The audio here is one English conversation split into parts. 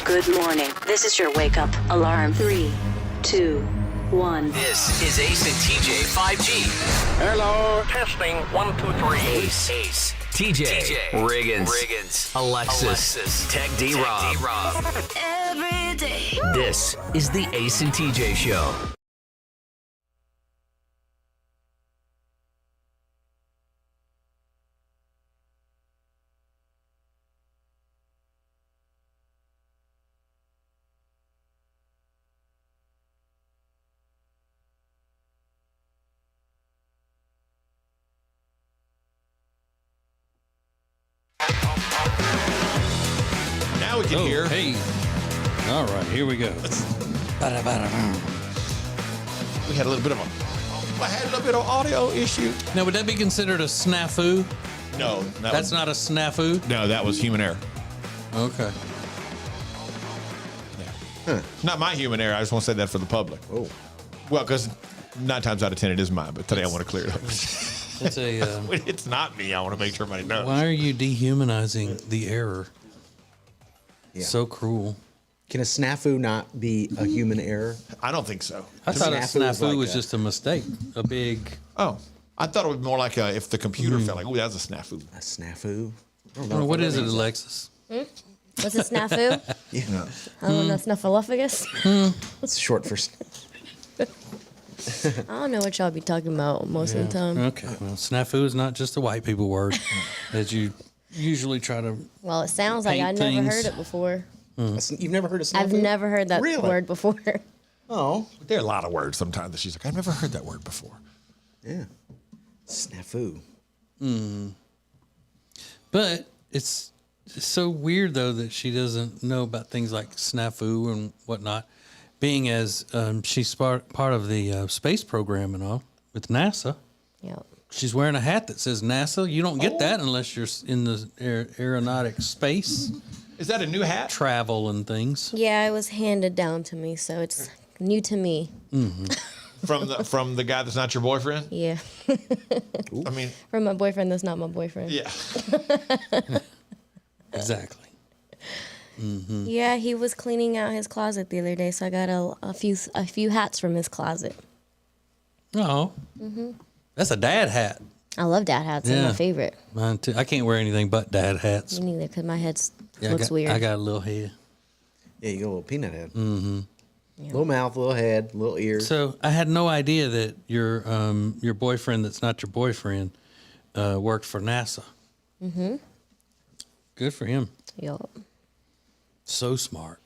Good morning. This is your wake up alarm. 3, 2, 1. This is Ace and TJ 5G. Hello, testing 1, 2, 3. Ace. TJ. Riggins. Alexis. Tech D-Rob. Every day. This is the Ace and TJ Show. Now we can hear. Hey. All right, here we go. We had a little bit of audio issue. Now, would that be considered a snafu? No, That's not a snafu? No, that was human error. Okay. Not my human error. I just want to say that for the public. Oh. Well, because 9 times out of 10 it is mine, but today I want to clear it up. It's a. It's not me. I want to make sure everybody knows. Why are you dehumanizing the error? Yeah. So cruel. Can a snafu not be a human error? I don't think so. I thought a snafu was like just a mistake. A big. Oh, I thought it was more like if the computer felt like, oh, that was a snafu. A snafu? Well, what is it, Alexis? What's a snafu? Yeah. I don't know, snuffleupagus. It's short for. I don't know what y'all be talking about most of the time. Okay. Well, snafu is not just a white people word that you usually try to. Well, it sounds like I Paint never things. heard it before. You've never heard of snafu? I've never heard that Really? word before. Oh, There are a lot of words sometimes that she's like, I've never heard that word before. yeah. Snafu. But it's so weird, though, that she doesn't know about things like snafu and whatnot, being as she's part of the space program and all with NASA. Yep. She's wearing a hat that says NASA. You don't get that unless you're in the aeronautic space Is that a new hat? travel and things. Yeah, it was handed down to me, so it's new to me. From the guy that's not your boyfriend? Yeah. I mean, From my boyfriend that's not my boyfriend. yeah. Exactly. Yeah, he was cleaning out his closet the other day, so I got a few hats from his closet. Oh. That's a dad hat. I love dad hats. They're Yeah. my favorite. Mine too. I can't wear anything but dad hats. Me neither, because my head Yeah, looks weird. I got a little head. Yeah, you got a little peanut head. Mm-hmm. Little mouth, little head, little ears. So I had no idea that your boyfriend that's not your boyfriend worked for NASA. Mm-hmm. Good for him. Yup. So smart.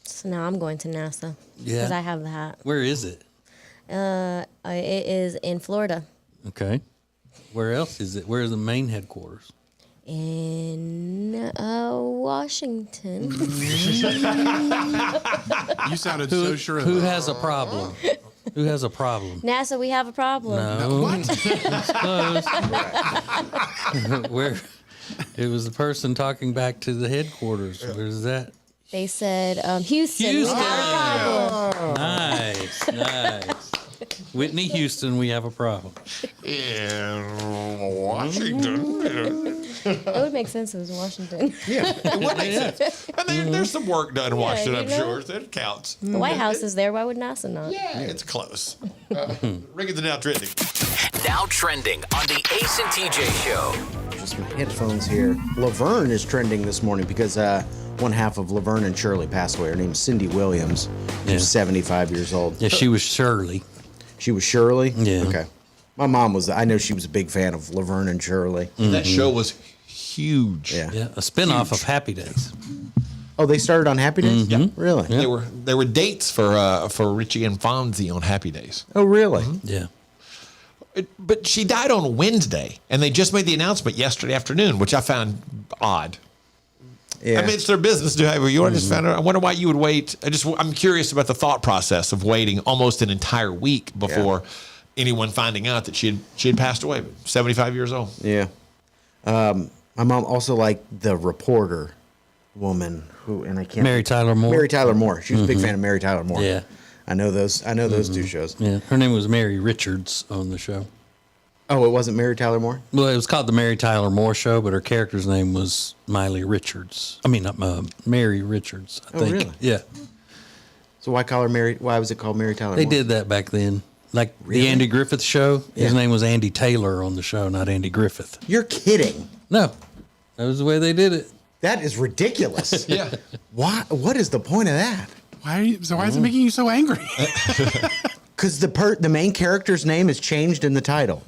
So now I'm going to NASA. Yeah. Because I have the hat. Where is it? It is in Florida. Okay. Where else is it? Where is the main headquarters? In Washington. You sounded so sure of Who that. has a problem? Who has a problem? NASA, we have a problem. No. What? Close. Where? It was the person talking back to the headquarters. Where's that? They said, Houston, Houston. we have a problem. Nice. Whitney Houston, we have a problem. In Washington. It would make sense if it was Washington. Yeah, it would make sense. I mean, there's some work done in Washington, I'm you know. sure. That counts. The White House is there. Why would NASA not? Yeah, it's close. Riggins are now trending. Now trending on the Ace and TJ Show. Just my headphones here. Laverne is trending this morning because one half of Laverne and Shirley passed away. Her name's Cindy Williams. She's Yeah. 75 years old. Yeah, she was Shirley. She was Shirley? Yeah. Okay. My mom was, I know she was a big fan of Laverne and Shirley. That show was huge. Yeah. Yeah, a spinoff of Happy Days. Oh, they started on Happy Days? Mm-hmm. Yeah. Really? There were dates for Richie and Fonzie on Happy Days. Oh, really? Yeah. But she died on Wednesday, and they just made the announcement yesterday afternoon, which I found odd. Yeah. I mean, it's their business to do however you want. I just found out. I wonder why you would wait. I'm curious about the thought process of waiting almost an entire week before anyone finding out that she had passed away. 75 years old. Yeah. My mom also liked the reporter woman who, and I can't. Mary Tyler Moore. Mary Tyler Moore. She was a big fan of Mary Tyler Moore. Yeah. I know those two shows. Yeah, her name was Mary Richards on the show. Oh, it wasn't Mary Tyler Moore? Well, it was called the Mary Tyler Moore Show, but her character's name was Miley Richards. I mean, Mary Richards, I think. Really? Yeah. So why call her Mary? Why was it called Mary Tyler They Moore? did that back then. Like Really? the Andy Griffith Show. His Yeah. name was Andy Taylor on the show, not Andy Griffith. You're kidding. No, that was the way they did it. That is ridiculous. Yeah. Why? What is the point of that? Why is it making you so angry? Because the main character's name is changed in the title.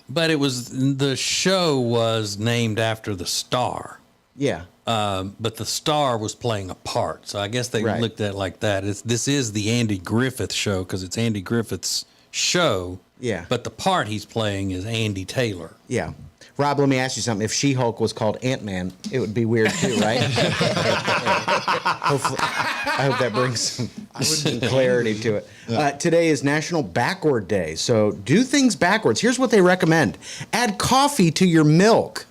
But the show was named after the star. Yeah. But the star was playing a part. So I guess they Right. looked at it like that. This is the Andy Griffith Show because it's Andy Griffith's show. Yeah. But the part he's playing is Andy Taylor. Yeah. Rob, let me ask you something. If She-Hulk was called Ant-Man, it would be weird too, right? Hopefully, I hope that brings some clarity to it. Today is National Backward Day, so do things backwards. Here's what they recommend. Add coffee to your milk.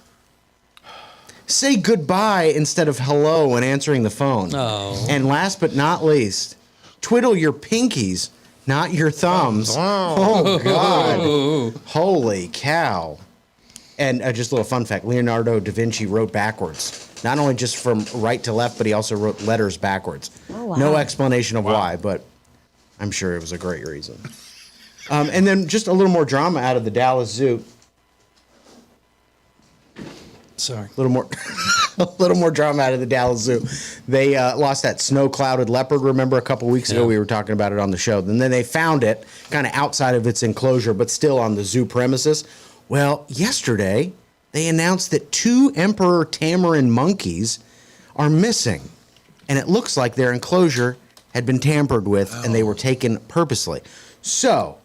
Say goodbye instead of hello when answering the phone. Oh. And last but not least, twiddle your pinkies, not your thumbs. Oh, God. Holy cow. And just a little fun fact, Leonardo da Vinci wrote backwards. Not only just from right to left, but he also wrote letters backwards. Oh, wow. No explanation of why, but I'm sure it was a great reason. And then just a little more drama out of the Dallas Zoo. Sorry. A little more drama out of the Dallas Zoo. They lost that snow-clouded leopard. Remember a couple weeks ago Yeah. we were talking about it on the show. And then they found it kind of outside of its enclosure, but still on the zoo premises. Well, yesterday they announced that 2 emperor tamarin monkeys are missing, and it looks like their enclosure had been tampered with and they were taken purposely. So,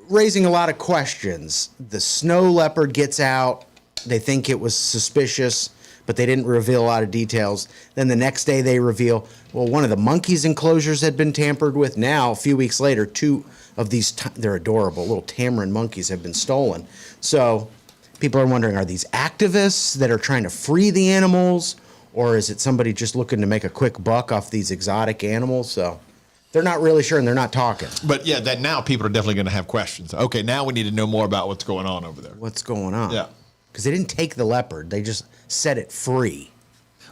raising a lot of questions. The snow leopard gets out. They think it was suspicious, but they didn't reveal a lot of details. Then the next day they reveal, well, one of the monkeys' enclosures had been tampered with. Now, a few weeks later, 2 of these, they're adorable, little tamarin monkeys have been stolen. So people are wondering, are these activists that are trying to free the animals, or is it somebody just looking to make a quick buck off these exotic animals? So they're not really sure, and they're not talking. But yeah, that now people are definitely going to have questions. Okay, now we need to know more about what's going on over there. What's going on? Yeah. Because they didn't take the leopard, they just set it free.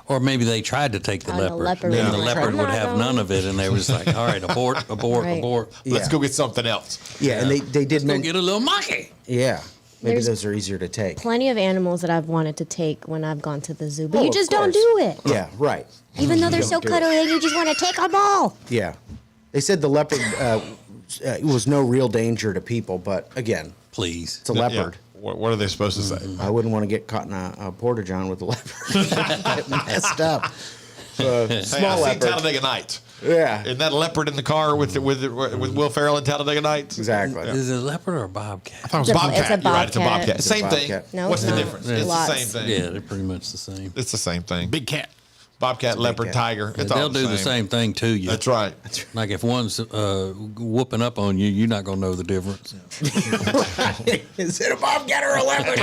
Or maybe they tried to take the And the leopard. leopard And was the like, leopard "I'm would not have going." none of it, and they were just like, all right, abort, abort, Right. abort. Let's Yeah. go get something else. Yeah, and they did Let's go mention. get a little monkey. Yeah, maybe There's those are easier to take. Plenty of animals that I've wanted to take when I've gone to the zoo, but Oh, you of just don't course. do it. Yeah, right. Even though they're so don't do it. cuddly, you just want to take them all. Yeah, they said the leopard was no real danger to people, but again, Please. it's a leopard. Yeah. What are they supposed to say? I wouldn't want to get caught in a porta-john with a leopard. Get messed up. Hey, Small I seen leopard. Talladega Nights. Yeah, Isn't that leopard in the car with Will Ferrell in Talladega Nights? exactly. Is it a leopard or a bobcat? I thought it was It's a- Bobcat. it's a You're right. It's a bobcat. bobcat. It's a Same thing. bobcat. No, What's it's the not. difference? It's It's lots. the same thing. Yeah, they're pretty much the same. It's the same thing. Big cat. Bobcat, big leopard, cat. tiger. It's all They'll do the same thing to you. That's right. Like if one's whooping up on you, you're not gonna know the difference. Is it a bobcat or a leopard?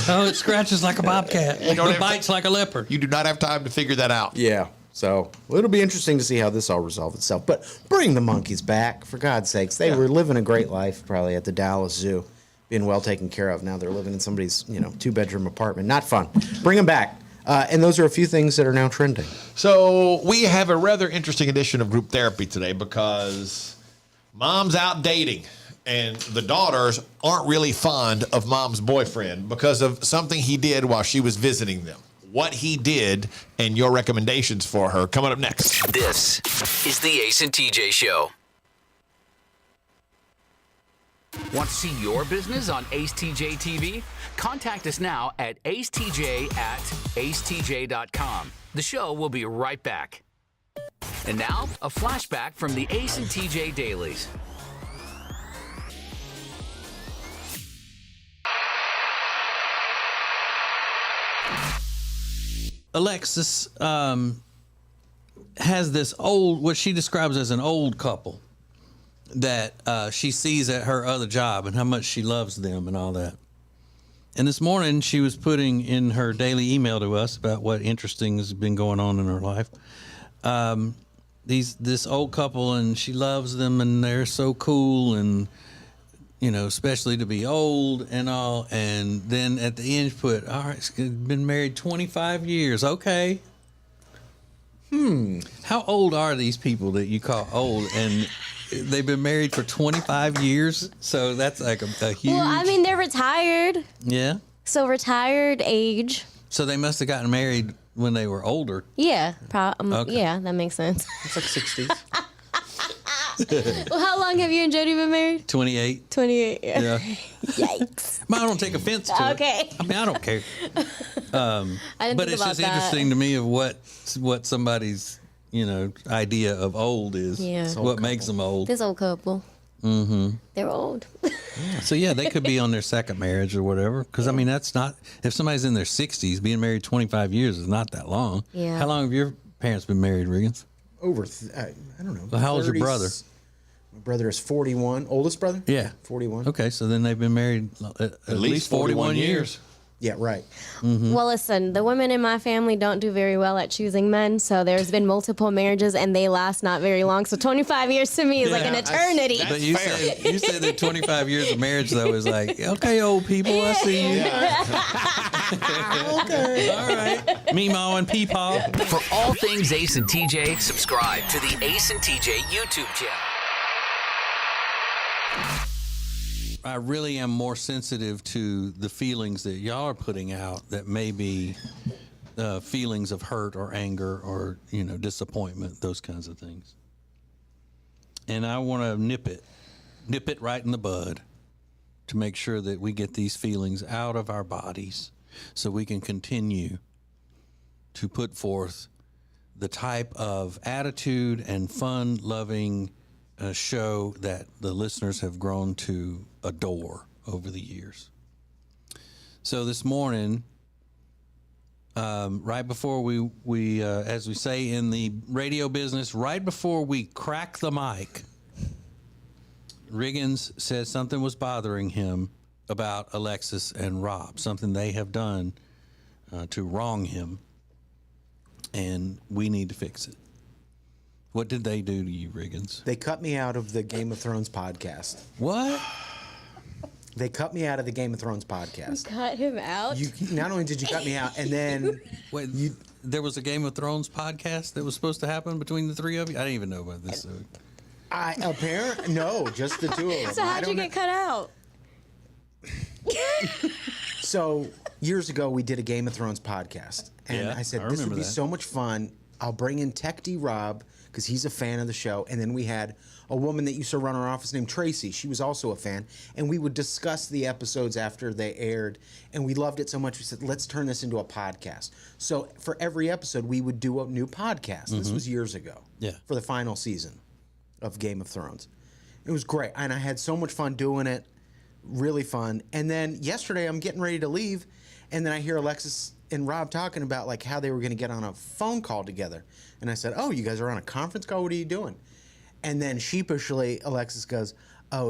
Oh, it scratches like a bobcat. don't It have bites like a leopard. You do not have time to figure that out. Yeah. So well, it'll be interesting to see how this all resolves itself. But bring the monkeys back, for God's sakes. They were living a great life probably at the Dallas Zoo, being well taken care of. Now they're living in somebody's 2-bedroom apartment. Not fun. Bring them back. And those are a few things that are now trending. So we have a rather interesting edition of group therapy today because mom's out dating and the daughters aren't really fond of mom's boyfriend because of something he did while she was visiting them. What he did and your recommendations for her coming up next. This is the Ace and TJ Show. Want to see your business on acetjtv? Contact us now at acetj@acetj.com. The show will be right back. And now, a flashback from the Ace and TJ Dailies. Alexis has this what she describes as an old couple that she sees at her other job and how much she loves them and all that. And this morning she was putting in her daily email to us about what interesting has been going on in her life. This old couple, and she loves them and they're so cool, and especially to be old and all. And then at the end, put, all right, it's been married 25 years. Okay. How old are these people that you call old? And they've been married for 25 years. So that's like a huge. Well, I mean, they're retired. Yeah. So retired age. So they must have gotten married when they were older. Yeah. Okay. Yeah, that makes sense. It's like 60s. Well, how long have you and Jody been married? 28. 28. Yeah. Yikes. I don't take offense to it. Okay. I mean, I don't care. I didn't But think it's about just that. interesting to me of what somebody's idea of old is. Yeah. This What makes them old. This old couple. Mm-hmm. They're old. So yeah, they could be on their second marriage or whatever. Because I mean, that's not, if somebody's in their 60s, being married 25 years is not that long. Yeah. How long have your parents been married, Riggins? Over, I don't know. Well, how old's your 30s. brother? My brother is 41. Oldest brother? Yeah. 41. Okay, so then they've been married at least 41 years. Yeah, right. Well, listen, the women in my family don't do very well at choosing men, so there's been multiple marriages and they last not very long. So 25 years to me is like an eternity. But you said that 25 years of marriage though is like, okay, old people, I see you. Okay, all right. Meemaw and Peepaw. For all things Ace and TJ, subscribe to the Ace and TJ YouTube channel. I really am more sensitive to the feelings that y'all are putting out that may be feelings of hurt or anger or, disappointment, those kinds of things. And I want to nip it right in the bud to make sure that we get these feelings out of our bodies so we can continue to put forth the type of attitude and fun-loving show that the listeners have grown to adore over the years. So this morning, right before we as we say in the radio business, right before we crack the mic, Riggins said something was bothering him about Alexis and Rob, something they have done to wrong him, and we need to fix it. What did they do to you, Riggins? They cut me out of the Game of Thrones podcast. What? They cut me out of the Game of Thrones podcast. Cut him out? Not only did you cut me out, and then Wait, there was a Game of Thrones podcast that was supposed to happen between the three of you? I didn't even know about this. no, just the two of them. So how'd you get cut out? So years ago, we did a Game of Thrones podcast, and Yeah, I said I this would remember be that. so much fun. I'll bring in Tech D Rob because he's a fan of the show, and then we had a woman that used to run our office named Tracy. She was also a fan, and we would discuss the episodes after they aired, and we loved it so much we said, let's turn this into a podcast. So for every episode, we would do a new podcast. This was years ago. Yeah. For the final season of Game of Thrones. It was great, and I had so much fun doing it. Really fun. And then yesterday, I'm getting ready to leave, and then I hear Alexis and Rob talking about like how they were going to get on a phone call together. And I said, "Oh, you guys are on a conference call? What are you doing?" And then sheepishly, Alexis goes, "Oh,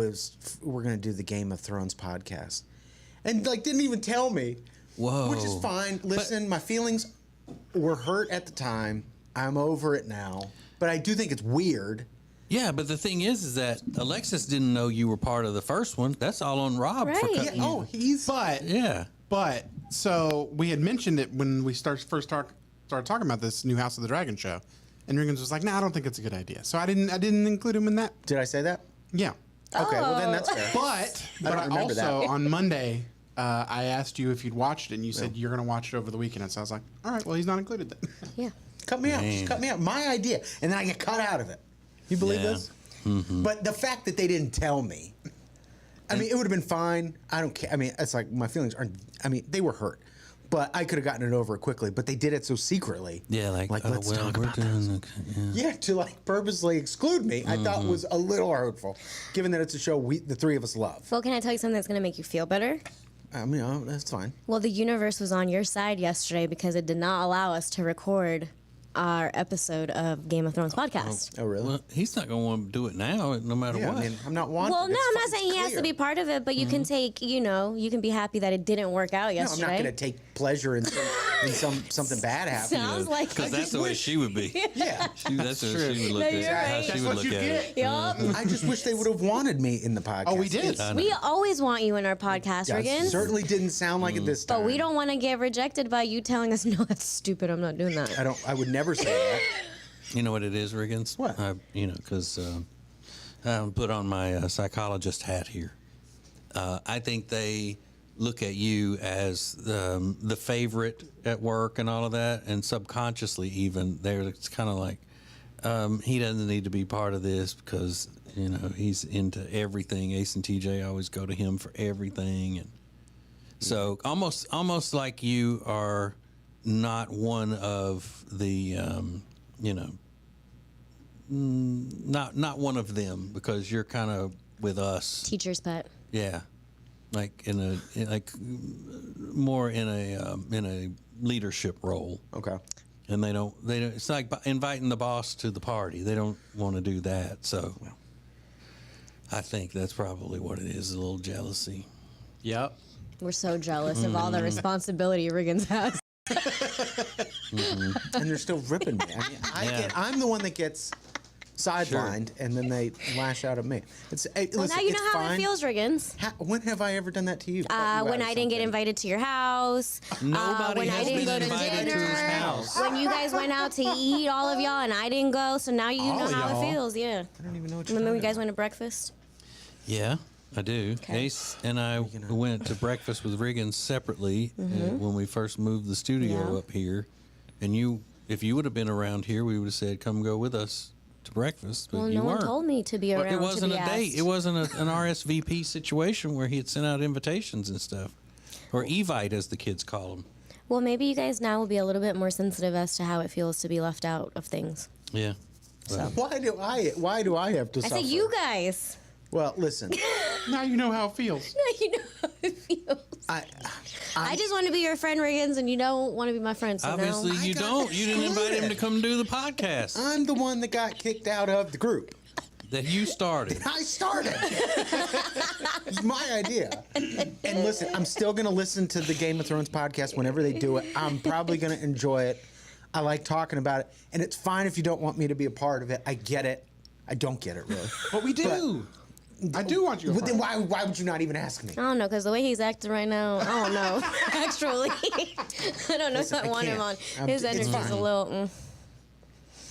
we're going to do the Game of Thrones podcast," and like didn't even tell me. Whoa. Which is fine. Listen, my feelings were hurt at the time. I'm over it now, but I do think it's weird. Yeah, but the thing is that Alexis didn't know you were part of the first one. That's all on Rob. For Right. cutting you. But so we had mentioned it when we started talking about this new House of the Dragon show, and Riggins was like, "No, I don't think it's a good idea." So I didn't include him in that. Did I say that? Yeah. Okay, well then that's fair. But don't I remember also that. on Monday I asked you if you'd watched it, and you said you're going to watch it over the weekend. And so I was like, "All right, well he's not included then." Yeah. Cut me out. Just cut me out. My idea. And then I get cut out of it. You believe Yeah. this? But the fact that they didn't tell me, I mean, it would have been fine. I don't care. I mean, it's like my feelings aren't, I mean, they were hurt. But I could have gotten it over quickly. But they did it so secretly. Yeah, like let's well, talk we're about doing this. yeah. Yeah, to like purposely exclude me, I thought was a little hurtful, given that it's a show the three of us love. Well, can I tell you something that's going to make you feel better? I mean, that's fine. Well, the universe was on your side yesterday because it did not allow us to record our episode of Game of Thrones podcast. Oh, really? Well, he's not going to want to do it now, no matter Yeah, what. I mean, I'm not wanting. Well, no, It's I'm not fine. saying he It's has to clear. be part of it, but you can take, you can be happy that it didn't work out No, I'm yesterday. not going to take pleasure in some and something bad happened. Sounds like Because that's the way she would be. Yeah. That's the way she would look at it. you're How right. she That's would what look you at it. get. Yup. I just wish they would have wanted me in the podcast. Oh, we did. We always want you in our podcast, Yeah, Riggins. certainly didn't sound like it this time. But we don't want to get rejected by you telling us, no, that's stupid. I'm not doing that. I would never say that. You know what it is, Riggins? What? Because I put on my psychologist hat here. I think they look at you as the favorite at work and all of that, and subconsciously even it's kind of like he doesn't need to be part of this because he's into everything. Ace and TJ always go to him for everything, and so almost like you are not one of the not one of them because you're kind of with us. Teacher's pet. Yeah, like more in a leadership role. Okay. And they don't. It's like inviting the boss to the party. They don't want to do that. So, I think that's probably what it is. A little jealousy. Yep. We're so jealous of all the responsibility Riggins has. And they're still ripping me. I mean, I'm the one that gets sidelined, and then they lash out at me. Well, now you know how it feels, Riggins. When have I ever done that to you? When I didn't get invited to your house. Nobody when has I didn't been go to invited dinner. to his house. When you guys went out to eat, all of y'all, and I didn't go. So now you know how y'all. it feels. Yeah. I don't even know what you're Remember we talking guys went to breakfast? Yeah, I do. Okay. Ace and I went to breakfast with Riggins separately when we first moved the studio Yeah. up here. And if you would have been around here, we would have said, "Come go with us to breakfast." But Well, you no one weren't. told me to be around. It wasn't to a be date. asked. It wasn't an RSVP situation where he had sent out invitations and stuff, or Evite as the kids call them. Well, maybe you guys now will be a little bit more sensitive as to how it feels to be left out of things. Yeah. So Why do I have to I suffer? said, you guys. Well, listen. Now you know how it feels. You know how it feels. I just want to be your friend, Riggins, and you don't want to be my friend. So Obviously, now. you don't. You didn't invite him to come do the podcast I'm the one that got kicked out of the group. that you started. I started. It's my idea. And listen, I'm still going to listen to the Game of Thrones podcast whenever they do it. I'm probably going to enjoy it. I like talking about it. And it's fine if you don't want me to be a part of it. I get it. I don't get it, really. But we do. I do want you. But then why would you not even ask me? I don't know, because the way he's acting right now, I don't know. Actually, I don't know Listen, if I I want him on. can't. His It's energy's fine. a little.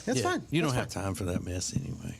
That's Yeah, fine. You don't That's have time for that mess anyway.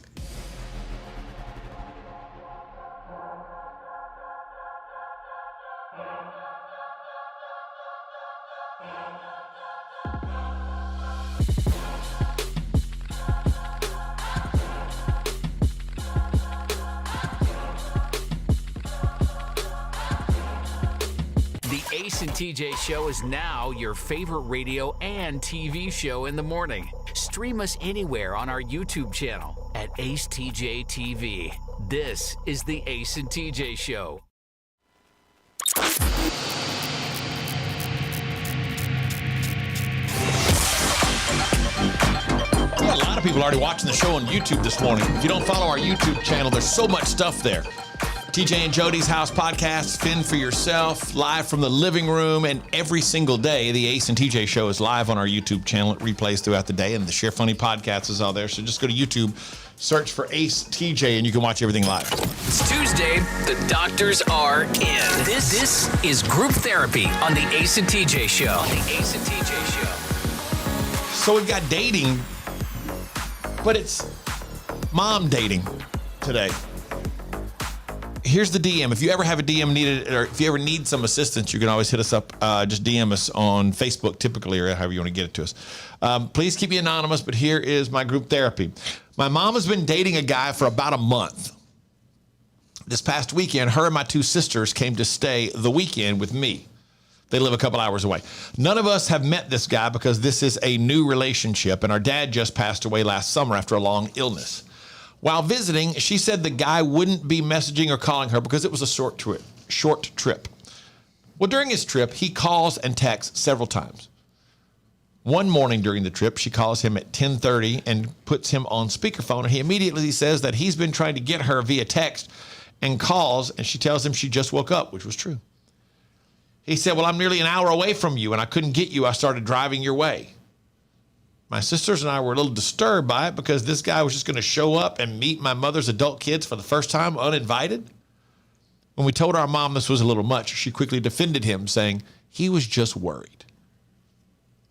The Ace and TJ Show is now your favorite radio and TV show in the morning. Stream us anywhere on our YouTube channel at acetjtv. This is the Ace and TJ Show. Yeah, a lot of people already watching the show on YouTube this morning. If you don't follow our YouTube channel, there's so much stuff there. TJ and Jody's House podcast, Fend for Yourself, live from the living room, and every single day, the Ace and TJ Show is live on our YouTube channel. It replays throughout the day, and the Share Funny podcast is all there. So just go to YouTube, search for Ace TJ, and you can watch everything live. It's Tuesday. The doctors are in. This is group therapy on the Ace and TJ Show. So we've got dating, but it's mom dating today. Here's the DM. If you ever have a DM needed, or if you ever need some assistance, you can always hit us up. Just DM us on Facebook, typically, or however you want to get it to us. Please keep me anonymous, but here is my group therapy. My mom has been dating a guy for about a month. This past weekend, her and my two sisters came to stay the weekend with me. They live a couple hours away. None of us have met this guy because this is a new relationship, and our dad just passed away last summer after a long illness. While visiting, she said the guy wouldn't be messaging or calling her because it was a short trip. Well, during his trip, he calls and texts several times. One morning during the trip, she calls him at 10:30 and puts him on speakerphone. And he immediately says that he's been trying to get her via text and calls, and she tells him she just woke up, which was true. He said, well, I'm nearly an hour away from you, and I couldn't get you. I started driving your way. My sisters and I were a little disturbed by it because this guy was just going to show up and meet my mother's adult kids for the first time uninvited. When we told our mom this was a little much, she quickly defended him, saying he was just worried.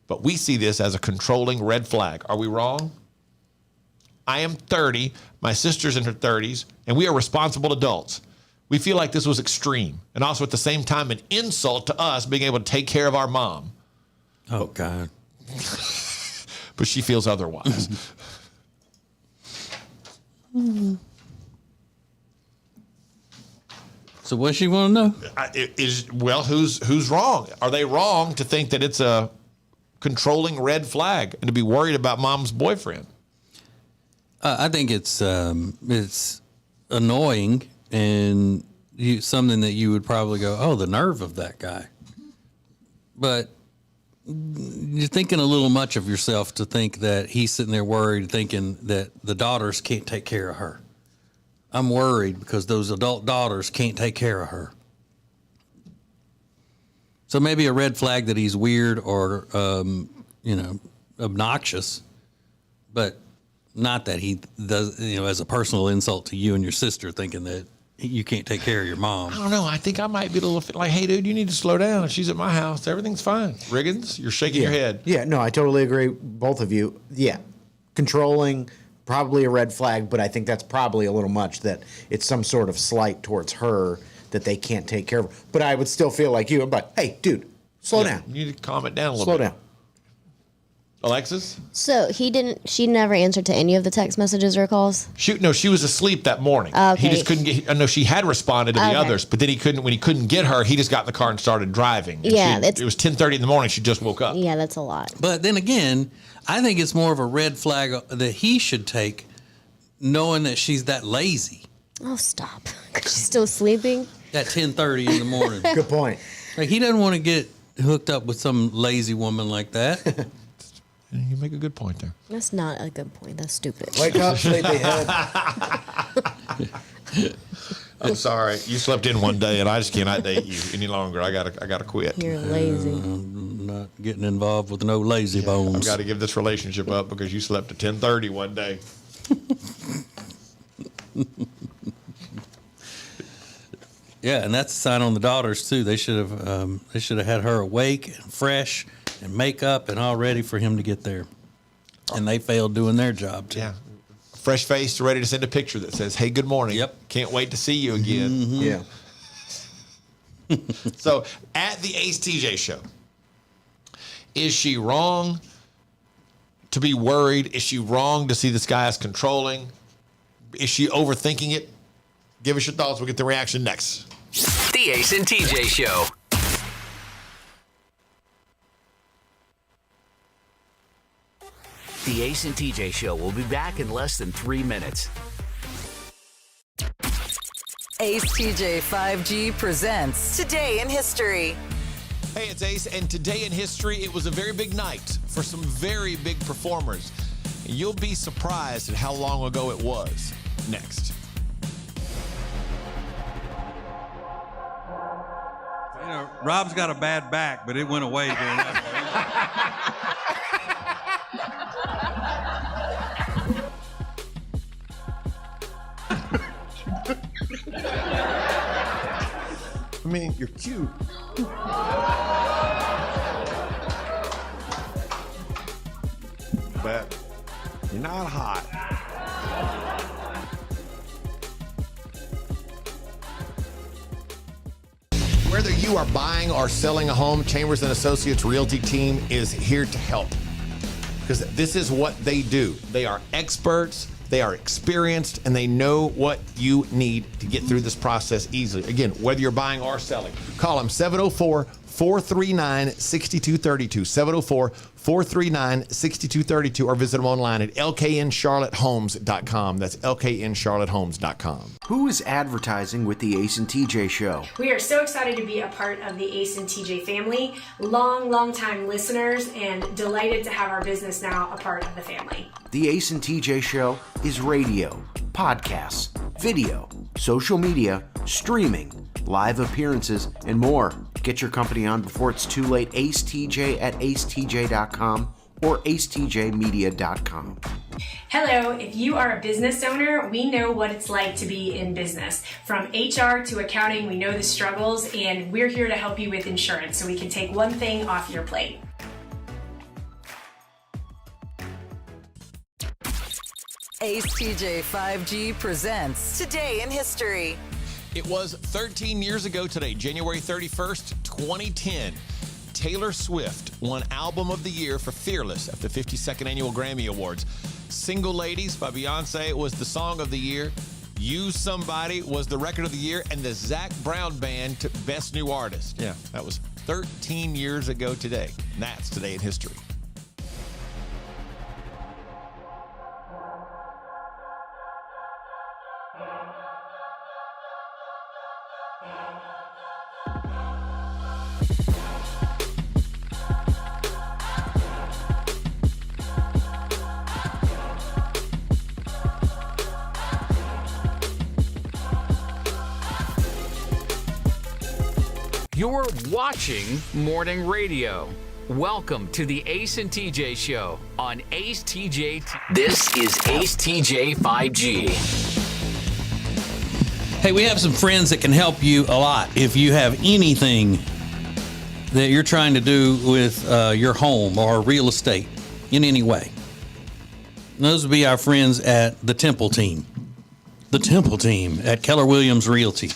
But we see this as a controlling red flag. Are we wrong? I am 30, my sister's in her 30s, and we are responsible adults. We feel like this was extreme, and also at the same time an insult to us being able to take care of our mom. Oh, God. But she feels otherwise. So what she want to know? Who's wrong? Are they wrong to think that it's a controlling red flag and to be worried about mom's boyfriend? I think it's annoying and something that you would probably go, oh, the nerve of that guy. But you're thinking a little much of yourself to think that he's sitting there worried, thinking that the daughters can't take care of her. I'm worried because those adult daughters can't take care of her. So maybe a red flag that he's weird or, obnoxious, but not that he does, as a personal insult to you and your sister, thinking that you can't take care of your mom. I don't know. I think I might be a little like, hey, dude, you need to slow down. She's at my house. Everything's fine. Riggins, you're shaking your head. Yeah, no, I totally agree. Both of you. Yeah. Controlling, probably a red flag, but I think that's probably a little much that it's some sort of slight towards her that they can't take care of her. But I would still feel like you, but hey, dude, slow down. You need to calm it down a little Slow bit. down. Alexis? So she never answered to any of the text messages or calls? She was asleep that morning. Okay. He just couldn't get, no, she had responded to the Okay. others, but then when he couldn't get her, he just got in the car and started driving. And Yeah, it was 10:30 in the morning. She just woke up. Yeah, that's a lot. But then again, I think it's more of a red flag that he should take, knowing that she's that lazy Oh, stop. She's still sleeping? at 10:30 in the morning. Good point. Like, he doesn't want to get hooked up with some lazy woman like that. You make a good point there. That's not a good point. That's stupid. Wake up, sleepyhead. I'm sorry. You slept in one day, and I just cannot date you any longer. I gotta quit. You're lazy. I'm not getting involved with no lazy bones. I've got to give this relationship up because you slept at 10:30 one day. Yeah, and that's a sign on the daughters too. They should have had her awake and fresh and makeup and all ready for him to get there. And they failed doing their job too. Yeah. Fresh faced, ready to send a picture that says, hey, good morning. Yep. Can't wait to see you again. Yeah. So at the Ace TJ show, is she wrong to be worried? Is she wrong to see this guy as controlling? Is she overthinking it? Give us your thoughts. We'll get the reaction next. The Ace and TJ Show. The Ace and TJ Show will be back in less than 3 minutes. Ace TJ 5G presents Today in History. Hey, it's Ace, and today in history, it was a very big night for some very big performers. You'll be surprised at how long ago it was. Next. Rob's got a bad back, but it went away during that. I mean, you're cute. But you're not hot. Whether you are buying or selling a home, Chambers & Associates Realty team is here to help. Because this is what they do. They are experts, they are experienced, and they know what you need to get through this process easily. Again, whether you're buying or selling, call them 704-439-6232, 704-439-6232, or visit them online at lkncharlottehomes.com. That's lkncharlottehomes.com. Who is advertising with the Ace and TJ show? We are so excited to be a part of the Ace and TJ family, long time listeners, and delighted to have our business now a part of the family. The Ace and TJ show is radio, podcasts, video, social media, streaming, live appearances, and more. Get your company on before it's too late. AceTJ at acetj.com or acetjmedia.com. Hello, if you are a business owner, we know what it's like to be in business. From HR to accounting, we know the struggles, and we're here to help you with insurance so we can take one thing off your plate. AceTJ 5G presents Today in History. It was 13 years ago today, January 31st, 2010. Taylor Swift won Album of the Year for Fearless at the 52nd Annual Grammy Awards. Single Ladies by Beyonce was the Song of the Year. Use Somebody was the Record of the Year. And the Zac Brown Band took Best New Artist. Yeah, that was 13 years ago today. And that's Today in History. You're watching Morning Radio. Welcome to the Ace and TJ Show on Ace TJ. This is Ace TJ 5G. Hey, we have some friends that can help you a lot if you have anything that you're trying to do with your home or real estate in any way. And those would be our friends at the Temple Team. The Temple Team at Keller Williams Realty.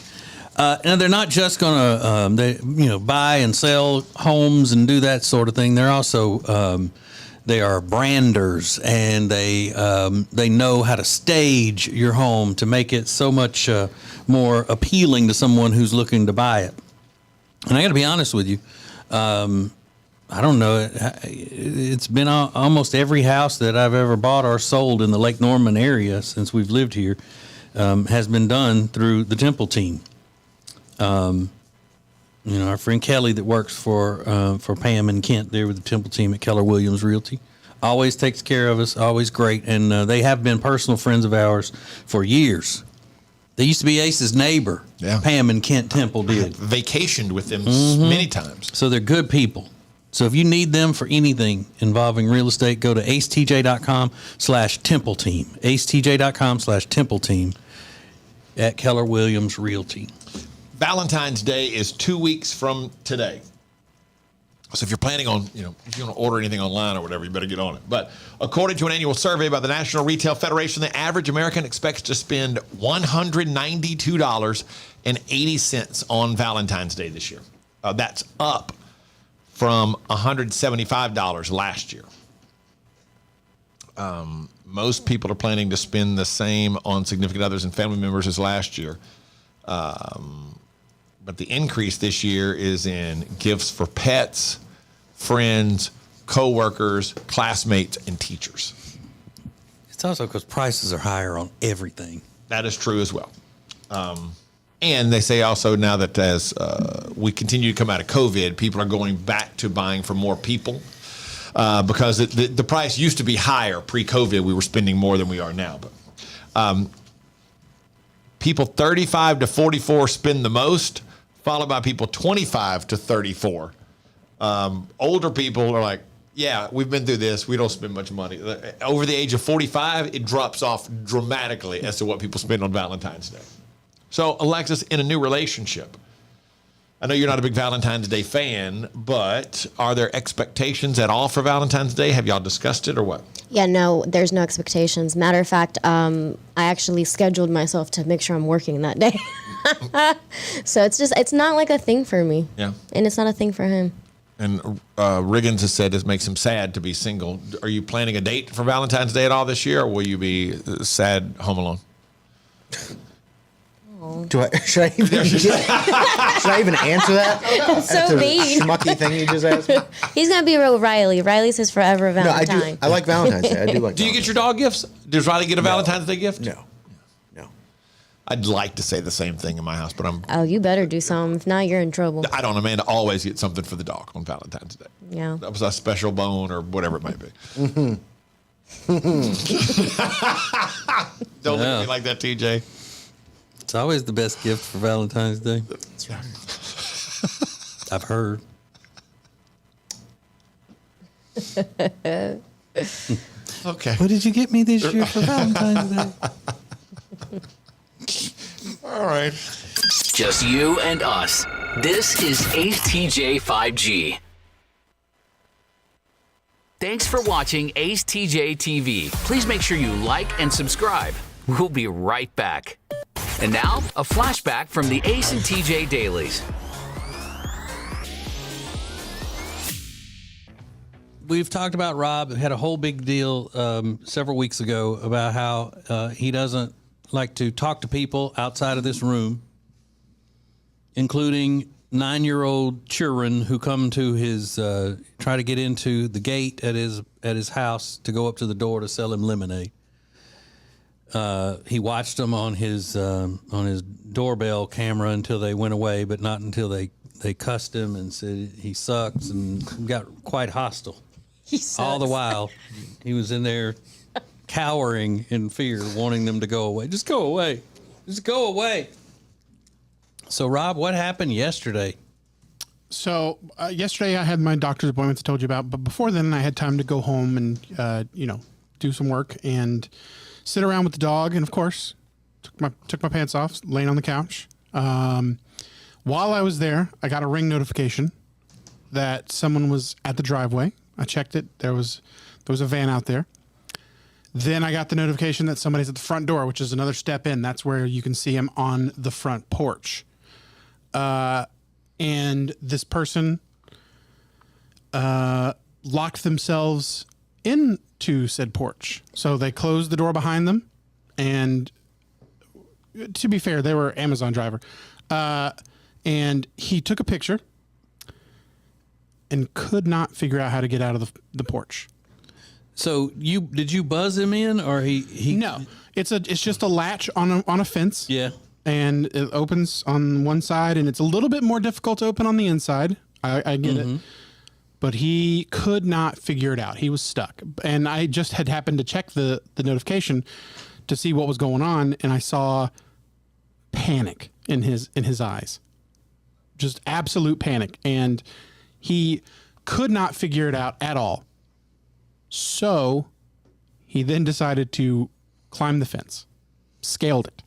And they're not just going to, buy and sell homes and do that sort of thing. They're also, they are branders, and they know how to stage your home to make it so much more appealing to someone who's looking to buy it. And I got to be honest with you, I don't know, it's been almost every house that I've ever bought or sold in the Lake Norman area since we've lived here has been done through the Temple Team. Our friend Kelly that works for Pam and Kent there with the Temple Team at Keller Williams Realty always takes care of us, always great. And they have been personal friends of ours for years. They used to be Ace's neighbor. Yeah. Pam and Kent Temple did. Vacationed with them many times. So they're good people. So if you need them for anything involving real estate, go to acetj.com/Temple Team. acetj.com/Temple Team at Keller Williams Realty. Valentine's Day is 2 weeks from today. So if you're planning on, if you want to order anything online or whatever, you better get on it. But according to an annual survey by the National Retail Federation, the average American expects to spend $192.80 on Valentine's Day this year. That's up from $175 last year. Most people are planning to spend the same on significant others and family members as last year. But the increase this year is in gifts for pets, friends, co-workers, classmates, and teachers. It's also because prices are higher on everything. That is true as well. And they say also now that as we continue to come out of COVID, people are going back to buying for more people because the price used to be higher pre-COVID. We were spending more than we are now. But people 35 to 44 spend the most, followed by people 25 to 34. Older people are like, yeah, we've been through this. We don't spend much money. Over the age of 45, it drops off dramatically as to what people spend on Valentine's Day. So, Alexis, in a new relationship, I know you're not a big Valentine's Day fan, but are there expectations at all for Valentine's Day? Have y'all discussed it or what? Yeah, no, there's no expectations. Matter of fact, I actually scheduled myself to make sure I'm working that day. So it's not like a thing for me. Yeah. And it's not a thing for him. And Riggins has said this makes him sad to be single. Are you planning a date for Valentine's Day at all this year, or will you be sad home alone? Should I even answer that? That's so mean. Schmucky thing you just asked me. He's gonna be real Riley. Riley's his forever Valentine. I like Valentine's Day. I do like. Do you get your dog gifts? Does Riley get a Valentine's Day gift? No. I'd like to say the same thing in my house, but I'm. Oh, you better do something. If not, you're in trouble. I don't. Amanda always gets something for the dog on Valentine's Day. Yeah. That was a special bone or whatever it might be. Don't look at me like that, TJ. It's always the best gift for Valentine's Day. I've heard. Okay. What did you get me this year for Valentine's Day? All right. Just you and us. This is AceTJ 5G. Thanks for watching AceTJ TV. Please make sure you like and subscribe. We'll be right back. And now, a flashback from the Ace and TJ Dailies. We've talked about Rob. We had a whole big deal several weeks ago about how he doesn't like to talk to people outside of this room, including 9-year-old children who come to his try to get into the gate at his house to go up to the door to sell him lemonade. He watched them on his doorbell camera until they went away, but not until they cussed him and said he sucks and got quite hostile. He sucks. All the while, he was in there cowering in fear, wanting them to go away. Just go away. Just go away. So, Rob, what happened yesterday? So yesterday I had my doctor's appointments I told you about, but before then I had time to go home and do some work and sit around with the dog, and of course took my pants off, laying on the couch. While I was there, I got a Ring notification that someone was at the driveway. I checked it. There was a van out there. Then I got the notification that somebody's at the front door, which is another step in. That's where you can see him on the front porch. And this person locked themselves into said porch. So they closed the door behind them. And to be fair, they were Amazon driver. And he took a picture and could not figure out how to get out of the porch. So did you buzz him in, or he? No, it's just a latch on a fence. Yeah. And it opens on one side, and it's a little bit more difficult to open on the inside. I get it. But he could not figure it out. He was stuck. And I just had happened to check the notification to see what was going on, and I saw panic in his eyes. Just absolute panic. And he could not figure it out at all. So he then decided to climb the fence, scaled it.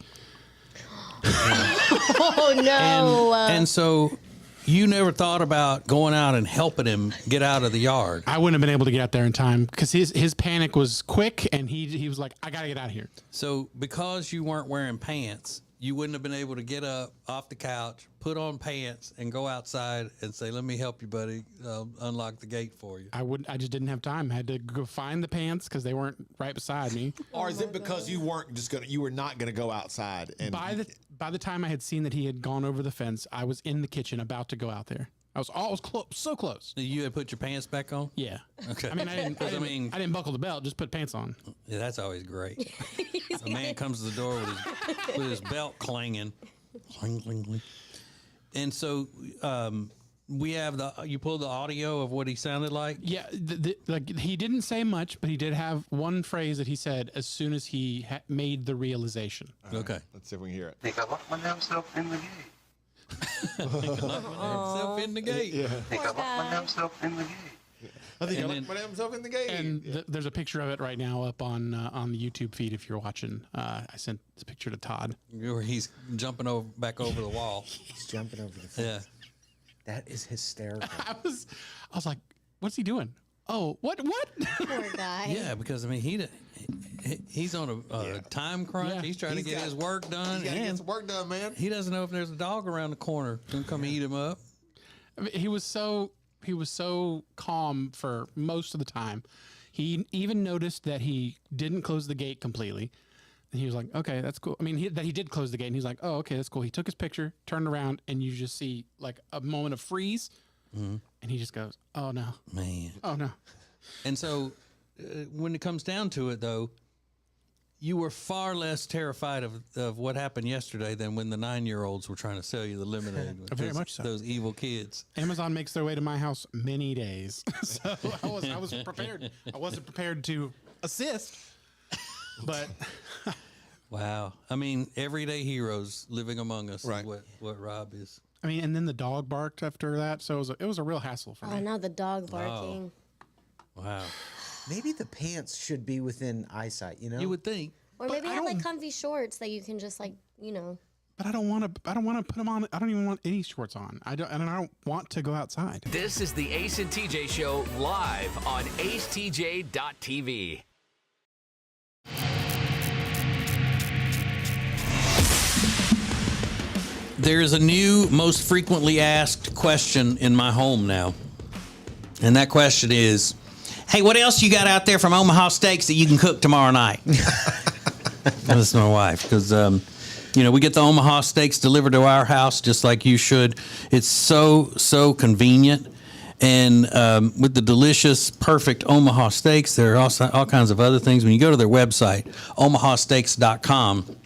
Oh, no. And so you never thought about going out and helping him get out of the yard? I wouldn't have been able to get out there in time because his panic was quick, and he was like, I got to get out of here. So because you weren't wearing pants, you wouldn't have been able to get up off the couch, put on pants, and go outside and say, let me help you, buddy, unlock the gate for you. I just didn't have time. I had to go find the pants because they weren't right beside me. Or is it because you were not gonna go outside? And by the time I had seen that he had gone over the fence, I was in the kitchen about to go out there. I was close, so close. You had put your pants back on? Yeah. Okay. I mean, I didn't buckle the belt, just put pants on. Yeah, that's always great. A man comes to the door with his belt clanging. Clang, clang, clang. And so we have you pulled the audio of what he sounded like? Yeah, like he didn't say much, but he did have one phrase that he said as soon as he made the realization. Okay. Let's see if we can hear it. Think I locked myself in the gate. Himself in the gate. Yeah. Think I locked myself in the gate. I think I locked myself in the gate. And there's a picture of it right now up on the YouTube feed if you're watching. I sent this picture to Todd. Where he's jumping back over the wall. He's jumping over the fence. Yeah. That is hysterical. I was like, what's he doing? Oh, what? Poor guy. Yeah, because I mean he's on a time crunch. Yeah. He's trying to get his work done. He's got to get his work done, man. He doesn't know if there's a dog around the corner gonna come eat him up. I mean, he was so calm for most of the time. He even noticed that he didn't close the gate completely. And he was like, okay, that's cool. I mean, that he did close the gate, and he's like, oh, okay, that's cool. He took his picture, turned around, and you just see like a moment of freeze. And he just goes, oh, no. Man. Oh, no. And so when it comes down to it, though, you were far less terrified of what happened yesterday than when the 9-year-olds were trying to sell you the lemonade. Very much so. Those evil kids. Amazon makes their way to my house many days. So I was prepared. I wasn't prepared to assist, but... Wow. I mean, everyday heroes living among us Right. is what Rob is. I mean, and then the dog barked after that, so it was a real hassle for me. Oh, now the dog barking. Wow. Maybe the pants should be within eyesight, you know? You would think. Or maybe have like comfy shorts that you can just like, But I don't want to put them on. I don't even want any shorts on. I don't want to go outside. This is the Ace and TJ Show live on acetj.tv. There's a new most frequently asked question in my home now. And that question is, hey, what else you got out there from Omaha Steaks that you can cook tomorrow night? That's my wife, because, we get the Omaha Steaks delivered to our house just like you should. It's so convenient. And with the delicious, perfect Omaha Steaks, there are also all kinds of other things. When you go to their website, omahasteaks.com,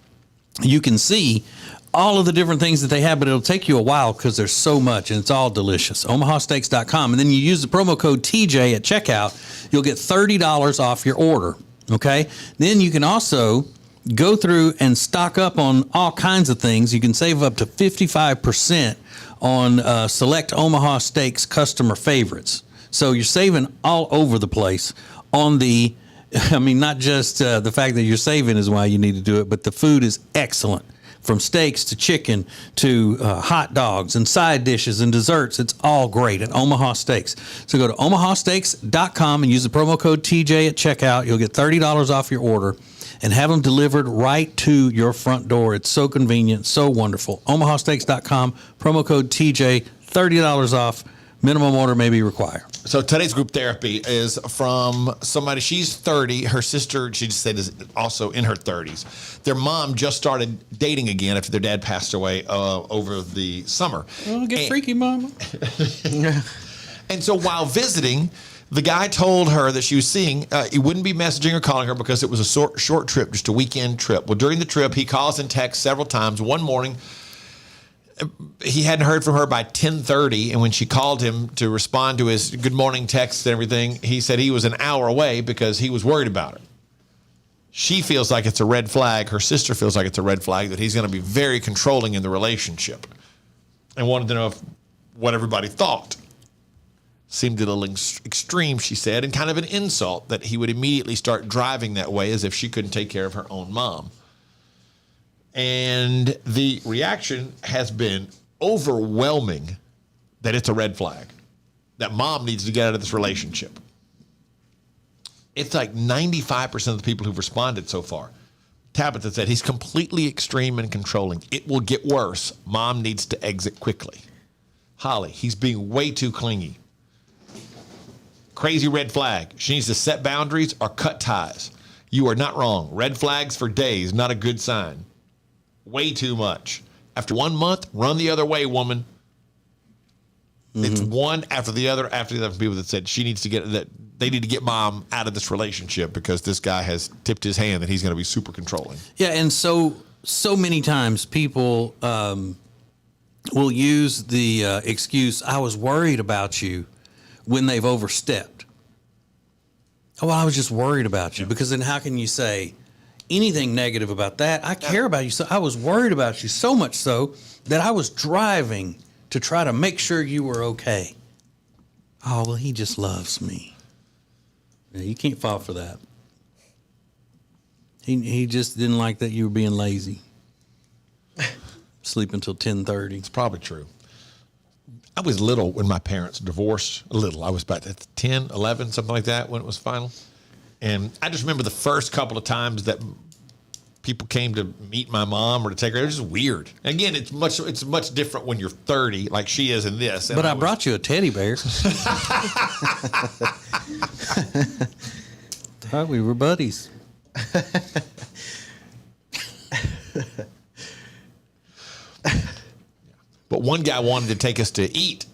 you can see all of the different things that they have, but it'll take you a while because there's so much and it's all delicious. omahasteaks.com. And then you use the promo code TJ at checkout, you'll get $30 off your order. Okay. Then you can also go through and stock up on all kinds of things. You can save up to 55% on select Omaha Steaks customer favorites. So you're saving all over the place on not just the fact that you're saving is why you need to do it, but the food is excellent. From steaks to chicken to hot dogs and side dishes and desserts. It's all great at Omaha Steaks. So go to omahasteaks.com and use the promo code TJ at checkout. You'll get $30 off your order and have them delivered right to your front door. It's so convenient, so wonderful. omahasteaks.com, promo code TJ, $30 off. Minimum order may be required. So today's group therapy is from somebody, she's 30. Her sister, she just said, is also in her 30s. Their mom just started dating again after their dad passed away over the summer. Oh, get freaky, mama. And so while visiting, the guy told her that she was seeing, he wouldn't be messaging or calling her because it was a short trip, just a weekend trip. Well, during the trip, he calls and texts several times. One morning, he hadn't heard from her by 10:30, and when she called him to respond to his good morning texts and everything, he said he was an hour away because he was worried about her. She feels like it's a red flag. Her sister feels like it's a red flag that he's going to be very controlling in the relationship, and wanted to know what everybody thought. Seemed a little extreme, she said, and kind of an insult that he would immediately start driving that way as if she couldn't take care of her own mom. And the reaction has been overwhelming that it's a red flag, that mom needs to get out of this relationship. It's like 95% of the people who've responded so far. Tabitha said he's completely extreme and controlling. It will get worse. Mom needs to exit quickly. Holly, he's being way too clingy. Crazy red flag. She needs to set boundaries or cut ties. You are not wrong. Red flags for days, not a good sign. Way too much. After 1 month, run the other way, woman. Mm-hmm. It's one after the other people that said she needs to they need to get mom out of this relationship because this guy has tipped his hand that he's going to be super controlling. Yeah, and so many times people will use the excuse, I was worried about you, when they've overstepped. Oh, well, I was just worried about you. Because then how can you say anything negative about that? I care about you. So I was worried about you so much so that I was driving to try to make sure you were okay. Oh, well, he just loves me. Yeah, you can't fall for that. He just didn't like that you were being lazy. Sleep until 10:30. It's probably true. I was little when my parents divorced. Little. I was about 10, 11, something like that when it was final. And I just remember the first couple of times that people came to meet my mom or to take her. It was just weird. Again, it's much different when you're 30, like she is in this. But I brought you a teddy bear. Thought we were buddies. But one guy wanted to take us to eat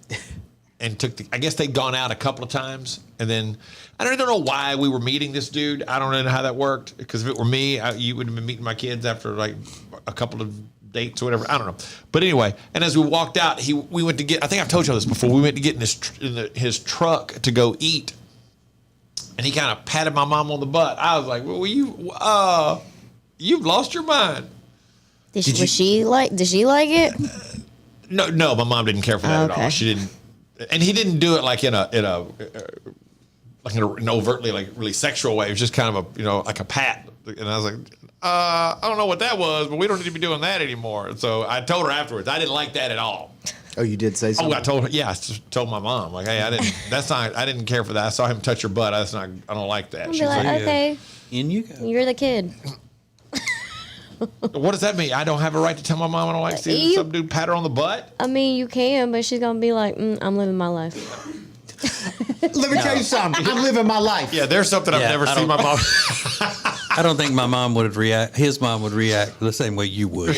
and I guess they'd gone out a couple of times. And then I don't know why we were meeting this dude. I don't know how that worked. Because if it were me, you would have been meeting my kids after like a couple of dates or whatever. I don't know. But anyway, and as we walked out, we went to get, I think I've told you this before, we went to get in his truck to go eat. And he kind of patted my mom on the butt. I was like, well, you've lost your mind. Did she like it? No, my mom didn't care for that at all. She didn't, and he didn't do it like in an overtly like really sexual way. It was just kind of like a pat. And I was like, I don't know what that was, but we don't need to be doing that anymore. So I told her afterwards, I didn't like that at all. Oh, you did say something? Oh, I told her. Yeah, I told my mom like, hey, I didn't care for that. I saw him touch your butt. I don't like that. She's like, okay, in you go. You're the kid. What does that mean? I don't have a right to tell my mom I don't like seeing some dude pat her on the butt? I mean, you can, but she's gonna be like, I'm living my life. Let me tell you something. I'm living my life. Yeah, there's something I've never seen my mom. I don't think my mom would react. His mom would react the same way you would.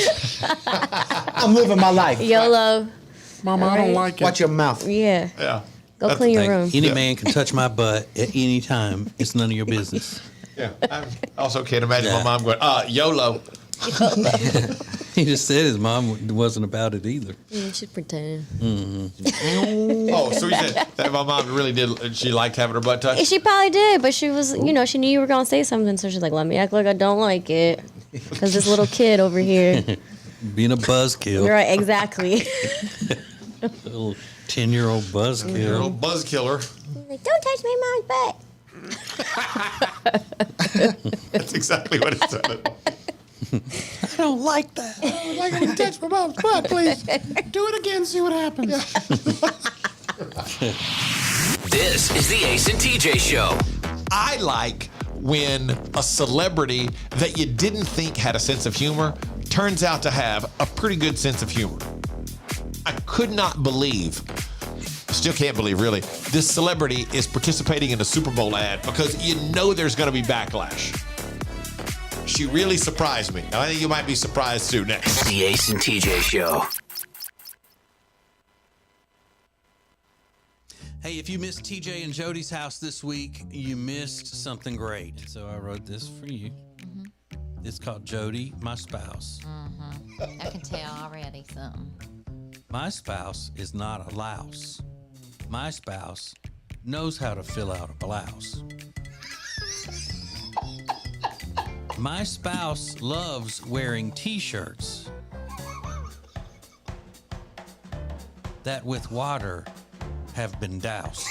I'm living my life. YOLO. Mama, I don't like it. Watch your mouth. Yeah. Yeah. Go clean your room. Any man can touch my butt at any time. It's none of your business. Yeah. I also can't imagine my mom going, YOLO. He just said his mom wasn't about it either. She's pretending. Oh, so he said that my mom really did. She liked having her butt touched? She probably did, but she was, she knew you were going to say something. So she's like, let me act like I don't like it. Because this little kid over here. Being a buzzkill. Right, exactly. Little 10-year-old buzzkill. 10-year-old buzzkiller. Like, don't touch my mom's butt. That's exactly what it said. I don't like that. I would like him to touch my mom's butt, please. Do it again, see what happens. This is the Ace and TJ Show. I like when a celebrity that you didn't think had a sense of humor turns out to have a pretty good sense of humor. I could not believe, still can't believe really, this celebrity is participating in a Super Bowl ad because there's going to be backlash. She really surprised me. Now, I think you might be surprised too next. The Ace and TJ Show. Hey, if you missed TJ and Jody's house this week, you missed something great. So I wrote this for you. Mm-hmm. It's called Jody, My Spouse. Mm-hmm. I can tell already something. My spouse is not a louse. My spouse knows how to fill out a blouse. My spouse loves wearing t-shirts that with water have been doused.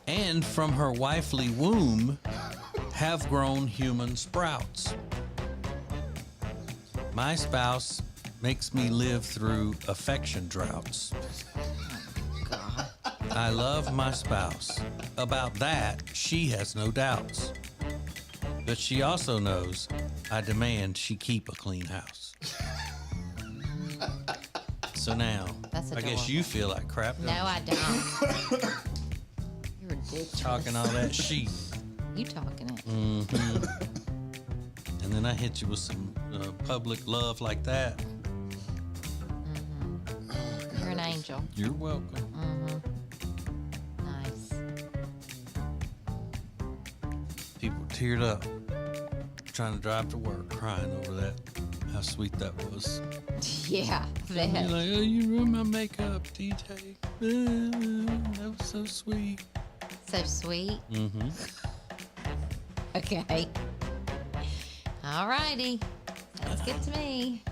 And from her wifely womb have grown human sprouts. My spouse makes me live through affection droughts. I love my spouse. About that, she has no doubts. But she also knows I demand she keep a clean house. So now, I guess you feel like crap. No, I don't. You're ridiculous. Talking all that shit. You talking it. Mm-hmm. And then I hit you with some public love like that. Mm-hmm. You're an angel. You're welcome. Mm-hmm. Nice. People teared up trying to drive to work, crying over that. How sweet that was. Yeah, You're like, oh, you ruined my makeup, DJ. That was so sweet. So sweet. Mm-hmm. Okay. All righty. Let's get to me.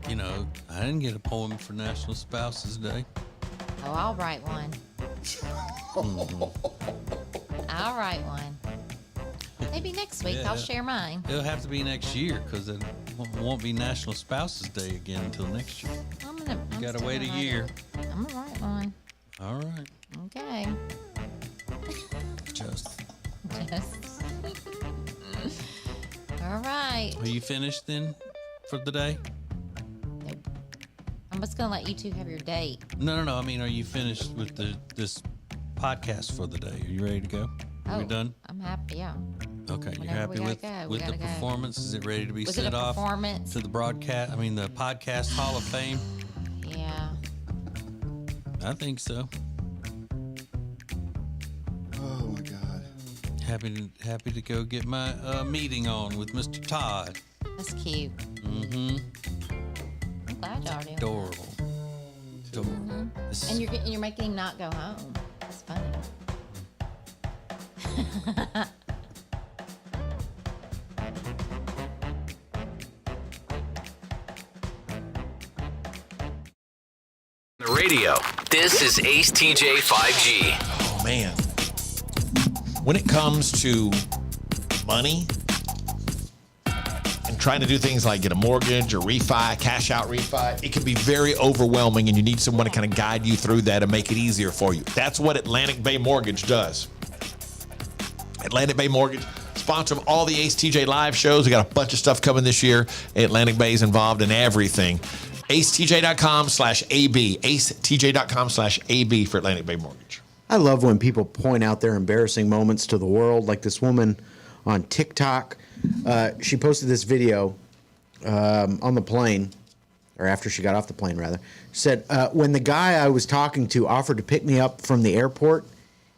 I didn't get a poem for National Spouses Day. Oh, I'll write one. Mm-hmm. I'll write one. Maybe next week I'll share mine. It'll have to be next year because it won't be National Spouses Day again until next year. You gotta wait a year. I'm gonna write one. All right. Okay. Just. All right. Are you finished then for the day? Nope. I'm just gonna let you two have your date. No. I mean, are you finished with this podcast for the day? Are you ready to go? Are we done? I'm happy. Yeah. Okay, you're Whenever happy we with gotta go, with we the gotta go. performance? Is it ready to be Was it sent a off performance? to the broadcast? I mean, the podcast Hall of Fame. Yeah. I think so. Oh my God. Happy to go get my meeting on with Mr. Todd. That's cute. Mm-hmm. I'm glad y'all are doing Adorable. Adorable. that. And you're making him not go home. That's funny. radio. This is Ace TJ 5G. Oh, man. When it comes to money and trying to do things like get a mortgage or refi, cash out refi, it can be very overwhelming, and you need someone to kind of guide you through that and make it easier for you. That's what Atlantic Bay Mortgage does. Atlantic Bay Mortgage, sponsor of all the Ace TJ live shows. We got a bunch of stuff coming this year. Atlantic Bay is involved in everything. acetj.com/AB. acetj.com/AB for Atlantic Bay Mortgage. I love when people point out their embarrassing moments to the world, like this woman on TikTok. She posted this video on the plane, or after she got off the plane, rather. She said, when the guy I was talking to offered to pick me up from the airport,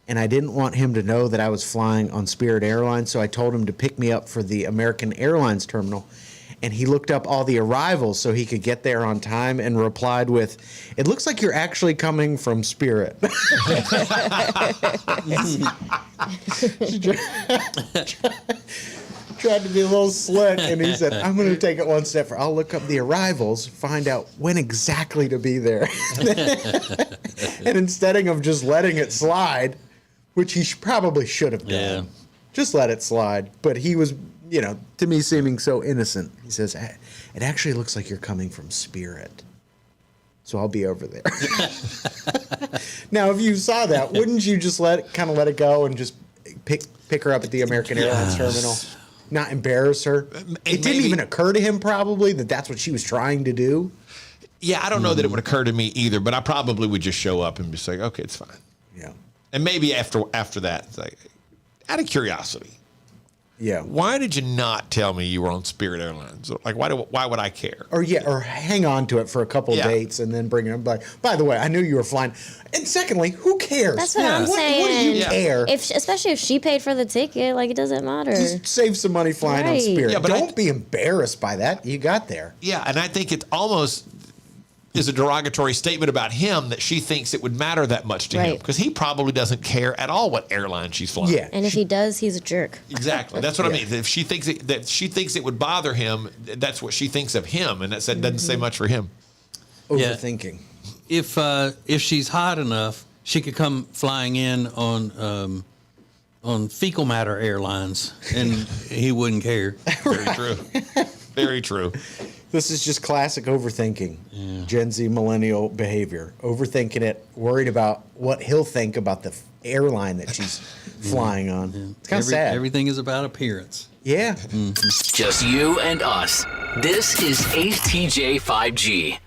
and I didn't want him to know that I was flying on Spirit Airlines, so I told him to pick me up for the American Airlines terminal. And he looked up all the arrivals so he could get there on time and replied with, "It looks like you're actually coming from Spirit." Tried to be a little slick, and he said, "I'm going to take it one step further. I'll look up the arrivals, find out when exactly to be there." And instead of just letting it slide, which he probably should have done, just let it slide. But he was, to me, seeming so innocent. He says, "It actually looks like you're coming from Spirit, so I'll be over there." Now, if you saw that, wouldn't you just let it go and just pick her up at the American Airlines terminal? Not embarrass her. It didn't even occur to him probably that that's what she was trying to do. Yeah, I don't know that it would occur to me either, but I probably would just show up and be like, "Okay, it's fine." Yeah. And maybe after that, it's like, out of curiosity. Yeah. Why did you not tell me you were on Spirit Airlines? Like, why would I care? Or hang on to it for a couple of dates and then bring it up. Like, by the way, I knew you were flying. And secondly, who cares? That's what I'm saying. What do you care? Especially if she paid for the ticket, like, it doesn't matter. Just save some money flying on Spirit. Yeah, but don't be embarrassed by that. You got there. Yeah, and I think it almost is a derogatory statement about him that she thinks it would matter that much to him, because he probably doesn't care at all what airline she's flying. Yeah, and if he does, he's a jerk. Exactly. That's what I mean. If she thinks it would bother him, that's what she thinks of him, and that doesn't say much for him. Overthinking. If she's hot enough, she could come flying in on fecal matter airlines, and he wouldn't care. Very true. Very true. This is just classic overthinking. Yeah. Gen Z millennial behavior. Overthinking it, worried about what he'll think about the airline that she's flying on. Yeah. It's kind of sad. Everything is about appearance. Yeah. Mm-hmm. Just you and us. This is Ace TJ 5G.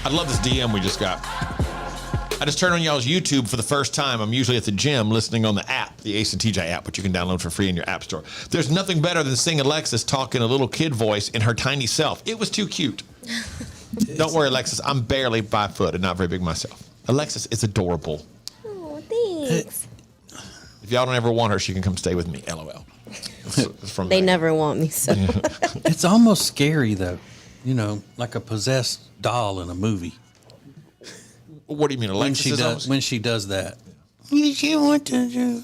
I love this DM we just got. I just turned on y'all's YouTube for the first time. I'm usually at the gym listening on the app, the Ace and TJ app, which you can download for free in your app store. There's nothing better than seeing Alexis talk in a little kid voice in her tiny self. It was too cute. Don't worry, Alexis. I'm barely 5 foot and not very big myself. Alexis is adorable. Oh, thanks. If y'all don't ever want her, she can come stay with me. LOL. It's from They never want me, so. It's almost scary, though. You know, like a possessed doll in a movie. What do you mean, Alexis? When she does that. She want to do.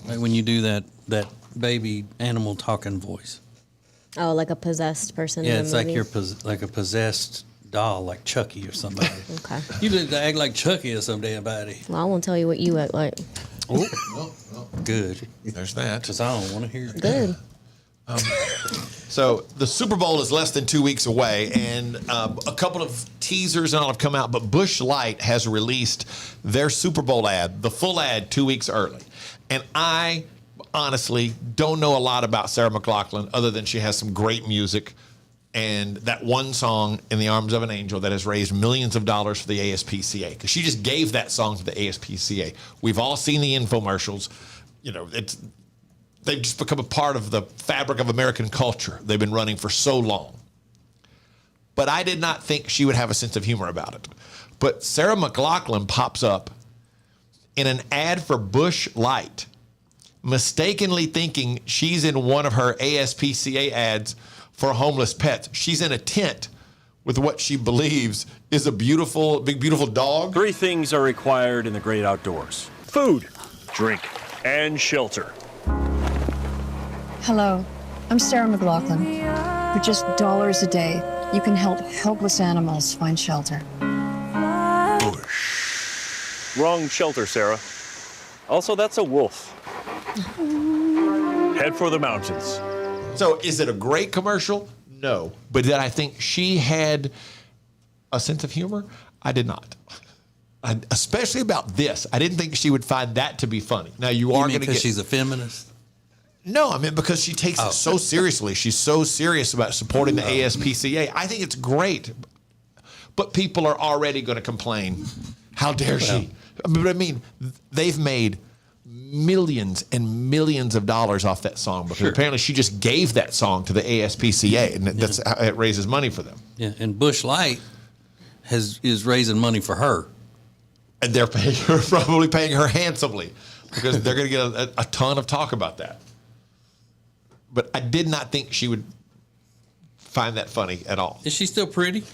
Like when you do that baby animal talking voice. Oh, like a possessed person. Yeah, in it's the like movie? you're like a possessed doll, like Chucky or somebody. Okay. You need to act like Chucky or some damn body. Well, I won't tell you what you act like. Oh, good. There's that. Because I don't want to hear it. Good. So the Super Bowl is less than 2 weeks away, and a couple of teasers and all have come out, but Busch Light has released their Super Bowl ad, the full ad, 2 weeks early. And I honestly don't know a lot about Sarah McLachlan other than she has some great music and that one song, In the Arms of an Angel, that has raised millions of dollars for the ASPCA, because she just gave that song to the ASPCA. We've all seen the infomercials. You know, they've just become a part of the fabric of American culture. They've been running for so long. But I did not think she would have a sense of humor about it. But Sarah McLachlan pops up in an ad for Busch Light, mistakenly thinking she's in one of her ASPCA ads for homeless pets. She's in a tent with what she believes is a beautiful, big, beautiful dog. 3 things are required in the great outdoors: food, drink, and shelter. Hello, I'm Sarah McLachlan. For just dollars a day, you can help helpless animals find shelter. Wrong shelter, Sarah. Also, that's a wolf. Head for the mountains. So is it a great commercial? No. But did I think she had a sense of humor? I did not. Especially about this. I didn't think she would find that to be funny. Now, you are going to get... because she's a feminist? No, I mean because she takes it so seriously. She's so serious about supporting the ASPCA. I think it's great. But people are already going to complain. How dare she? But I mean, they've made millions and millions of dollars off that song because apparently she just gave that song to the ASPCA, and that's how it raises money for them. Yeah, and Busch Light is raising money for her. And they're probably paying her handsomely because they're going to get a ton of talk about that. But I did not think she would find that funny at all. Is she still pretty?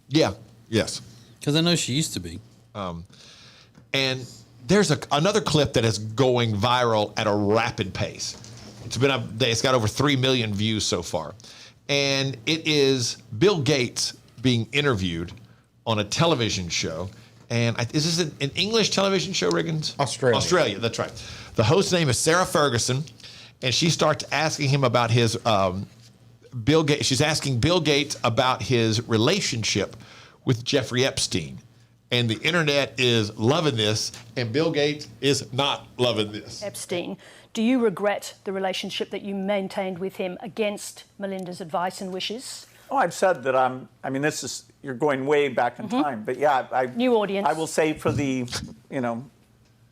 Yeah. Yes. Because I know she used to be. And there's another clip that is going viral at a rapid pace. It's got over 3 million views so far. And it is Bill Gates being interviewed on a television show. And is this an English television show, Riggins? Australia, that's right. The host's name is Sarah Ferguson. And she starts asking him about his Bill Gates. She's asking Bill Gates about his relationship with Jeffrey Epstein. And the internet is loving this, and Bill Gates is not loving this. Epstein, do you regret the relationship that you maintained with him against Melinda's advice and wishes? Oh, I've said that you're going way back in time. But yeah, new audience. I will say for the,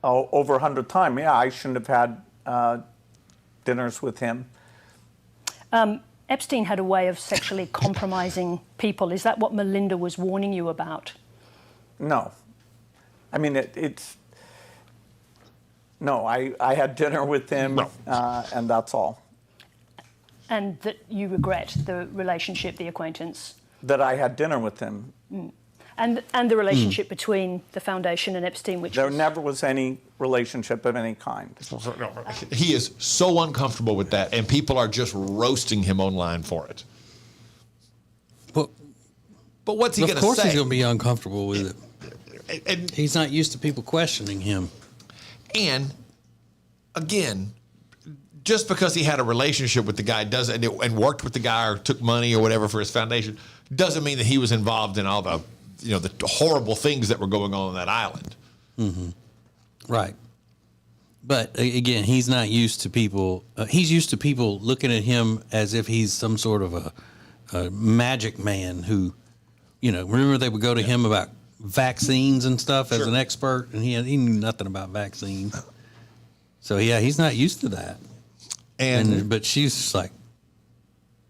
over 100th time, I shouldn't have had dinners with him. Epstein had a way of sexually compromising people. Is that what Melinda was warning you about? No. I mean, no, I had dinner with him, and that's all. And that you regret the relationship, the acquaintance? That I had dinner with him. Mm. And the relationship between the foundation and Epstein, which there never was any relationship of any kind. He is so uncomfortable with that, and people are just roasting him online for it. But what's he going to say? Of course he's going to be uncomfortable with it. And he's not used to people questioning him. And, again, just because he had a relationship with the guy and worked with the guy or took money or whatever for his foundation doesn't mean that he was involved in all the horrible things that were going on that island. Mm-hmm. Right. But again, he's not used to people. He's used to people looking at him as if he's some sort of a magic man who remember they would go to him about vaccines and stuff as an expert, and he knew nothing about vaccines. So yeah, he's not used to that. But she's just like,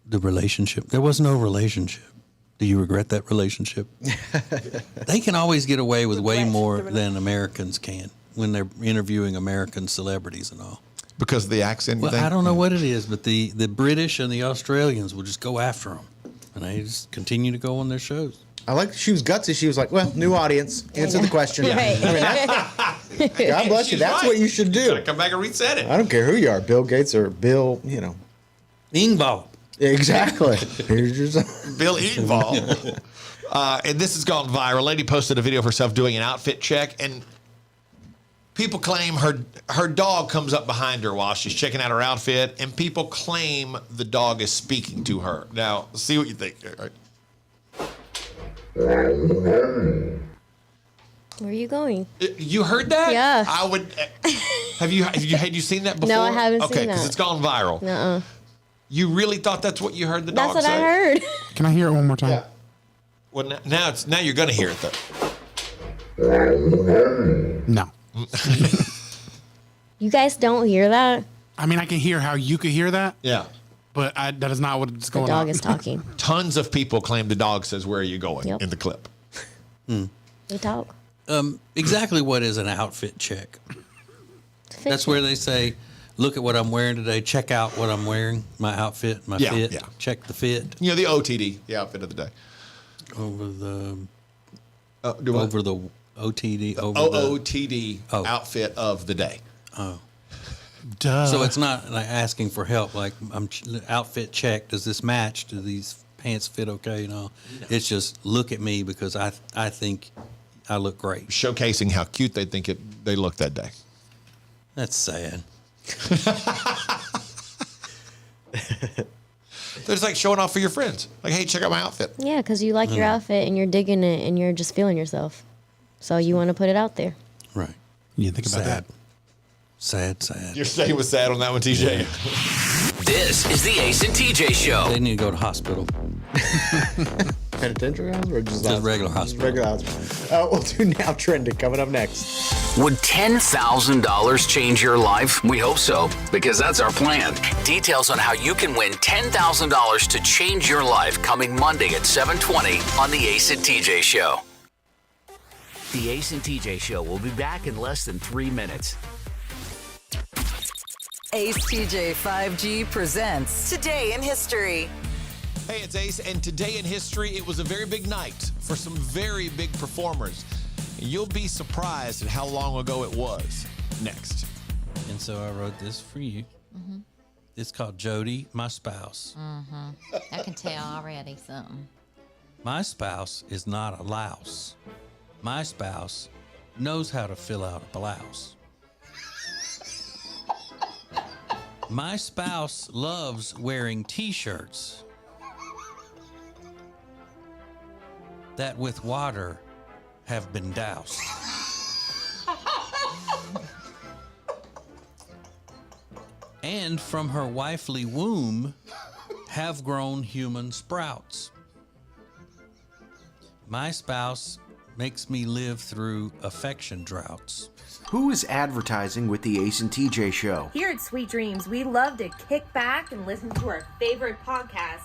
the relationship. There was no relationship. Do you regret that relationship? They can always get away with way more than Americans can when they're interviewing American celebrities and all. Because of the accent? Well, I don't know what it is, but the British and the Australians will just go after them. And they just continue to go on their shows. I like she was gutsy. She was like, well, new audience. Answer the question. Right. God bless you. That's what you should do. Gotta come back and reset it. I don't care who you are, Bill Gates or Bill, Ingvall. Exactly. Here's your Bill Ingvall. And this has gone viral. A lady posted a video of herself doing an outfit check, and people claim her dog comes up behind her while she's checking out her outfit, and people claim the dog is speaking to her. Now, see what you think. Where are you going? You heard that? Yeah. I would. Had you seen that before? No, I haven't seen that. Okay, because it's gone viral. Nuh-uh. You really thought that's what you heard the dog That's what say? I heard. Can I hear it one more time? Yeah. Well, now you're going to hear it though. No. You guys don't hear that? I mean, I can hear how you could hear that. Yeah. But that is not what's going on. The dog is talking. Tons of people claim the dog says, "Where are you going?" in the clip. They talk. Exactly what is an outfit check? That's where they say, look at what I'm wearing today. Check out what I'm wearing, my outfit, my fit. Yeah. Check the fit. The OTD, the outfit of the day. Over the OTD. OOTD outfit of the day. Oh. Duh. So it's not like asking for help. Like, outfit check. Does this match? Do these pants fit okay? No. It's just look at me because I think I look great. Showcasing how cute they think they look that day. That's sad. They're just like showing off for your friends. Like, hey, check out my outfit. Yeah, because you like your outfit and you're digging it and you're just feeling yourself. So you want to put it out there. Right. You think about that. Sad. You're staying with sad on that one, TJ. This is the Ace and TJ Show. They need to go to hospital. Penitentiary hospital or just regular hospital? Regular hospital. We'll do Now Trending coming up next. Would $10,000 change your life? We hope so, because that's our plan. Details on how you can win $10,000 to change your life coming Monday at 7:20 on the Ace and TJ Show. The Ace and TJ Show will be back in less than 3 minutes. Ace TJ 5G presents Today in History. Hey, it's Ace, and today in history, it was a very big night for some very big performers. You'll be surprised at how long ago it was. Next. And so I wrote this for you. Mm-hmm. It's called Jody, My Spouse. Mm-hmm. I can tell already something. My spouse is not a louse. My spouse knows how to fill out a blouse. My spouse loves wearing t-shirts that with water have been doused. And from her wifely womb have grown human sprouts. My spouse makes me live through affection droughts. Who is advertising with the Ace and TJ Show? Here at Sweet Dreams, we love to kick back and listen to our favorite podcast,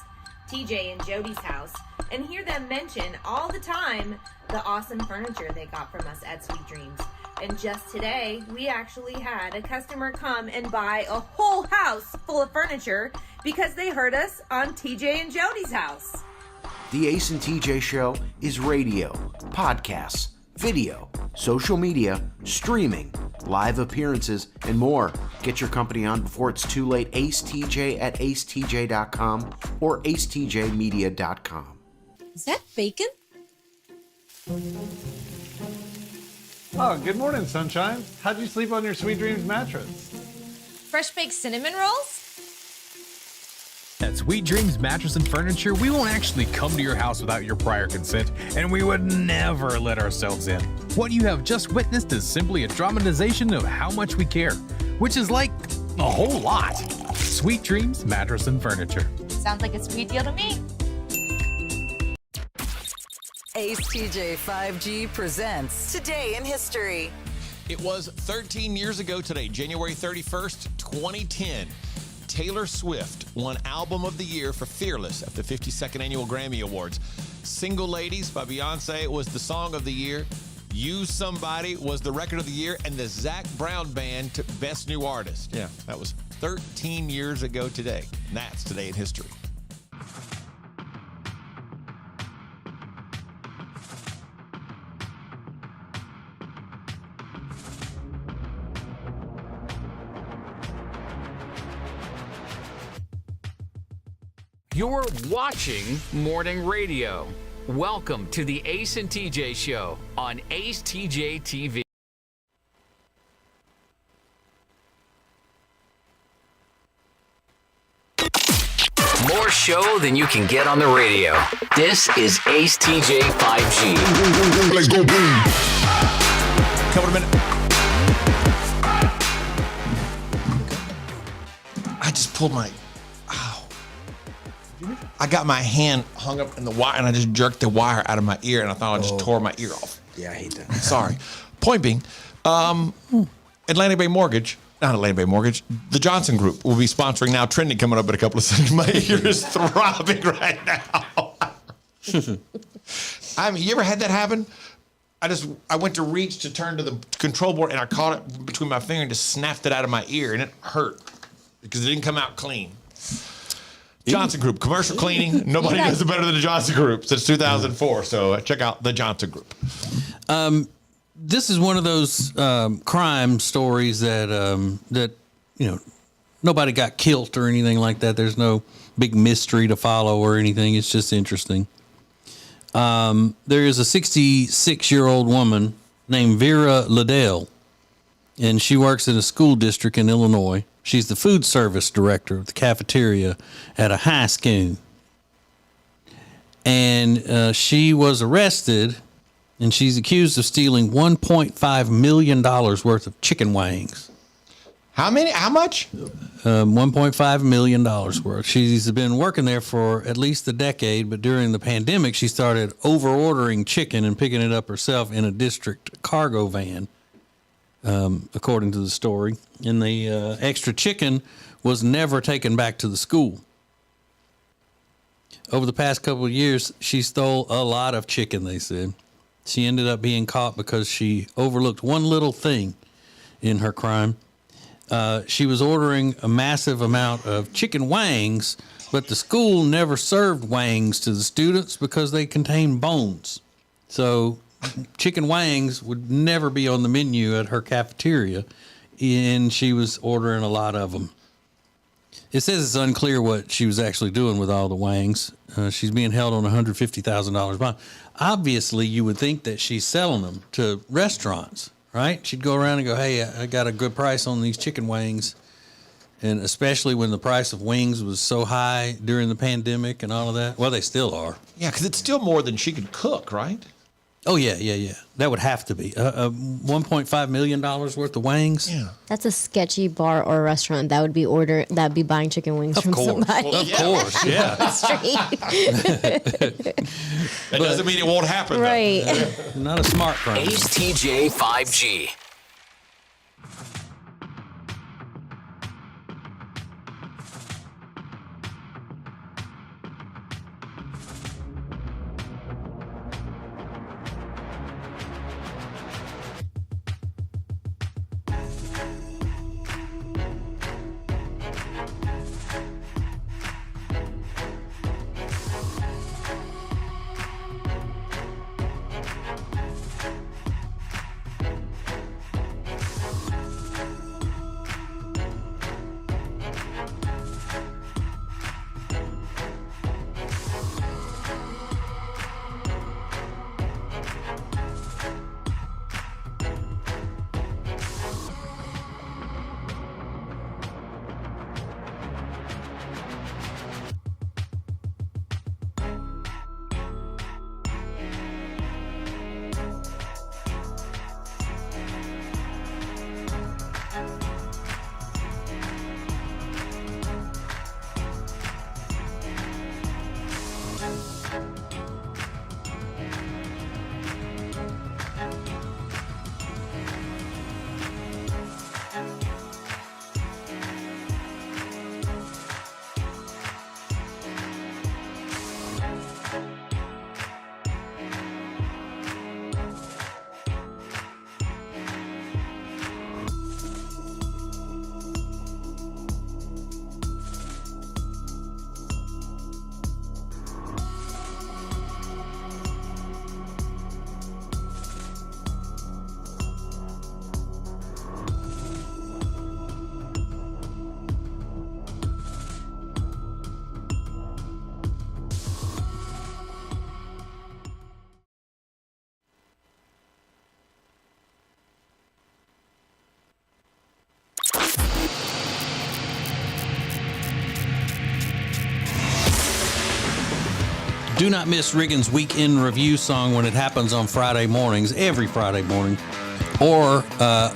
TJ and Jody's House, and hear them mention all the time the awesome furniture they got from us at Sweet Dreams. And just today, we actually had a customer come and buy a whole house full of furniture because they heard us on TJ and Jody's House. The Ace and TJ Show is radio, podcasts, video, social media, streaming, live appearances, and more. Get your company on before it's too late. AceTJ at acetj.com or acetjmedia.com. Is that bacon? Oh, good morning, sunshine. How'd you sleep on your Sweet Dreams mattress? Fresh baked cinnamon rolls? At Sweet Dreams Mattress and Furniture, we won't actually come to your house without your prior consent, and we would never let ourselves in. What you have just witnessed is simply a dramatization of how much we care, which is like a whole lot. Sweet Dreams Mattress and Furniture. Sounds like a sweet deal to me. ACETJ 5G presents Today in History. It was 13 years ago today, January 31st, 2010. Taylor Swift won Album of the Year for Fearless at the 52nd Annual Grammy Awards. Single Ladies by Beyonce was the Song of the Year. Use Somebody was the Record of the Year, and the Zac Brown Band took Best New Artist. Yeah, that was 13 years ago today. And that's Today in History. You're watching Morning Radio. Welcome to the Ace and TJ Show on acetjtv. More show than you can get on the radio. This is AceTJ 5G. Let's go, boom. Couple of minutes. I just pulled my... I got my hand hung up in the wire, and I just jerked the wire out of my ear, and I thought I just tore my ear off. Yeah, I hate that. Sorry. Point being, Atlantic Bay Mortgage, not Atlantic Bay Mortgage, the Johnson Group will be sponsoring Now Trending coming up in a couple of seconds. My ear is throbbing right now. I mean, you ever had that happen? I went to reach to turn to the control board, and I caught it between my finger and just snapped it out of my ear, and it hurt because it didn't come out clean. Johnson Group, commercial cleaning. Nobody does it better than the Johnson Group since 2004. So check out the Johnson Group. This is one of those crime stories that nobody got killed or anything like that. There's no big mystery to follow or anything. It's just interesting. There is a 66-year-old woman named Vera Liddell, and she works in a school district in Illinois. She's the food service director of the cafeteria at a high school. And she was arrested, and she's accused of stealing $1.5 million worth of chicken wings. How many? How much? $1.5 million worth. She's been working there for at least a decade, but during the pandemic, she started over-ordering chicken and picking it up herself in a district cargo van. According to the story. And the extra chicken was never taken back to the school. Over the past couple of years, she stole a lot of chicken, they said. She ended up being caught because she overlooked one little thing in her crime. She was ordering a massive amount of chicken wings, but the school never served wings to the students because they contain bones. So chicken wings would never be on the menu at her cafeteria, and she was ordering a lot of them. It says it's unclear what she was actually doing with all the wings. She's being held on $150,000 bond. Obviously, you would think that she's selling them to restaurants, right? She'd go around and go, hey, I got a good price on these chicken wings. And especially when the price of wings was so high during the pandemic and all of that. Well, they still are. Yeah, because it's still more than she could cook, right? Oh, yeah. That would have to be. $1.5 million worth of wings? Yeah. That's a sketchy bar or restaurant that would be buying chicken wings from somebody. Well, of course, yeah. That doesn't mean it won't happen. Right. Not a smart crime. AceTJ 5G. Do not miss Riggins' Weekend Review song when it happens on Friday mornings, every Friday morning, or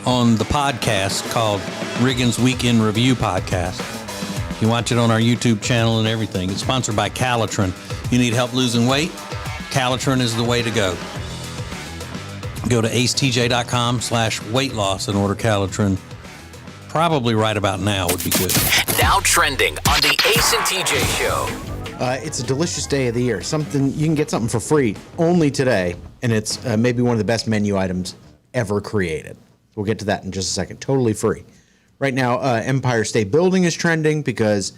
on the podcast called Riggins' Weekend Review Podcast. You can watch it on our YouTube channel and everything. It's sponsored by Calitrin. You need help losing weight? Calitrin is the way to go. Go to acetj.com/weight loss and order Calitrin. Probably right about now would be good. Now trending on the Ace and TJ Show. It's a delicious day of the year. Something you can get something for free only today, and it's maybe one of the best menu items ever created. We'll get to that in just a second. Totally free. Right now, Empire State Building is trending because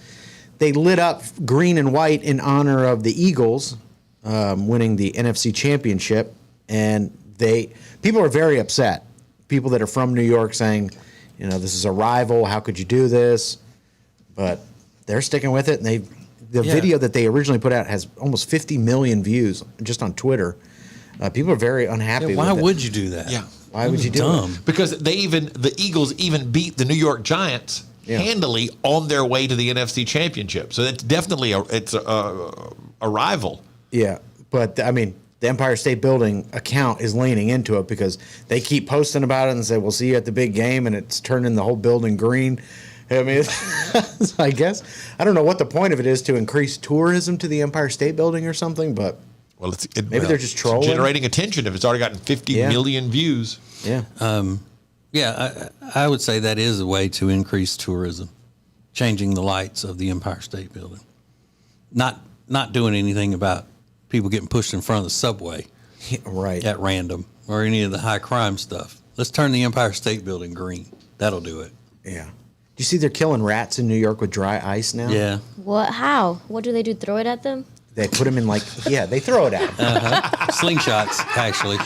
they lit up green and white in honor of the Eagles winning the NFC Championship, and people are very upset. People that are from New York saying, this is a rival. How could you do this? But they're sticking with it, and the video that they originally put out has almost 50 million views just on Twitter. People are very unhappy with it. Why would you do that? Yeah. Why would you do it? Because the Eagles even beat the New York Giants handily on their way to the NFC Championship. So that's definitely a rival. Yeah, but the Empire State Building account is leaning into it because they keep posting about it and say, "We'll see you at the big game," and it's turning the whole building green. So I guess I don't know what the point of it is, to increase tourism to the Empire State Building or something, but. Well, maybe they're just trolling. Generating attention if it's already gotten 50 million views. Yeah. I would say that is a way to increase tourism, changing the lights of the Empire State Building. Not doing anything about people getting pushed in front of the subway right at random or any of the high crime stuff. Let's turn the Empire State Building green. That'll do it. Yeah. Do you see they're killing rats in New York with dry ice now? Yeah. What? How? What do they do? Throw it at them? They put them in they throw it at them. Slingshots, actually.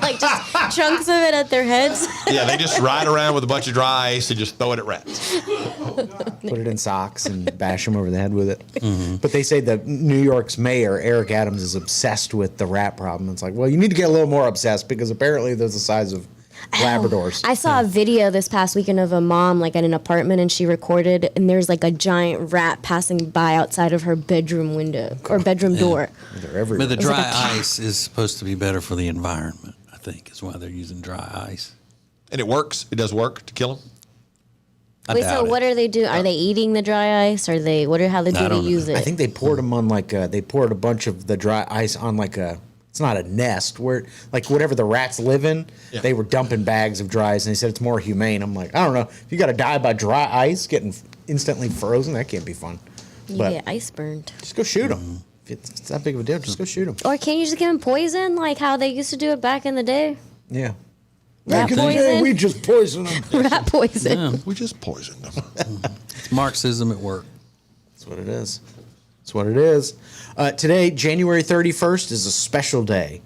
Like just chunks of it at their heads? Yeah, they just ride around with a bunch of dry ice and just throw it at rats. Put it in socks and bash them over the head with it. Mm-hmm. But they say that New York's mayor, Eric Adams, is obsessed with the rat problem. It's like, well, you need to get a little more obsessed because apparently they're the size of Labradors. I saw a video this past weekend of a mom at an apartment, and she recorded, and there's a giant rat passing by outside of her bedroom window or bedroom door. They're everywhere. But the dry ice is supposed to be better for the environment, I think, is why they're using dry ice. And it works. It does work to kill them. Wait, so what are they doing? Are they eating the dry ice? Or how they do to use it? I think they poured them on they poured a bunch of the dry ice on it's not a nest where whatever the rats live in, they were dumping bags of dry ice, and they said it's more humane. I'm like, I don't know. If you got to die by dry ice getting instantly frozen, that can't be fun. You get ice burned. Just go shoot them. If it's that big of a deal, just go shoot them. Or can't you just give them poison like how they used to do it back in the day? Yeah. Rat poison? We just poisoned them. Rat poison. Yeah. We just poisoned them. It's Marxism at work. That's what it is. That's what it is. Today, January 31st, is a special day.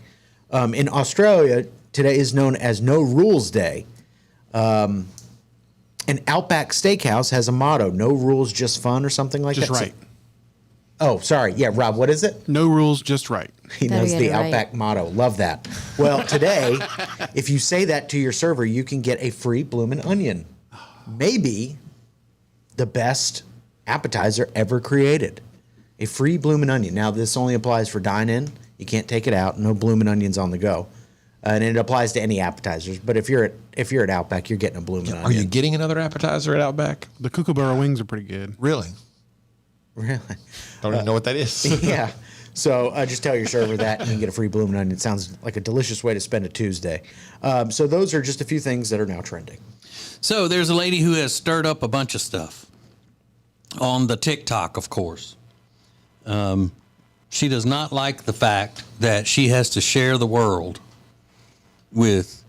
In Australia, today is known as No Rules Day. And Outback Steakhouse has a motto, no rules, just fun, or something like Just that. right. Oh, sorry. Yeah, Rob, what is it? No rules, just right. He knows the Outback motto. Love that. Well, today, if you say that to your server, you can get a free bloomin' onion. Maybe the best appetizer ever created. A free bloomin' onion. Now, this only applies for dine-in. You can't take it out. No bloomin' onions on the go. And it applies to any appetizers. But if you're at Outback, you're getting a bloomin' onion. Are you getting another appetizer at Outback? The kookaburra wings are pretty good. Really? Really? Don't even know what that is. Yeah. So just tell your server that and you can get a free bloomin' onion. It sounds like a delicious way to spend a Tuesday. So those are just a few things that are now trending. So there's a lady who has stirred up a bunch of stuff on the TikTok, of course. She does not like the fact that she has to share the world with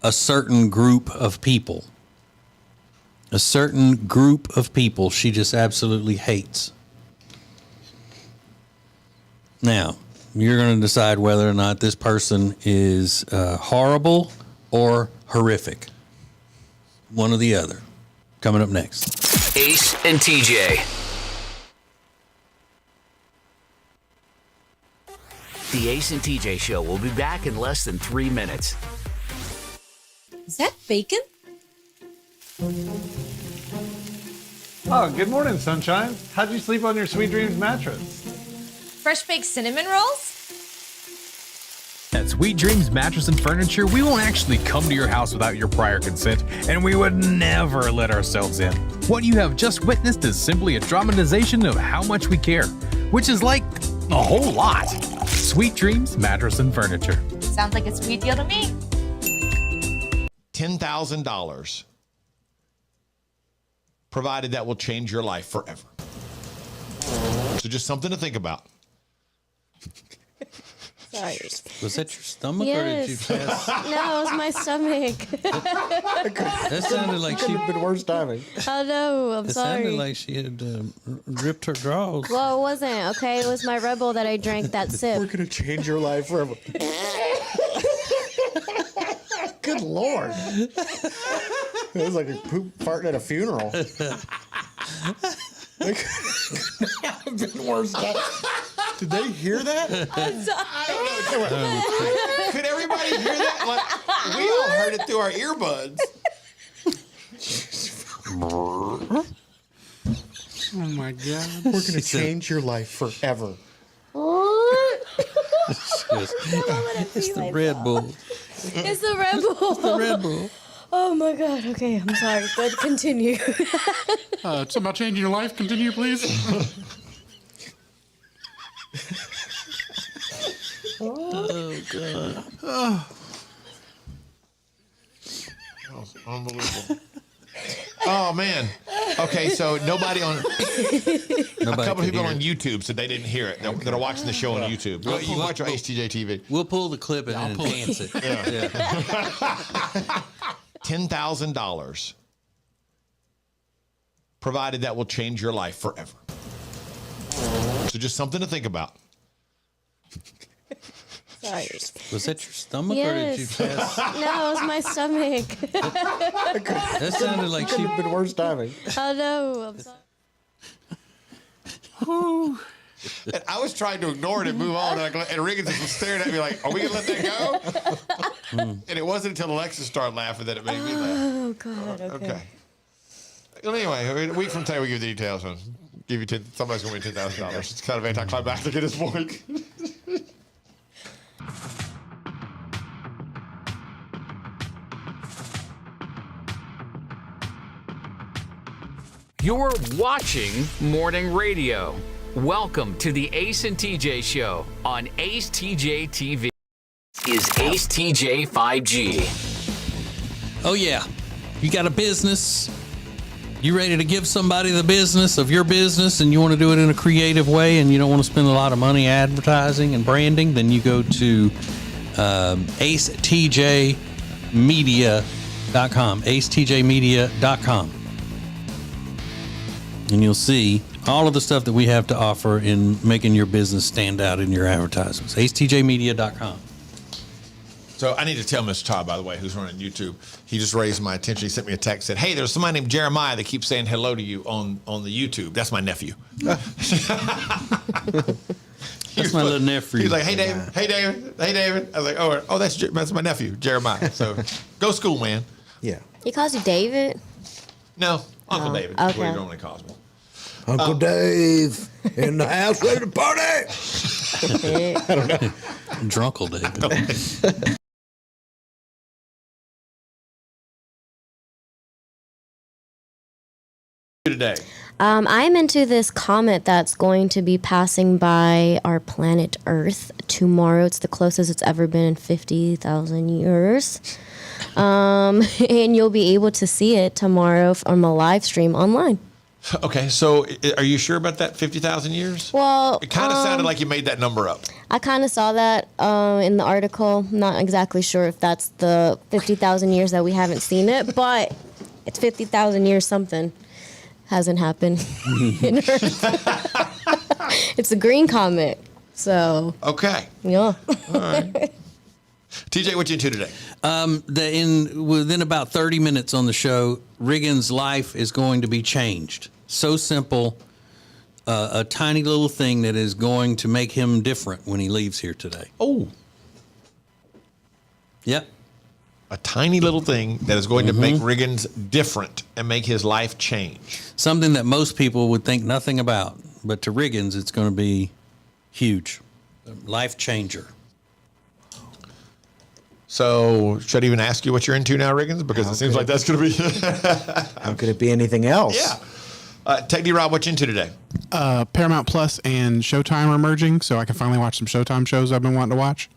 a certain group of people. A certain group of people she just absolutely hates. Now, you're going to decide whether or not this person is horrible or horrific. One or the other. Coming up next. Ace and TJ. The Ace and TJ Show will be back in less than 3 minutes. Is that bacon? Oh, good morning, sunshine. How'd you sleep on your Sweet Dreams mattress? Fresh baked cinnamon rolls? At Sweet Dreams Mattress and Furniture, we won't actually come to your house without your prior consent, and we would never let ourselves in. What you have just witnessed is simply a dramatization of how much we care, which is like a whole lot. Sweet Dreams Mattress and Furniture. Sounds like a sweet deal to me. $10,000, provided that will change your life forever. So just something to think about. Sorry. Was that your stomach or did you Yes. pass? No, it was my stomach. That sounded like she. Could have been worse timing. Oh no, I'm It sorry. sounded like she had ripped her drawers. Well, it wasn't. Okay, it was my Red Bull that I drank that sip. We're gonna change your life forever. Good Lord. It was like a poop farting at a funeral. It could have been worse. Did they hear that? I'm sorry. Could everybody hear that? Like, we all heard it through our earbuds. Oh my God. We're going to change your life forever. It's the Red Bull. It's the Red Bull. The Red Bull. Oh my God. Okay, I'm sorry. But continue. Something about changing your life. Continue, please. Oh God. Oh, unbelievable. Oh man. Okay, so nobody on a couple people on YouTube said they didn't hear it. That are watching the show on YouTube. You can watch on acetjtv. We'll pull the clip and enhance it. Yeah. $10,000, provided that will change your life forever. So just something to think about. Sorry. Was that your stomach or did you Yes. pass? No, it was my stomach. That sounded like she. Could have been worse timing. Oh no, I'm sorry. And I was trying to ignore it and move on, and Riggins was staring at me like, "Are we gonna let that go?" And it wasn't until Alexis started laughing that it made me laugh. Oh God. Okay. Well, anyway, a week from today we give you details. And give you somebody's gonna win $10,000. It's kind of anticlimactic at this point. You're watching Morning Radio. Welcome to the Ace and TJ Show on Ace TJ TV. Is Ace TJ 5G? Oh yeah, you got a business. You ready to give somebody the business of your business, and you want to do it in a creative way, and you don't want to spend a lot of money advertising and branding? Then you go to acetjmedia.com. acetjmedia.com. And you'll see all of the stuff that we have to offer in making your business stand out in your advertisements. acetjmedia.com. So I need to tell Mr. Todd, by the way, who's running YouTube. He just raised my attention. He sent me a text, said, "Hey, there's somebody named Jeremiah that keeps saying hello to you on the YouTube." That's my nephew. That's my little nephew. He's like, "Hey, David. Hey, David. Hey, David." I was like, "Oh, that's my nephew, Jeremiah." So go school, man. Yeah. He calls you David? No, Uncle David. Okay. That's what he normally calls me. Uncle Dave in the house ready to party. I don't know. Drunkle David. Today. I'm into this comet that's going to be passing by our planet Earth tomorrow. It's the closest it's ever been in 50,000 years. And you'll be able to see it tomorrow on a live stream online. Okay, so are you sure about that 50,000 years? Well, it kind of sounded like you made that number up. I kind of saw that in the article. Not exactly sure if that's the 50,000 years that we haven't seen it, but it's 50,000 years something hasn't happened in Earth. It's a green comet, so. Okay. Yeah. All right. TJ, what you into today? Within about 30 minutes on the show, Riggins' life is going to be changed. So simple, a tiny little thing that is going to make him different when he leaves here today. Oh. Yep. A tiny little thing that is going to make Riggins different and make his life change. Something that most people would think nothing about, but to Riggins, it's going to be Huge. Life changer. So, should I even ask you what you're into now, Riggins? Because it seems like that's going to be. How could it be anything else? Yeah. Tech D Rob, what you into today? Paramount Plus and Showtime are merging, so I can finally watch some Showtime shows I've been wanting to watch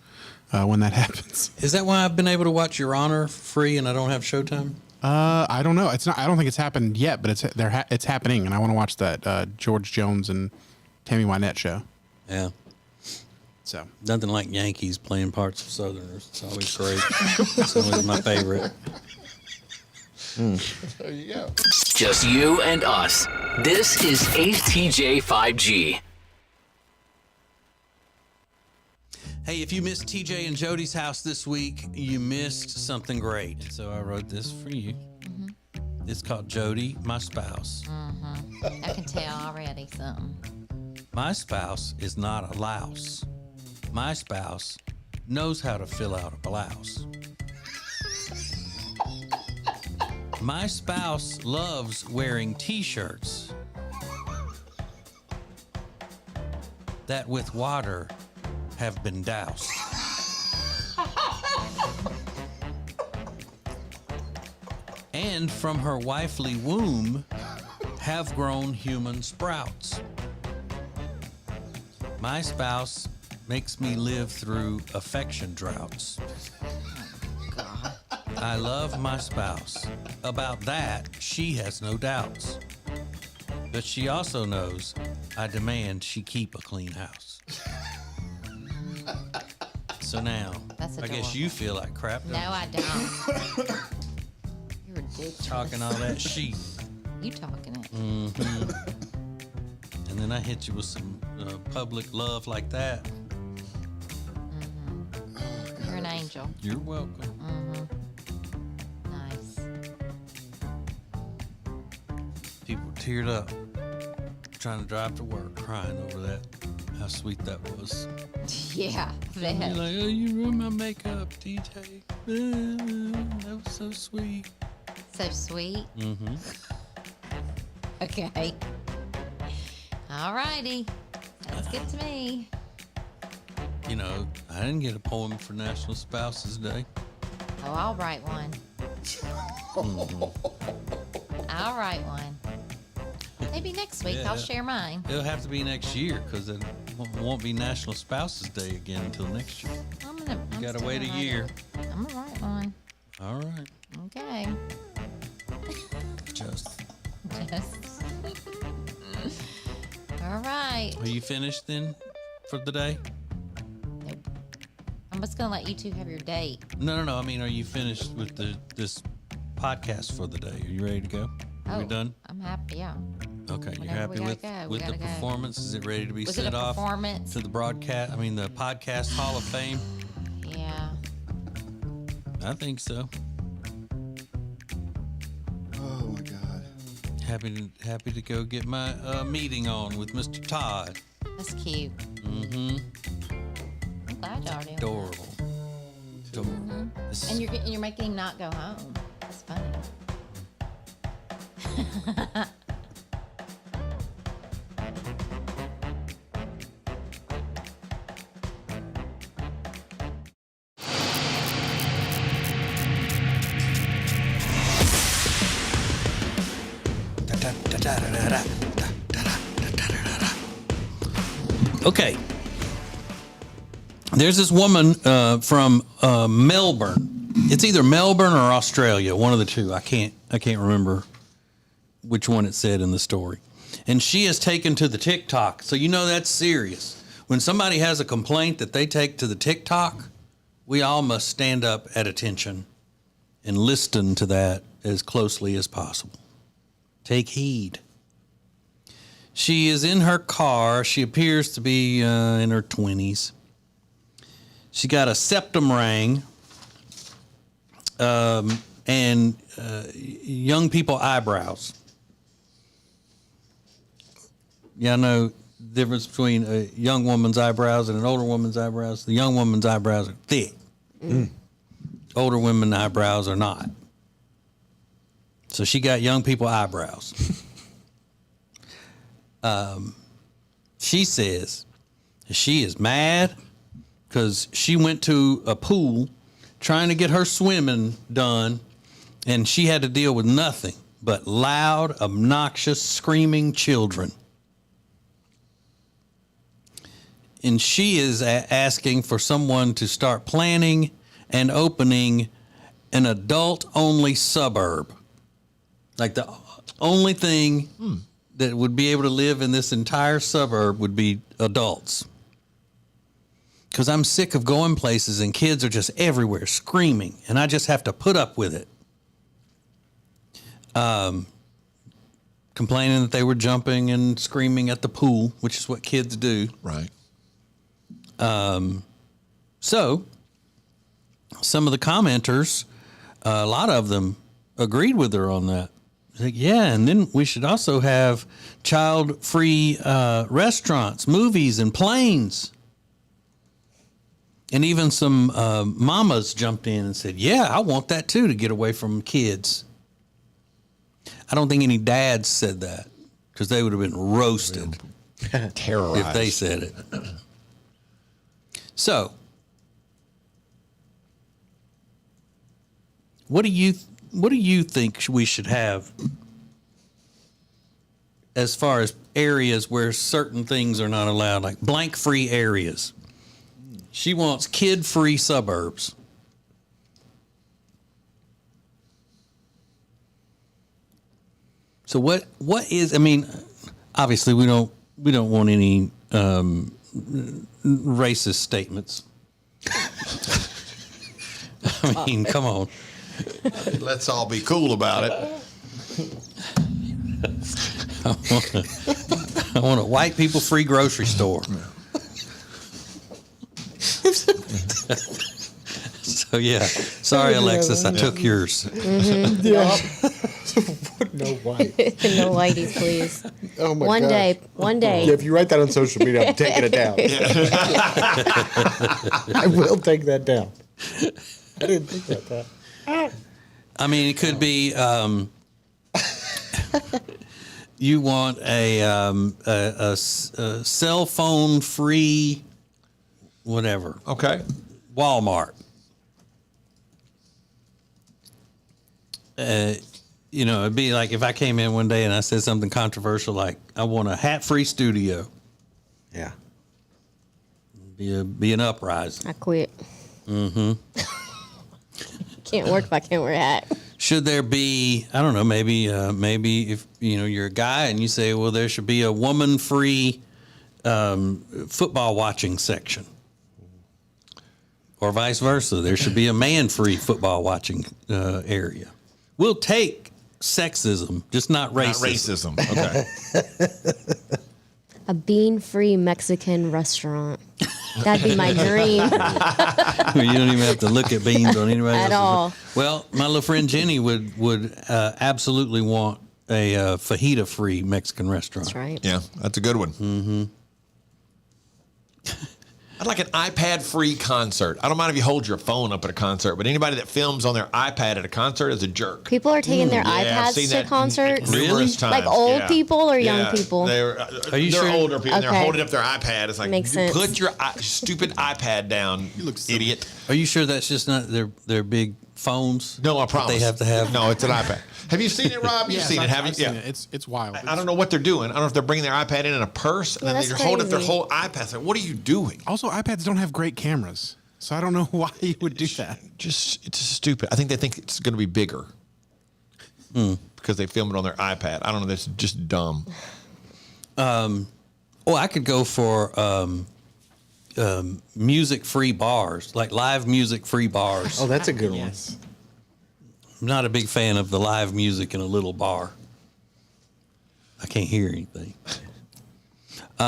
when that happens. Is that why I've been able to watch Your Honor free and I don't have Showtime? I don't know. It's not. I don't think it's happened yet, but it's happening, and I want to watch that George Jones and Tammy Wynette show. Yeah. So nothing like Yankees playing parts of Southerners. It's always great. It's always my favorite. There you go. Just you and us. This is ACetJ 5G. Hey, if you missed TJ and Jody's house this week, you missed something great. So I wrote this for you. Mm-hmm. It's called Jody, My Spouse. I can tell already something. My spouse is not a louse. My spouse knows how to fill out a blouse. My spouse loves wearing t-shirts that with water have been doused. And from her wifely womb have grown human sprouts. My spouse makes me live through affection droughts. I love my spouse. About that, she has no doubts. But she also knows I demand she keep a clean house. So now, That's I guess adorable. you feel like crap. don't No, you? I don't. You're ridiculous. Talking all that shit. You talking it. Mm-hmm. And then I hit you with some public love like that. You're an angel. You're welcome. Nice. People teared up trying to drive to work, crying over that. How sweet that was. Yeah, You're like, oh, you ruined my makeup, DJ. That was so sweet. So sweet. Mm-hmm. Okay. All righty. Let's get to me. You know, I didn't get a poem for National Spouses Day. Oh, I'll write one. I'll write one. Maybe next week Yeah. I'll share mine. It'll have to be next year because it won't be National Spouses Day again until next year. I'm You gotta still wait a gonna write year. it. I'm gonna write one. All right. Okay. Just. All right. Are you finished then for the day? I'm just gonna let you two have your date. No. I mean, are you finished with this podcast for the day? Are you ready to go? Are we done? I'm happy. Yeah. Okay, you're Whenever happy we with gotta go, we the gotta go. performance? Is it ready to be Was it sent a off performance? to the broadcast? I mean, the podcast Hall of Fame. Yeah. I think so. Oh my God. Happy to go get my meeting on with Mr. Todd. That's cute. Mm-hmm. I'm glad y'all are doing Adorable. Adorable. This- And you're making him not go home. That's funny. Okay. There's this woman from Melbourne. It's either Melbourne or Australia, one of the two. I can't remember which one it said in the story. And she has taken to the TikTok. So you know that's serious. When somebody has a complaint that they take to the TikTok, we all must stand up at attention and listen to that as closely as possible. Take heed. She is in her car. She appears to be in her 20s. She got a septum ring and young people eyebrows. Yeah, I know the difference between a young woman's eyebrows and an older woman's eyebrows. The young woman's eyebrows are thick. Older women's eyebrows are not. So she got young people eyebrows. She says She is mad because she went to a pool trying to get her swimming done, and she had to deal with nothing but loud, obnoxious, screaming children. And she is asking for someone to start planning and opening an adult-only suburb. Like the only thing that would be able to live in this entire suburb would be adults. Because I'm sick of going places and kids are just everywhere screaming, and I just have to put up with it. Complaining that they were jumping and screaming at the pool, which is what kids do. Right. So some of the commenters, a lot of them agreed with her on that. Like, yeah, and then we should also have child-free restaurants, movies, and planes. And even some mamas jumped in and said, yeah, I want that too, to get away from kids. I don't think any dads said that, because they would have been roasted. Terrorized. If they said it. So, what do you think we should have as far as areas where certain things are not allowed, like blank-free areas? She wants kid-free suburbs. So what is? I mean, obviously we don't want any racist statements. I mean, come on. Let's all be cool about it. I want a white people free grocery store. So yeah, sorry Alexis, I took yours. Mm-hmm. Yeah. No white. No whiteies, please. Oh my One gosh. day. Yeah, if you write that on social media, I'm taking it down. I will take that down. I didn't think about that. I mean, it could be you want a cell phone free whatever. Okay. Walmart. You know, it'd be like if I came in one day and I said something controversial like, I want a hat-free studio. Yeah. Be an uprising. I quit. Mm-hmm. Can't work if I can't wear a hat. Should there be, I don't know, maybe if, you know, you're a guy and you say, well, there should be a woman-free football watching section. Or vice versa. There should be a man-free football watching area. We'll take sexism, just not racism. Not racism. Okay. A bean-free Mexican restaurant. That'd be my dream. You don't even have to look at beans on anybody At else's. all. Well, my little friend Jenny would absolutely want a fajita-free Mexican restaurant. That's right. Yeah, that's a good one. Mm-hmm. I'd like an iPad-free concert. I don't mind if you hold your phone up at a concert, but anybody that films on their iPad at a concert is a jerk. People are taking their I've iPads seen to that concerts. numerous times. Like old Yeah. people or young Yeah. people? They're sure? older people. And they're Okay. holding up their iPad. It's like, Makes sense. put your stupid iPad down, you idiot. Are you sure that's just not their big phones? No, I that promise. They have to have. No, it's an iPad. Have you seen it, Rob? You've Yes, seen it, haven't I've you? seen it. It's wild. I don't know what they're doing. I don't know if they're bringing their iPad in a purse and then that's they're holding up their crazy. whole iPad. It's like, what are you doing? Also, iPads don't have great cameras, so I don't know why you would do that. It's stupid. I think they think it's going to be bigger because they film it on their iPad. I don't know. That's just dumb. I could go for music-free bars, like live music-free bars. Oh, that's a good one. I'm not a big fan of the live music in a little bar. I can't hear anything.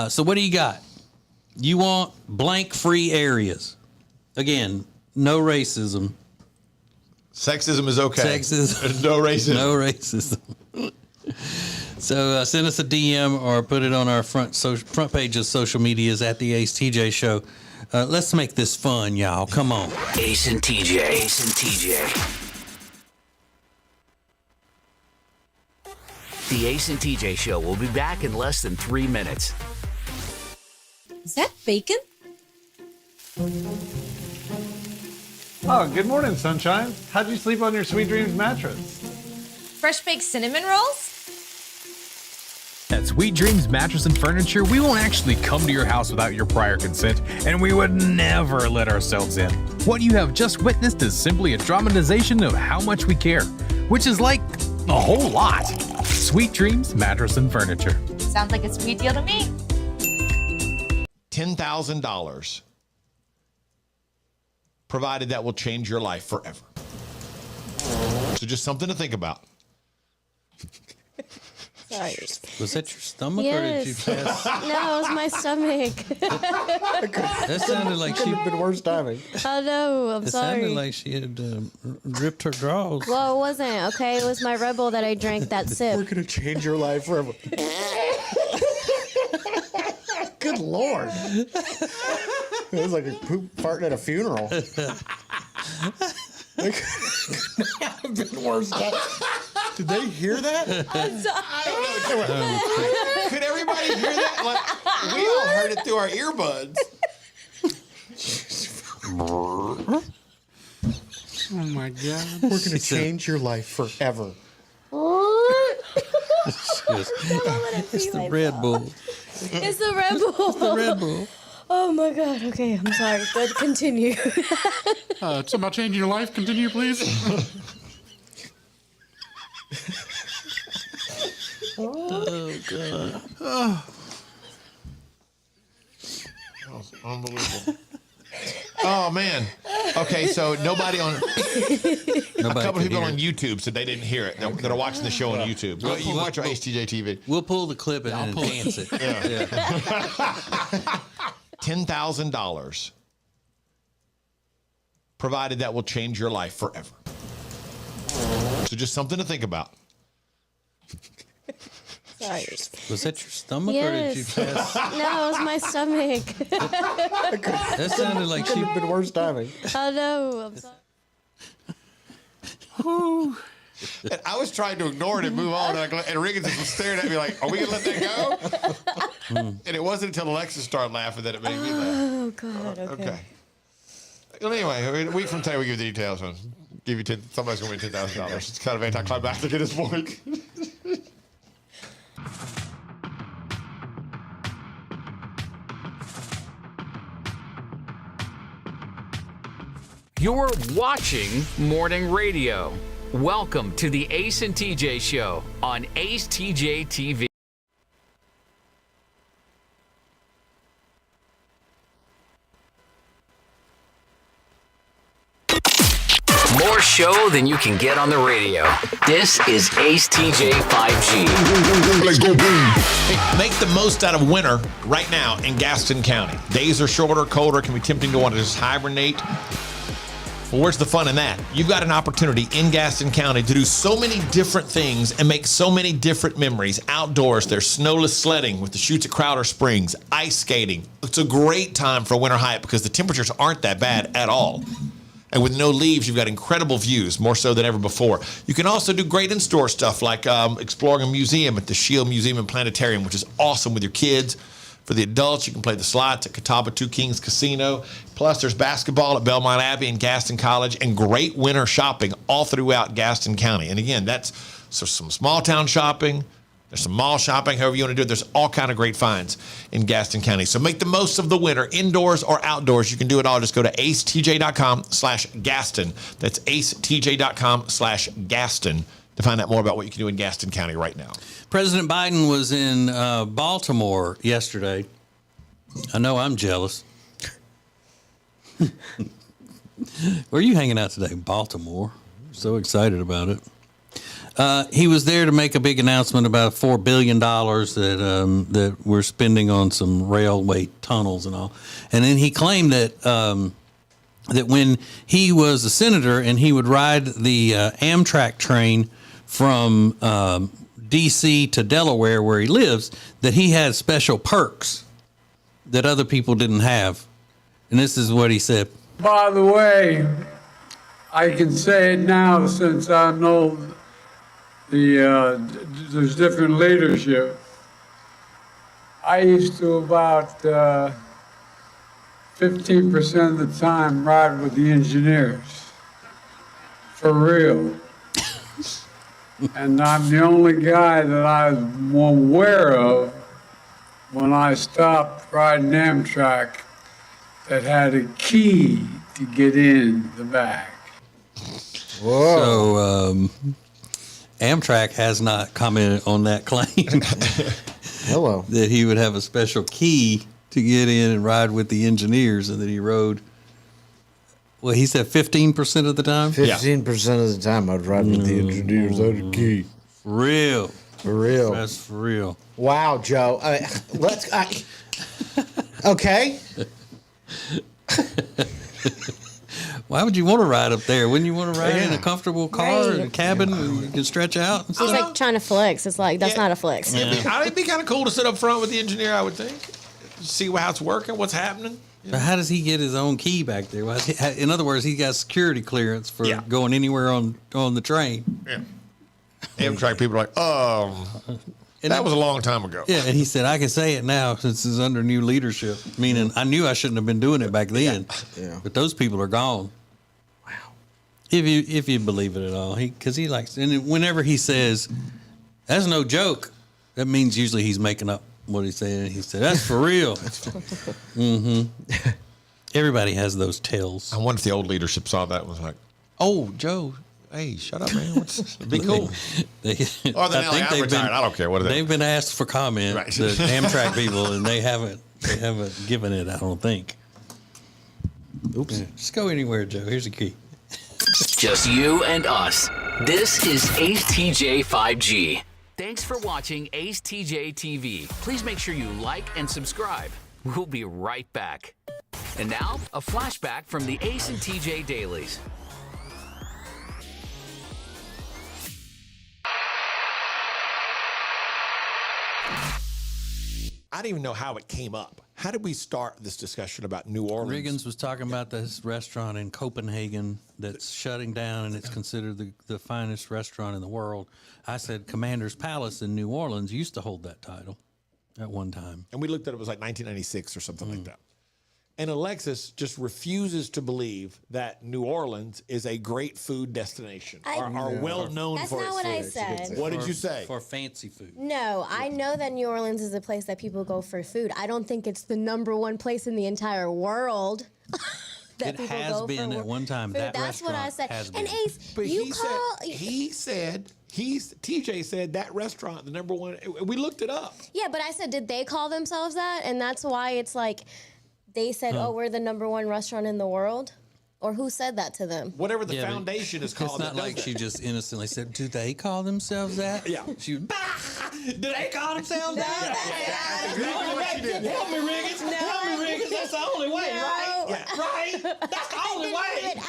So what do you got? You want blank-free areas. Again, no racism. Sexism is okay. Sexism. No racism. No racism. So send us a DM or put it on our front page of social medias at the Ace TJ Show. Let's make this fun, y'all. Come on. Ace and TJ. Ace and TJ. The Ace and TJ Show will be back in less than 3 minutes. Is that bacon? Oh, good morning, sunshine. How'd you sleep on your Sweet Dreams mattress? Fresh baked cinnamon rolls? At Sweet Dreams Mattress and Furniture, we won't actually come to your house without your prior consent, and we would never let ourselves in. What you have just witnessed is simply a dramatization of how much we care, which is like a whole lot. Sweet Dreams Mattress and Furniture. Sounds like a sweet deal to me. $10,000. Provided that will change your life forever. So just something to think about. Sorry. Was that your stomach or did you pass? No, it was my stomach. That sounded like she. been worse timing. Oh no, I'm It sorry. sounded like she had ripped her drawers. Well, it wasn't, okay? It was my Red Bull that I drank that sip. We're going to change your life forever. Good Lord. It was like a poop farting at a funeral. It could not have been worse. Did they hear that? I'm sorry. Could everybody hear that? Like, we all heard it through our earbuds. Oh my God. We're going to change your life forever. It's the Red Bull. It's the Red Bull. It's the Red Bull. Oh my God. Okay, I'm sorry. Good, continue. It's about changing your life. Continue, please. Oh God. Unbelievable. Oh man. Okay, so nobody on a couple people on YouTube said they didn't hear it. That are watching the show on YouTube. Well, you watch our acetjtv. We'll pull the clip and enhance it. Yeah. $10,000. Provided that will change your life forever. So just something to think about. Sorry. Was that your stomach or did you pass? No, it was my stomach. That sounded like she. Been worse timing. Oh no, I'm sorry. And I was trying to ignore it and move on, and Riggins was staring at me like, "Are we gonna let that go?" And it wasn't until Alexis started laughing that it made me laugh. Oh God. Okay. Well, anyway, a week from today we give the details on. Give you somebody's gonna win $10,000. It's kind of anticlimactic at this point. You're watching Morning Radio. Welcome to the Ace and TJ Show on acetjtv. More show than you can get on the radio. This is Ace TJ 5G. Let's go boom. Hey, make the most out of winter right now in Gaston County. Days are shorter, colder, can be tempting to want to just hibernate. Well, where's the fun in that? You've got an opportunity in Gaston County to do so many different things and make so many different memories. Outdoors, there's snowless sledding with the chutes at Crowder Springs, ice skating. It's a great time for a winter hike because the temperatures aren't that bad at all. And with no leaves, you've got incredible views, more so than ever before. You can also do great in-store stuff like exploring a museum at the Shield Museum and Planetarium, which is awesome with your kids. For the adults, you can play the slots at Catawba Two Kings Casino. Plus, there's basketball at Belmont Abbey and Gaston College and great winter shopping all throughout Gaston County. And again, that's some small town shopping. There's some mall shopping, however you want to do it. There's all kind of great finds in Gaston County. So make the most of the winter, indoors or outdoors. You can do it all. Just go to acetj.com/Gaston. That's acetj.com/Gaston to find out more about what you can do in Gaston County right now. President Biden was in Baltimore yesterday. I know I'm jealous. Where are you hanging out today? Baltimore. So excited about it. He was there to make a big announcement about $4 billion that we're spending on some railway tunnels and all. And then he claimed that that when he was a senator and he would ride the Amtrak train from D.C. to Delaware, where he lives, that he had special perks that other people didn't have. And this is what he said. By the way, I can say it now since I know there's different leadership. I used to about 15% of the time ride with the engineers. For real. And I'm the only guy that I'm aware of when I stopped riding Amtrak that had a key to get in the back. So, Amtrak has not commented on that claim. Hello. That he would have a special key to get in and ride with the engineers, and that he rode. Well, he said 15% of the time. 15% of the time, I'd ride with the engineers. I had a key. For real. For real. That's for real. Wow, Joe. Okay. Why would you want to ride up there? Wouldn't you want to ride in a comfortable car and a cabin where you can stretch out? And He's like trying to flex. It's like, that's not a flex. It'd be kind of cool to sit up front with the engineer, I would think. See how it's working, what's happening. But how does he get his own key back there? In other words, he got security clearance for going anywhere on the train. Yeah. Amtrak people are like, that was a long time ago. Yeah, and he said, I can say it now since it's under new leadership, meaning I knew I shouldn't have been doing it back then. Yeah. But those people are gone. Wow. If you believe it at all. Because he likes, and whenever he says, that's no joke, that means usually he's making up what he said. He said, that's for real. Everybody has those tales. I wonder if the old leadership saw that and was like, oh, Joe, hey, shut up, man. It'd be cool. Or they're like, I'm retired. I don't care. What are they? They've been asked for comment, Right. the Amtrak people, and they haven't given it, I don't think. Oops. Just go anywhere, Joe. Here's a key. Just you and us. This is Ace TJ 5G. Thanks for watching Ace TJ TV. Please make sure you like and subscribe. We'll be right back. And now, a flashback from the Ace and TJ dailies. I didn't even know how it came up. How did we start this discussion about New Orleans? Riggins was talking about this restaurant in Copenhagen that's shutting down, and it's considered the finest restaurant in the world. I said Commander's Palace in New Orleans used to hold that title at one time. And we looked at it was like 1996 or something like that. And Alexis just refuses to believe that New Orleans is a great food destination, are well known for its food. That's not what I said. What did you say? For fancy food. No, I know that New Orleans is a place that people go for food. I don't think it's the #1 place in the entire world. It has been at one time. Food. That That's what I said. has And been. Ace, But you TJ said that restaurant, the #1, we looked it up. Yeah, but I said, did they call themselves that? And that's why it's like, they said, oh, we're the #1 restaurant in the world? Or who said that to them? Whatever the foundation is called. It's not like she just innocently said, do they call themselves that? Yeah. She was, do they call themselves that? Help me, Riggins. Help me, Riggins. That's the only way, right? Yeah. Right? That's the only way.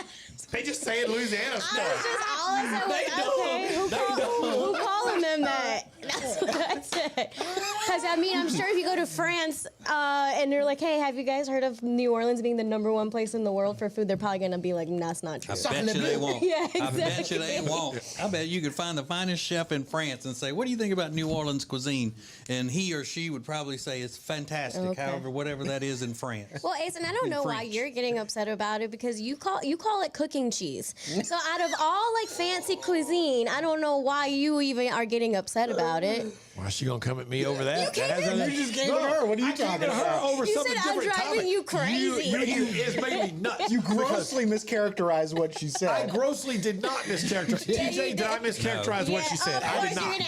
They just say in Louisiana stuff. All I said was, okay, who calling them that? That's what I said. Because, I mean, I'm sure if you go to France and they're like, hey, have you guys heard of New Orleans being the #1 place in the world for food? They're probably going to be like, that's not true. I bet you they won't. Yeah, exactly. I bet you they won't. I bet you could find the finest chef in France and say, what do you think about New Orleans cuisine? And he or she would probably say it's fantastic, Okay. however, whatever that is in France. Well, Ace, and I don't know why you're getting upset about it because you call it cooking cheese. So out of all like fancy cuisine, I don't know why you even are getting upset about it. Why is she gonna come at me over that? You just gave it her. What are you talking about? Over You something said I'm different driving topic. you crazy. It's made me nuts. You grossly mischaracterized what she said. I grossly did not mischaracterize. TJ, did I mischaracterize what she said? I did not.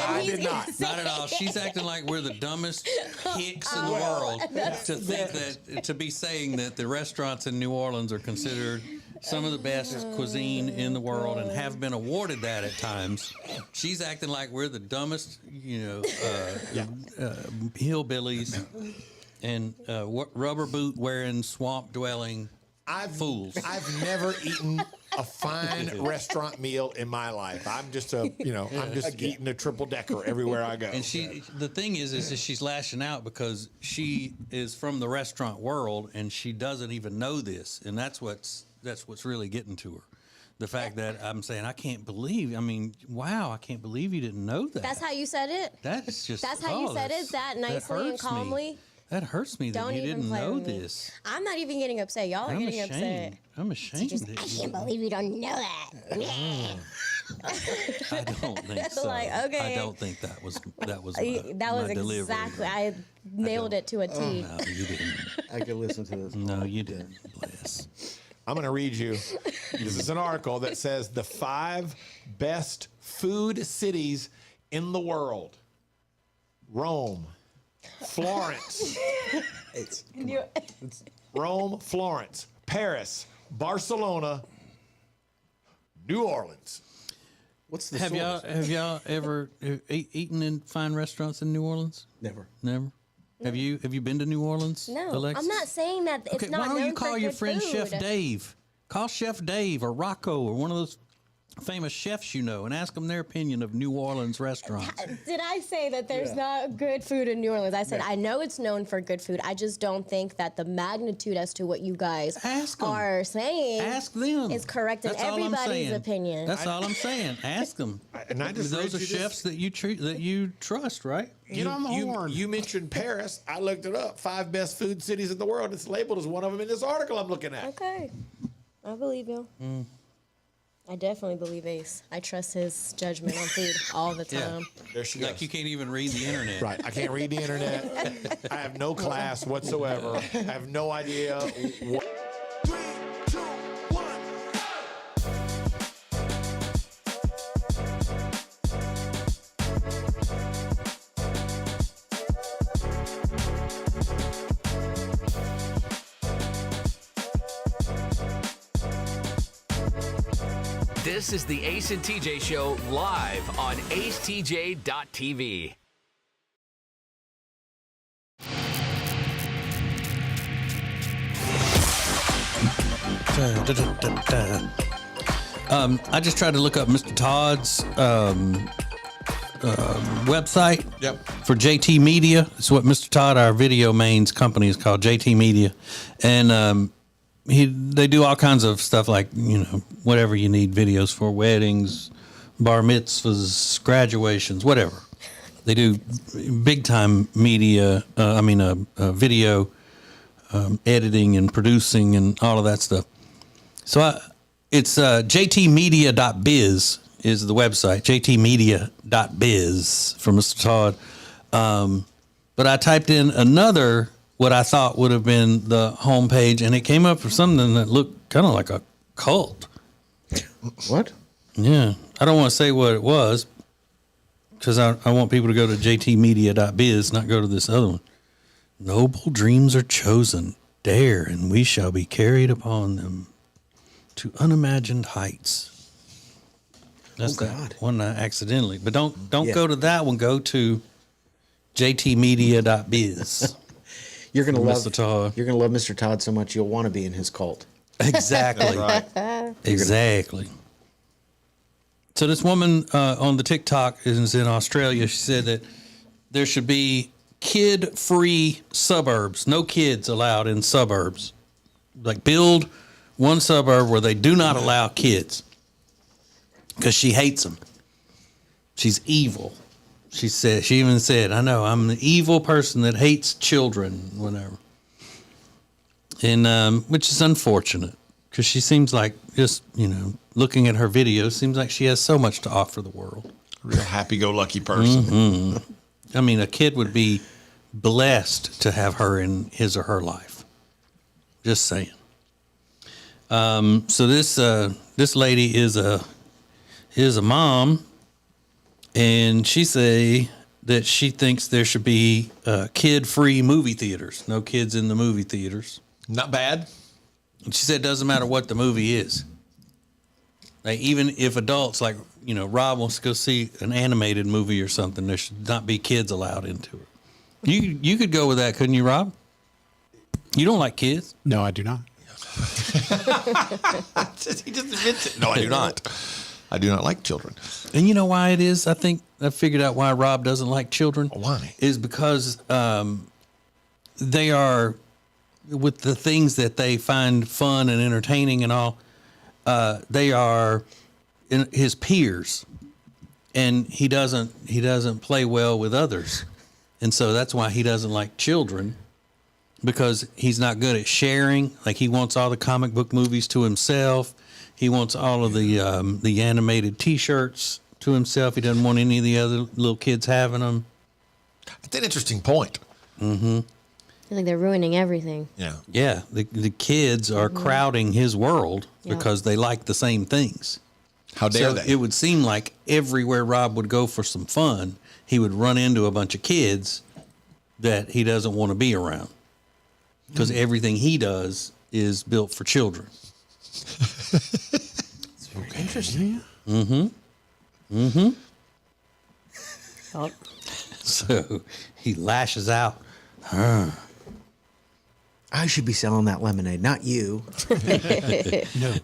I did not. Not at all. She's acting like we're the dumbest hicks in the world to think that, to be saying that the restaurants in New Orleans are considered some of the best cuisine in the world and have been awarded that at times. She's acting like we're the dumbest, hillbillies and rubber boot wearing, swamp dwelling fools. I've never eaten a fine restaurant meal in my life. I'm just eating a triple decker everywhere I go. And the thing is she's lashing out because she is from the restaurant world and she doesn't even know this, and that's what's really getting to her. The fact that I'm saying, I can't believe you didn't know that. That's how you said it? That's just. That's how you said it? That nicely and calmly? That hurts me that Don't you even didn't play know with me. this. I'm not even getting upset. Y'all are I'm getting ashamed. upset. I'm ashamed. Just, that I you can't believe you don't know that. I don't think so. Like, okay. I don't think that was That was my delivery. exactly. I nailed it to a T. No, you didn't. I could listen to this. No, you didn't. Bless. I'm going to read you. This is an article that says the 5 best food cities in the world. Rome, Florence. Rome, Florence, Paris, Barcelona, New Orleans. What's the Have y'all ever eaten in fine restaurants in New Orleans? Never. Never. Have you been to New Orleans? No, Alexis? I'm not saying that it's Okay, not why don't known you call for your good friend food. Chef Dave? Call Chef Dave or Rocco or one of those famous chefs you know and ask them their opinion of New Orleans restaurants. Did I say that there's not good food in New Orleans? I said I know it's known for good food. I just don't think that the magnitude as to what you guys are saying is correct in That's all I'm everybody's saying. opinion. That's all I'm saying. Ask them. And I just those read are you this- chefs that you trust, right? You mentioned Paris. I looked it up. 5 best food cities in the world. It's labeled as one of them in this article I'm looking at. Okay, I believe you. I definitely believe Ace. I trust his judgment on food all the time. There she Like goes. you can't even read the internet. Right. I can't read the internet. I have no class whatsoever. I have no idea. This is the Ace and TJ Show live on acetj.tv. I just tried to look up Mr. Todd's website for JT Media. It's what Mr. Todd, our video mains company, is called, JT Media. And they do all kinds of stuff like, whatever you need videos for, weddings, bar mitzvahs, graduations, whatever. They do big time media, video editing and producing and all of that stuff. So it's jtmedia.biz is the website, jtmedia.biz for Mr. Todd. But I typed in another, what I thought would have been the homepage, and it came up for something that looked kind of like a cult. What? Yeah. I don't want to say what it was because I want people to go to jtmedia.biz, not go to this other one. Noble dreams are chosen. Dare, and we shall be carried upon them to unimagined heights. That's that one I accidentally. But don't go to that one. Go to jtmedia.biz. You're gonna love Mr. Todd. You're gonna love Mr. Todd so much you'll want to be in his cult. Exactly. Right. Exactly. So this woman on the TikTok is in Australia. She said that there should be kid-free suburbs. No kids allowed in suburbs. Like build one suburb where they do not allow kids because she hates them. She's evil. She even said, I know, I'm the evil person that hates children, whatever. And which is unfortunate because she seems like, just, looking at her videos, seems like she has so much to offer the world. Real happy-go-lucky person. Mm-hmm. I mean, a kid would be blessed to have her in his or her life. Just saying. So this lady is a mom, and she say that she thinks there should be kid-free movie theaters. No kids in the movie theaters. Not bad. And she said it doesn't matter what the movie is. Like even if adults, like Rob wants to go see an animated movie or something, there should not be kids allowed into it. You could go with that, couldn't you, Rob? You don't like kids? No, I do not. He just admits it. No, I do not. I do not like children. And you know why it is? I think I figured out why Rob doesn't like children. Why? Is because they are, with the things that they find fun and entertaining and all, they are his peers, and he doesn't play well with others, and so that's why he doesn't like children, because he's not good at sharing. Like, he wants all the comic book movies to himself. He wants all of the animated T-shirts to himself. He doesn't want any of the other little kids having them. That's an interesting point. Mm-hmm. I think they're ruining everything. Yeah. Yeah. The kids are crowding his world because they like the same things. How dare they? It would seem like everywhere Rob would go for some fun, he would run into a bunch of kids that he doesn't want to be around. Because everything he does is built for children. It's very interesting. Mm-hmm. Mm-hmm. So he lashes out. I should be selling that lemonade, not you. No.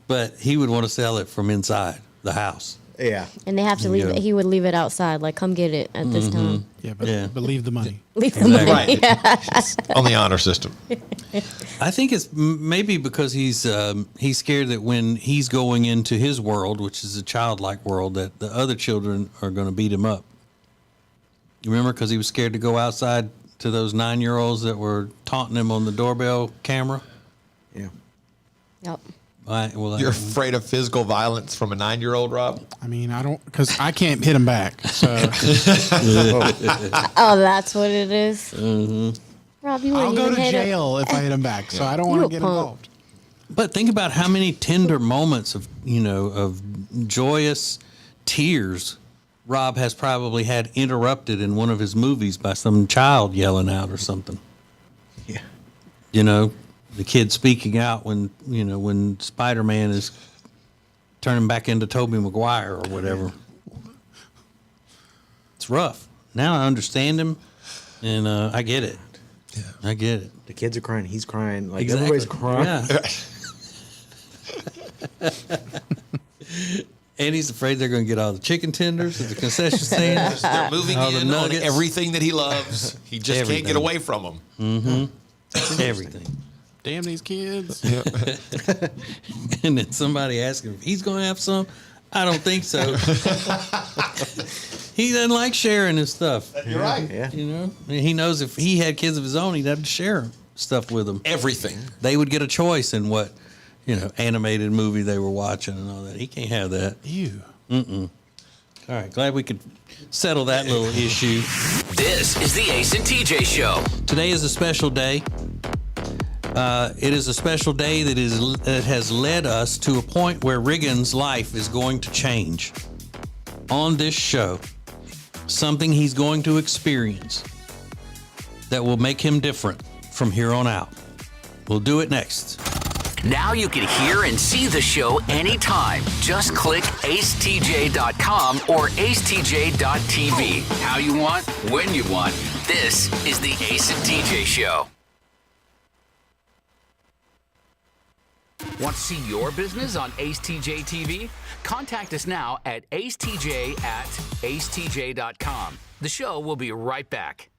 But he would want to sell it from inside the house. Yeah. And they have to leave it. He would leave it outside, like, come get it at this time. Yeah, but leave the money. Leave the money. Right. Yeah. On the honor system. I think it's maybe because he's scared that when he's going into his world, which is a childlike world, that the other children are going to beat him up. You remember? Because he was scared to go outside to those 9-year-olds that were taunting him on the doorbell camera. Yeah. Yep. You're afraid of physical violence from a 9-year-old, Rob? I mean, I don't, because I can't hit him back. So. Oh, that's what it is. Mm-hmm. Rob, you I'll wouldn't go even to hit jail if I hit him back. So I don't want to get involved. But think about how many tender moments of joyous tears Rob has probably had interrupted in one of his movies by some child yelling out or something. Yeah. You know, the kid speaking out when Spider-Man is turning back into Tobey Maguire or whatever. It's rough. Now I understand him, and I get it. Yeah. I get it. The kids are crying. He's crying. Like, Exactly. everybody's crying. Yeah. And he's afraid they're going to get all the chicken tenders at the concession stand. They're moving all the in on nuggets. everything that he loves. He just can't get away from them. Mm-hmm. Everything. Damn these kids. And then somebody asked him if he's going to have some. I don't think so. He doesn't like sharing his stuff. You're right. Yeah. You know, and he knows if he had kids of his own, he'd have to share stuff with them. Everything. They would get a choice in what, animated movie they were watching and all that. He can't have that. Ew. Mm-mm. All right, glad we could settle that little issue. This is the Ace and TJ Show. Today is a special day. It is a special day that has led us to a point where Riggins' life is going to change. On this show, something he's going to experience that will make him different from here on out. We'll do it next. Now you can hear and see the show anytime. Just click acetj.com or acetj.tv. How you want, when you want. This is the Ace and TJ Show. Want to see your business on AceTJ TV? Contact us now at acetj@acetj.com. The show will be right back.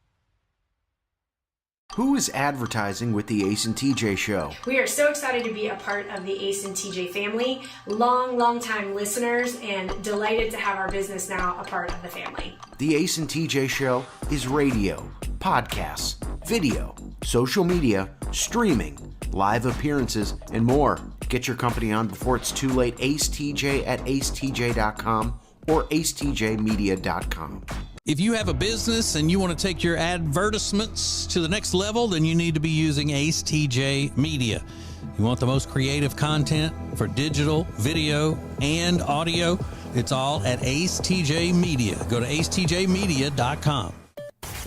Who is advertising with the Ace and TJ Show? We are so excited to be a part of the Ace and TJ family. Long time listeners, and delighted to have our business now a part of the family. The Ace and TJ Show is radio, podcasts, video, social media, streaming, live appearances, and more. Get your company on before it's too late. AceTJ at acetj.com or acetjmedia.com. If you have a business and you want to take your advertisements to the next level, then you need to be using Ace TJ Media. You want the most creative content for digital, video, and audio? It's all at Ace TJ Media. Go to acetjmedia.com.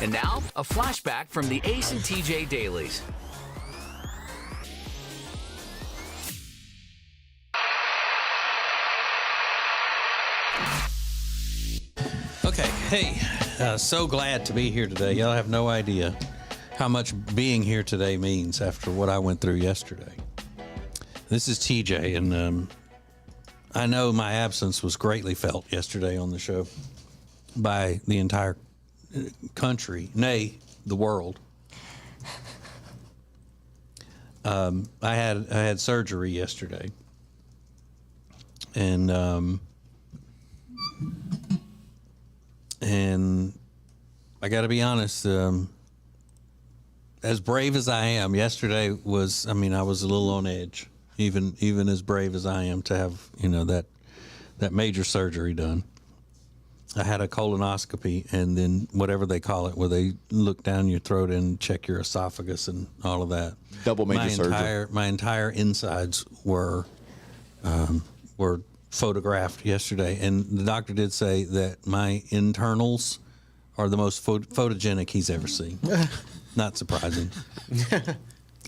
And now, a flashback from the Ace and TJ Dailies. Okay, hey, so glad to be here today. Y'all have no idea how much being here today means after what I went through yesterday. This is TJ, and I know my absence was greatly felt yesterday on the show by the entire country, nay, the world. I had surgery yesterday, and I got to be honest, as brave as I am, yesterday was, I mean, I was a little on edge, even as brave as I am to have, that major surgery done. I had a colonoscopy, and then whatever they call it, where they look down your throat and check your esophagus and all of that. Double major surgery. My entire insides were photographed yesterday, and the doctor did say that my internals are the most photogenic he's ever seen. Not surprising.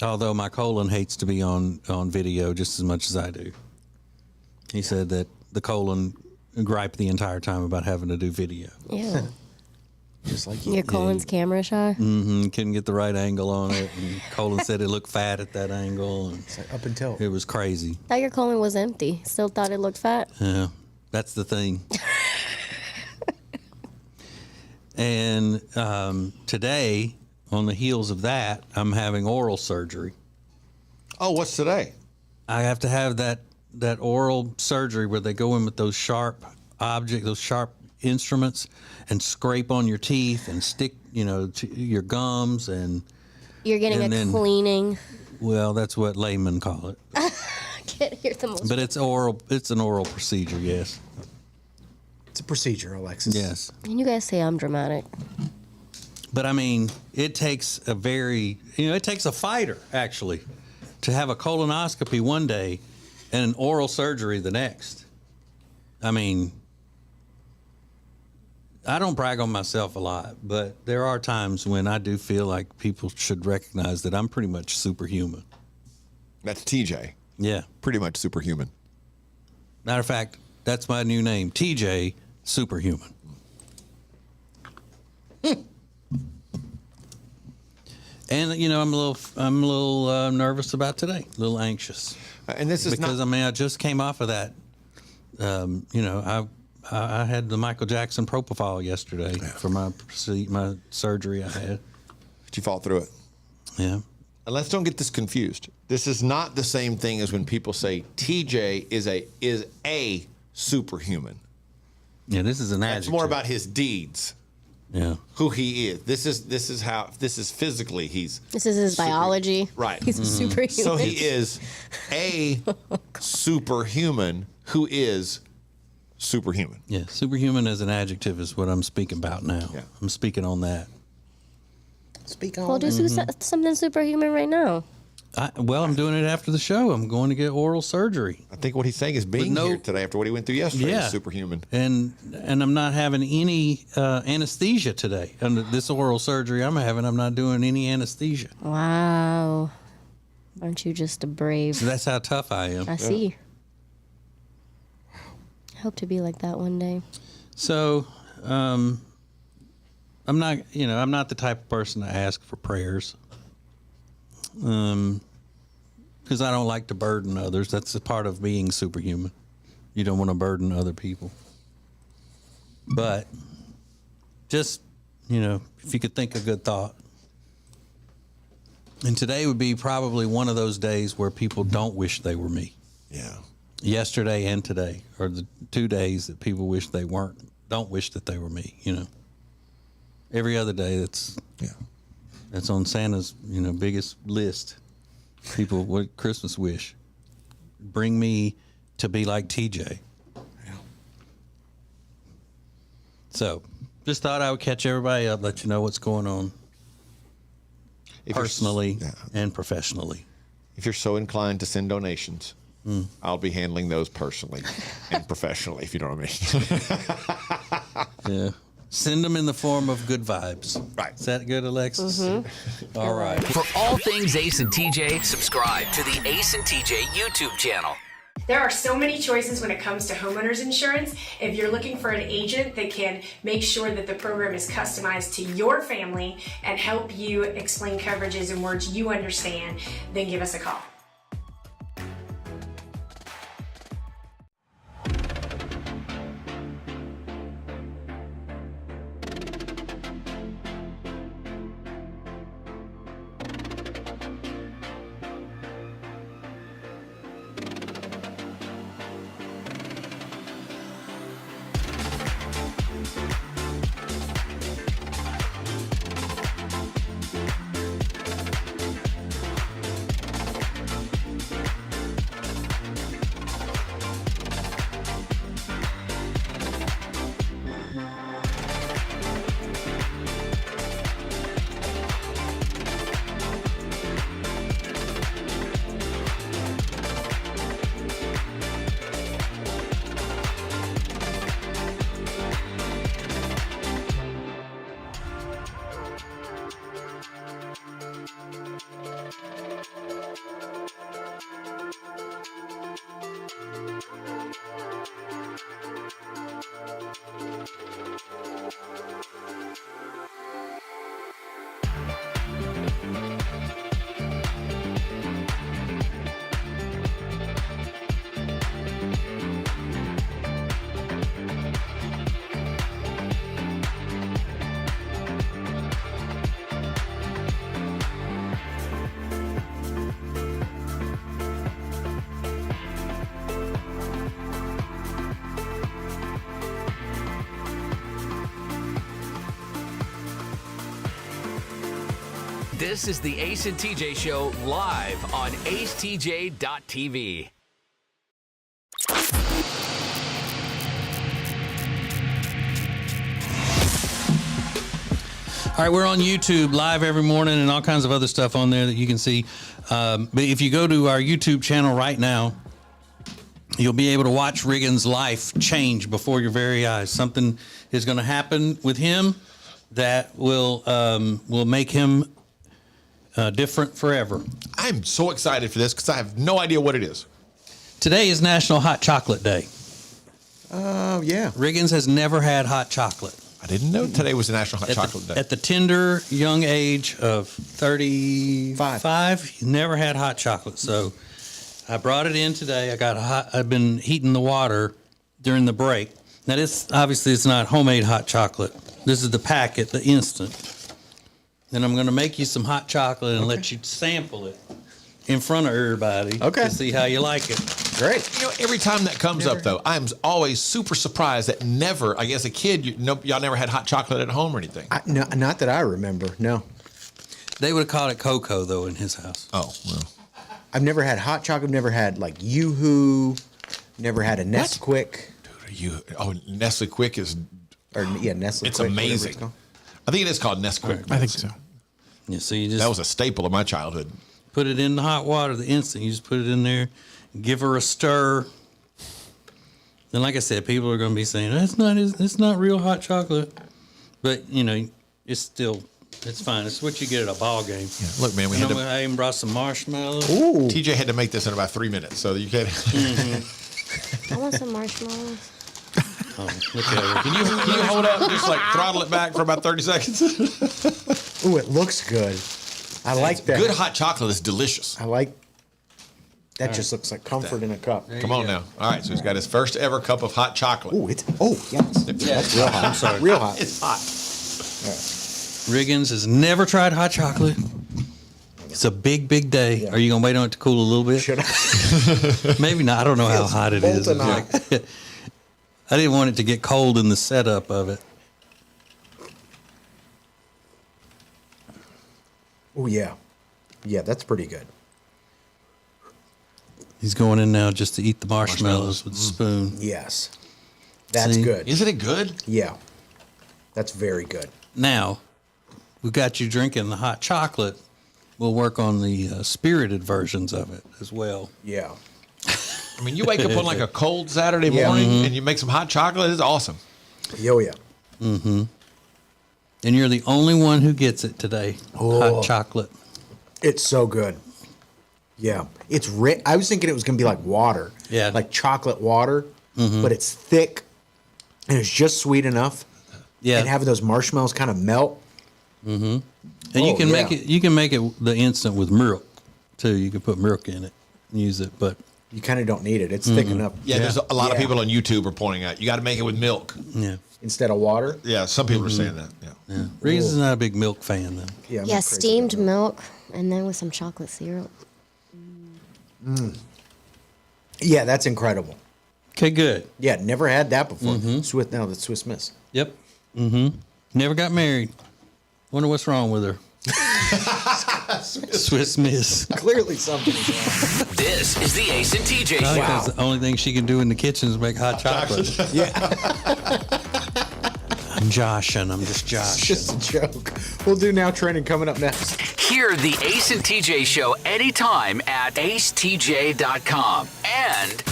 Although my colon hates to be on video just as much as I do. He said that the colon griped the entire time about having to do video. Yeah. Just like Your colon's camera shy. Mm-hmm. Couldn't get the right angle on it, and colon said it looked fat at that angle. And it's like up until it was crazy. Thought your colon was empty. Still thought it looked fat. Yeah, that's the thing. And today, on the heels of that, I'm having oral surgery. Oh, what's today? I have to have that oral surgery where they go in with those sharp instruments and scrape on your teeth and stick, to your gums and. You're getting a cleaning. Well, that's what laymen call it. I can't hear the most. But it's oral. It's an oral procedure. Yes. It's a procedure, Alexis. Yes. And you guys say I'm dramatic. But I mean, it takes it takes a fighter actually to have a colonoscopy one day and an oral surgery the next. I mean, I don't brag on myself a lot, but there are times when I do feel like people should recognize that I'm pretty much superhuman. That's TJ. Yeah. Pretty much superhuman. Matter of fact, that's my new name, TJ Superhuman. And I'm a little nervous about today, a little anxious. And this is because I just came off of that. I had the Michael Jackson propofol yesterday for my surgery I had. Did you fall through it? Yeah. And let's don't get this confused. This is not the same thing as when people say TJ is a superhuman. Yeah, this is an adjective. It's more about his deeds. Yeah. Who he is. This is physically This is his biology. Right. He's a superhuman. So he is a superhuman who is superhuman. Yeah, superhuman as an adjective is what I'm speaking about now. Yeah. I'm speaking on that. Speak on. Well, do something superhuman right now. I'm doing it after the show. I'm going to get oral surgery. I think what he's saying is being here today after what he went through yesterday is superhuman. And I'm not having any anesthesia today. Under this oral surgery I'm having, I'm not doing any anesthesia. Wow. Aren't you just a brave? So that's how tough I am. I see. I hope to be like that one day. So, I'm not the type of person to ask for prayers. Because I don't like to burden others. That's a part of being superhuman. You don't want to burden other people. But just, if you could think a good thought. And today would be probably one of those days where people don't wish they were me. Yeah. Yesterday and today are the 2 days that people wish they don't wish that they were me, Every other day that's on Santa's, biggest list. People, what Christmas wish? Bring me to be like TJ. Yeah. So, just thought I would catch everybody up, let you know what's going on personally and professionally. If you're so inclined to send donations, I'll be handling those personally and professionally, if you know what I mean. Yeah. Send them in the form of good vibes. Right. Is that good, Alexis? Mm-hmm. All right. For all things Ace and TJ, subscribe to the Ace and TJ YouTube channel. There are so many choices when it comes to homeowners insurance. If you're looking for an agent that can make sure that the program is customized to your family and help you explain coverages in words you understand, then give us a call. This is the Ace and TJ Show live on acetj.tv. All right, we're on YouTube live every morning and all kinds of other stuff on there that you can see. But if you go to our YouTube channel right now, you'll be able to watch Riggins' life change before your very eyes. Something is going to happen with him that will make him different forever. I'm so excited for this because I have no idea what it is. Today is National Hot Chocolate Day. Oh, yeah. Riggins has never had hot chocolate. I didn't know today was the National Hot Chocolate Day. At the tender young age of 35, he never had hot chocolate. So I brought it in today. I've been heating the water during the break. Now this obviously it's not homemade hot chocolate. This is the packet, the instant. Then I'm going to make you some hot chocolate and let you sample it in front of everybody to see how you like it. Great. You know, every time that comes up, though, I'm always super surprised that never, I guess, a kid, y'all never had hot chocolate at home or anything. No, not that I remember. No. They would have called it cocoa, though, in his house. Oh, well. I've never had hot chocolate. Never had like Yoo-Hoo. Never had a Nesquik. Dude, Nesquik is. Or yeah, Nesquik. It's amazing. I think it is called Nesquik. I think so. Yeah, so you just that was a staple of my childhood. Put it in the hot water the instant. You just put it in there, give her a stir. Then, like I said, people are going to be saying it's not real hot chocolate, but you know, it's fine. It's what you get at a ball game. Yeah. Look, man, I even brought some marshmallows. Ooh. TJ had to make this in about 3 minutes, so you can. I want some marshmallows. Oh, look at her. Can you hold up, just like throttle it back for about 30 seconds? Ooh, it looks good. I like that. Good hot chocolate is delicious. I like. That just looks like comfort in a cup. Come on now. All right, so he's got his first ever cup of hot chocolate. Yes. That's real hot. I'm sorry. Real hot. It's hot. Riggins has never tried hot chocolate. It's a big, big day. Yeah. Are you going to wait on it to cool a little bit? Should I? Maybe not. I don't know how hot it is. Hot. I didn't want it to get cold in the setup of it. Oh, yeah. Yeah, that's pretty good. He's going in now just to eat the marshmallows with a spoon. Yes. That's good. Isn't it good? Yeah. That's very good. Now, we've got you drinking the hot chocolate. We'll work on the spirited versions of it as well. Yeah. I mean, you wake up on like a cold Saturday morning and you make some hot chocolate. It's awesome. Yo, yeah. Mm-hmm. And you're the only one who gets it today. Hot chocolate. It's so good. Yeah. It's rich. I was thinking it was going to be like water. Yeah. Like chocolate water. But it's thick and it's just sweet enough. Yeah. And having those marshmallows kind of melt. Mm-hmm. And you can make it. You can make it the instant with milk too. You can put milk in it and use it, but you kind of don't need it. It's thick enough. Yeah, there's a lot of people on YouTube are pointing out you got to make it with milk. Yeah. Instead of water. Yeah, some people are saying that. Yeah. Riggins is not a big milk fan though. Yeah. Steamed milk and then with some chocolate syrup. Yeah, that's incredible. Okay, good. Yeah, never had that before. The Swiss Miss. Yep. Mm-hmm. Never got married. Wonder what's wrong with her. Swiss Miss. Clearly something is wrong. This is the Ace and TJ Show. Because the only thing she can do in the kitchen is make hot chocolate. Yeah. I'm joshing. I'm just joshing. Just a joke. We'll do Now Trending coming up next. Hear the Ace and TJ Show anytime at acetj.com. And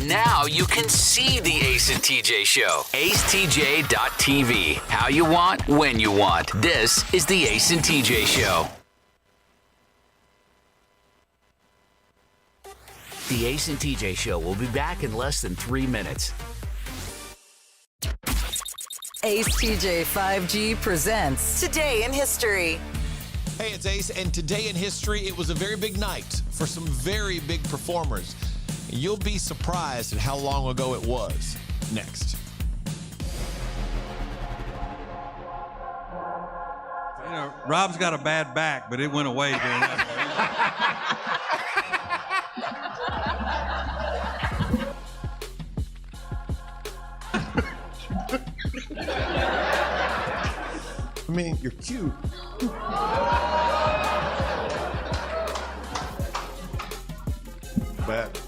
now you can see the Ace and TJ Show. acetj.tv. How you want, when you want. This is the Ace and TJ Show. The Ace and TJ Show will be back in less than 3 minutes. Ace TJ 5G presents Today in History. Hey, it's Ace, and today in history, it was a very big night for some very big performers. You'll be surprised at how long ago it was. Next. You know, Rob's got a bad back, but it went away during that. I mean, you're cute. Bet.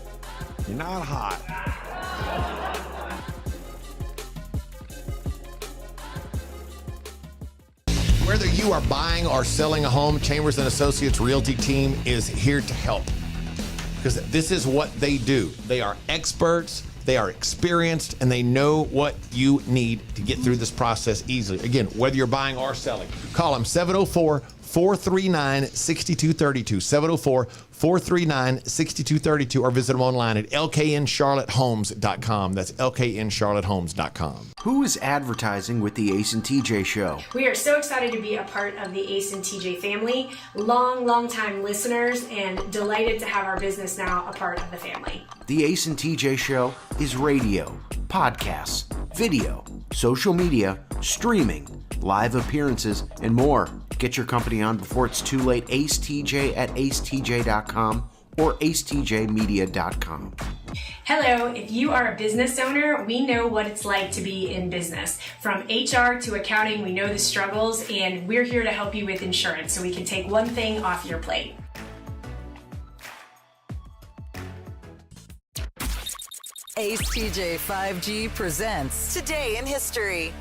You're not hot. Whether you are buying or selling a home, Chambers & Associates Realty team is here to help. Because this is what they do. They are experts, they are experienced, and they know what you need to get through this process easily. Again, whether you're buying or selling, call them 704-439-6232, 704-439-6232, or visit them online at lkncharlottehomes.com. That's lkncharlottehomes.com. Who is advertising with the Ace and TJ Show? We are so excited to be a part of the Ace and TJ family, long time listeners, and delighted to have our business now a part of the family. The Ace and TJ Show is radio, podcasts, video, social media, streaming, live appearances, and more. Get your company on before it's too late. Ace TJ at acetj.com or acetjmedia.com. Hello, if you are a business owner, we know what it's like to be in business. From HR to accounting, we know the struggles, and we're here to help you with insurance so we can take one thing off your plate. Ace TJ 5G presents Today in History.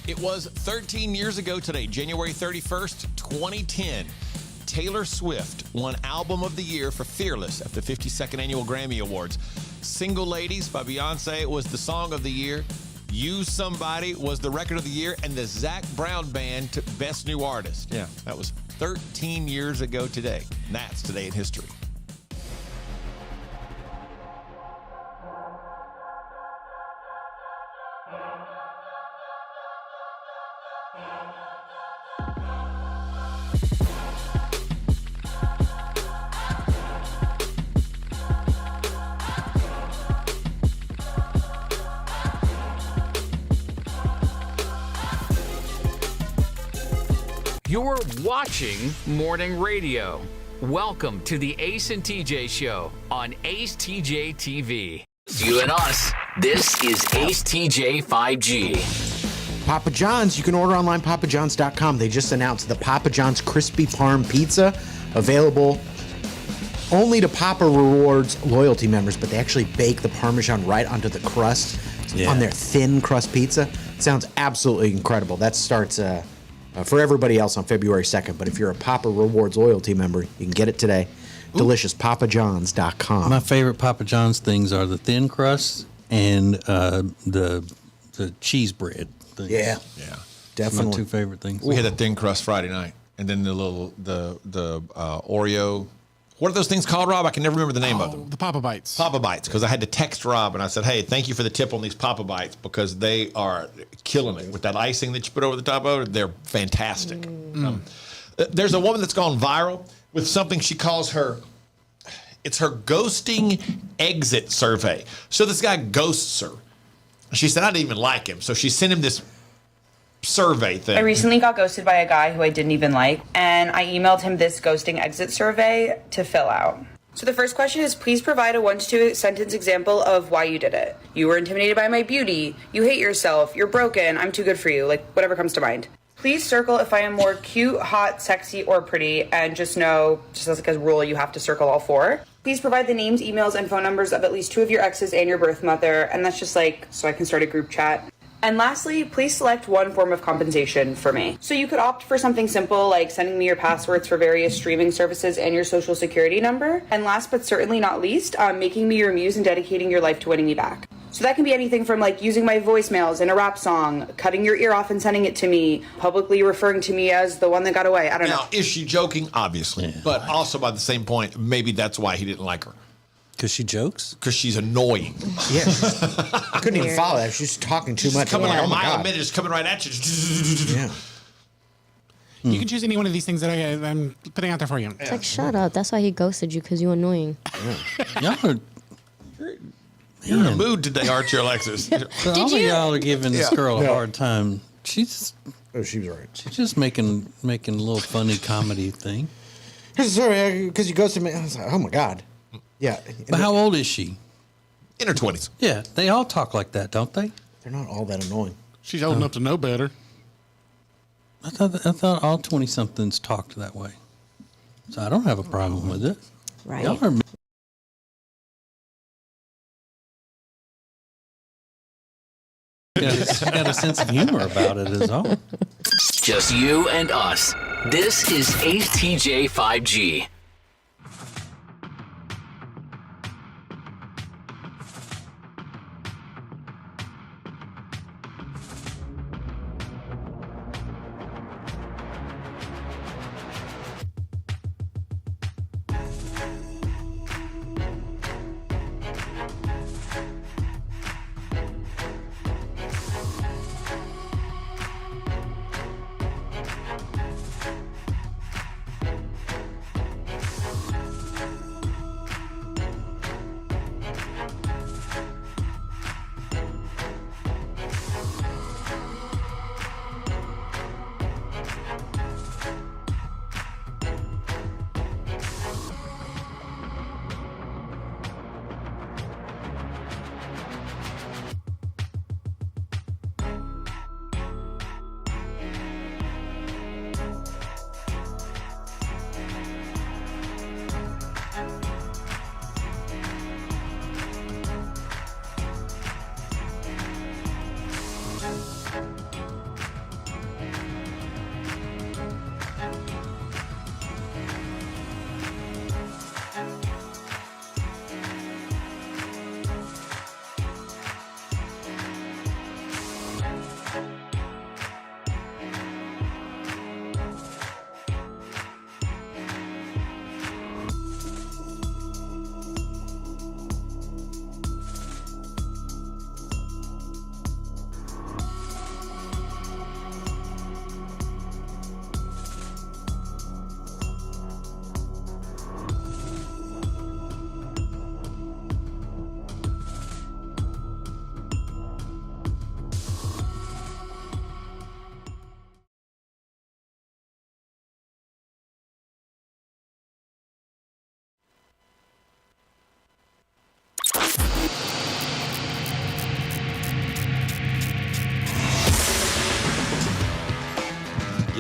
It was 13 years ago today, January 31st, 2010. Taylor Swift won Album of the Year for Fearless at the 52nd Annual Grammy Awards. Single Ladies by Beyonce was the Song of the Year. Use Somebody was the Record of the Year, and the Zac Brown Band took Best New Artist. Yeah, that was 13 years ago today. And that's Today in History. You're watching Morning Radio. Welcome to the Ace and TJ Show on acetjtv. You and us. This is Ace TJ 5G. Papa John's, you can order online, papajohns.com. They just announced the Papa John's Crispy Parm Pizza, available only to Papa Rewards loyalty members, but they actually bake the Parmesan right onto the crust on their thin crust pizza. It sounds absolutely incredible. That starts for everybody else on February 2nd, but if you're a Papa Rewards loyalty member, you can get it today. Delicious, papajohns.com. My favorite Papa John's things are the thin crust and the cheese bread things. Yeah, definitely. My two favorite things. We had a thin crust Friday night, and then the Oreo. What are those things called, Rob? I can never remember the name of them. The Papa Bites. Papa Bites, because I had to text Rob and I said, hey, thank you for the tip on these Papa Bites, because they are killing it with that icing that you put over the top of it. They're fantastic. There's a woman that's gone viral with something she calls it's her ghosting exit survey. So this guy ghosts her. She said, I didn't even like him. So she sent him this survey thing. I recently got ghosted by a guy who I didn't even like, and I emailed him this ghosting exit survey to fill out. So the first question is, please provide a 1 to 2 sentence example of why you did it. You were intimidated by my beauty. You hate yourself. You're broken. I'm too good for you. Like, whatever comes to mind. Please circle if I am more cute, hot, sexy, or pretty, and just know, just as like a rule, you have to circle all 4. Please provide the names, emails, and phone numbers of at least 2 of your exes and your birth mother, and that's just like, so I can start a group chat. And lastly, please select one form of compensation for me. So you could opt for something simple like sending me your passwords for various streaming services and your social security number. And last but certainly not least, making me your muse and dedicating your life to winning me back. So that can be anything from like using my voicemails in a rap song, cutting your ear off and sending it to me, publicly referring to me as the one that got away. I don't know. Now, is she joking? Obviously. But also by the same point, maybe that's why he didn't like her. Because she jokes? Because she's annoying. Yeah. I couldn't even follow that. She's talking too much. Coming I'm like like, a oh my mile a God. minute, just coming right at you. Yeah. You can choose any one of these things that I'm putting out there for you. It's like, shut up. That's why he ghosted you, because you're annoying. Y'all are... You're in a mood today, aren't you, Alexis? So all of y'all are giving this girl a hard time. She's she was right. She's just making a little funny comedy thing. Sorry, because you ghosted me. I was like, oh my God. Yeah. But how old is she? In her 20s. Yeah, they all talk like that, don't they? They're not all that annoying. She's old enough to know better. I thought all 20-somethings talked that way. So I don't have a problem with it. Right. Y'all are Got a sense of humor about it, is all. Just you and us. This is ACETJ 5G.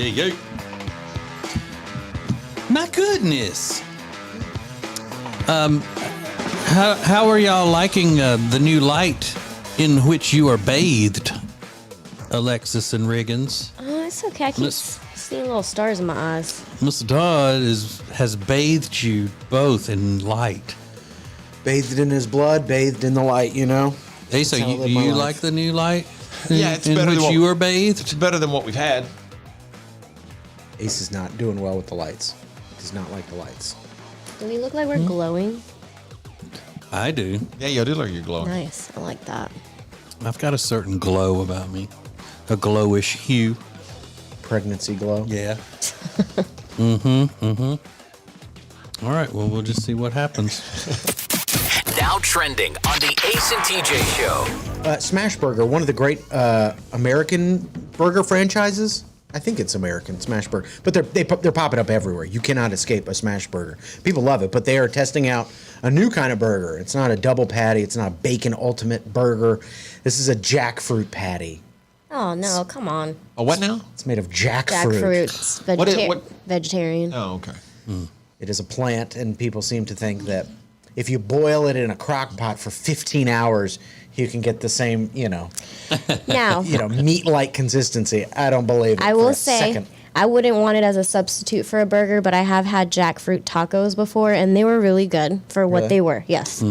Yeah. My goodness. How are y'all liking the new light in which you are bathed, Alexis and Riggins? It's okay. I keep seeing little stars in my eyes. Miss Dodd has bathed you both in light. Bathed in his blood, bathed in the light, you know? Hey, so you like the new light? Yeah, it's in better which than you were bathed? It's better than what we've had. Ace is not doing well with the lights. He does not like the lights. Do we look like we're glowing? I do. Yeah, you do look like you're glowing. Nice. I like that. I've got a certain glow about me. A glowish hue. Pregnancy glow? Yeah. All right, well, we'll just see what happens. Now trending on the Ace and TJ show. Smash Burger, one of the great American burger franchises. I think it's American, Smash Burger. But they're popping up everywhere. You cannot escape a Smash Burger. People love it, but they are testing out a new kind of burger. It's not a double patty. It's not a bacon ultimate burger. This is a jackfruit patty. Oh, no, come on. A what now? It's made of jackfruit. Jackfruit. It's vegetarian. Oh, okay. It is a plant, and people seem to think that if you boil it in a crock pot for 15 hours, you can get the same, Now, meat-like consistency. I don't believe it. I will say, I wouldn't want it as a substitute for a burger, but I have had jackfruit tacos before, and they were really good for what they were. Yes.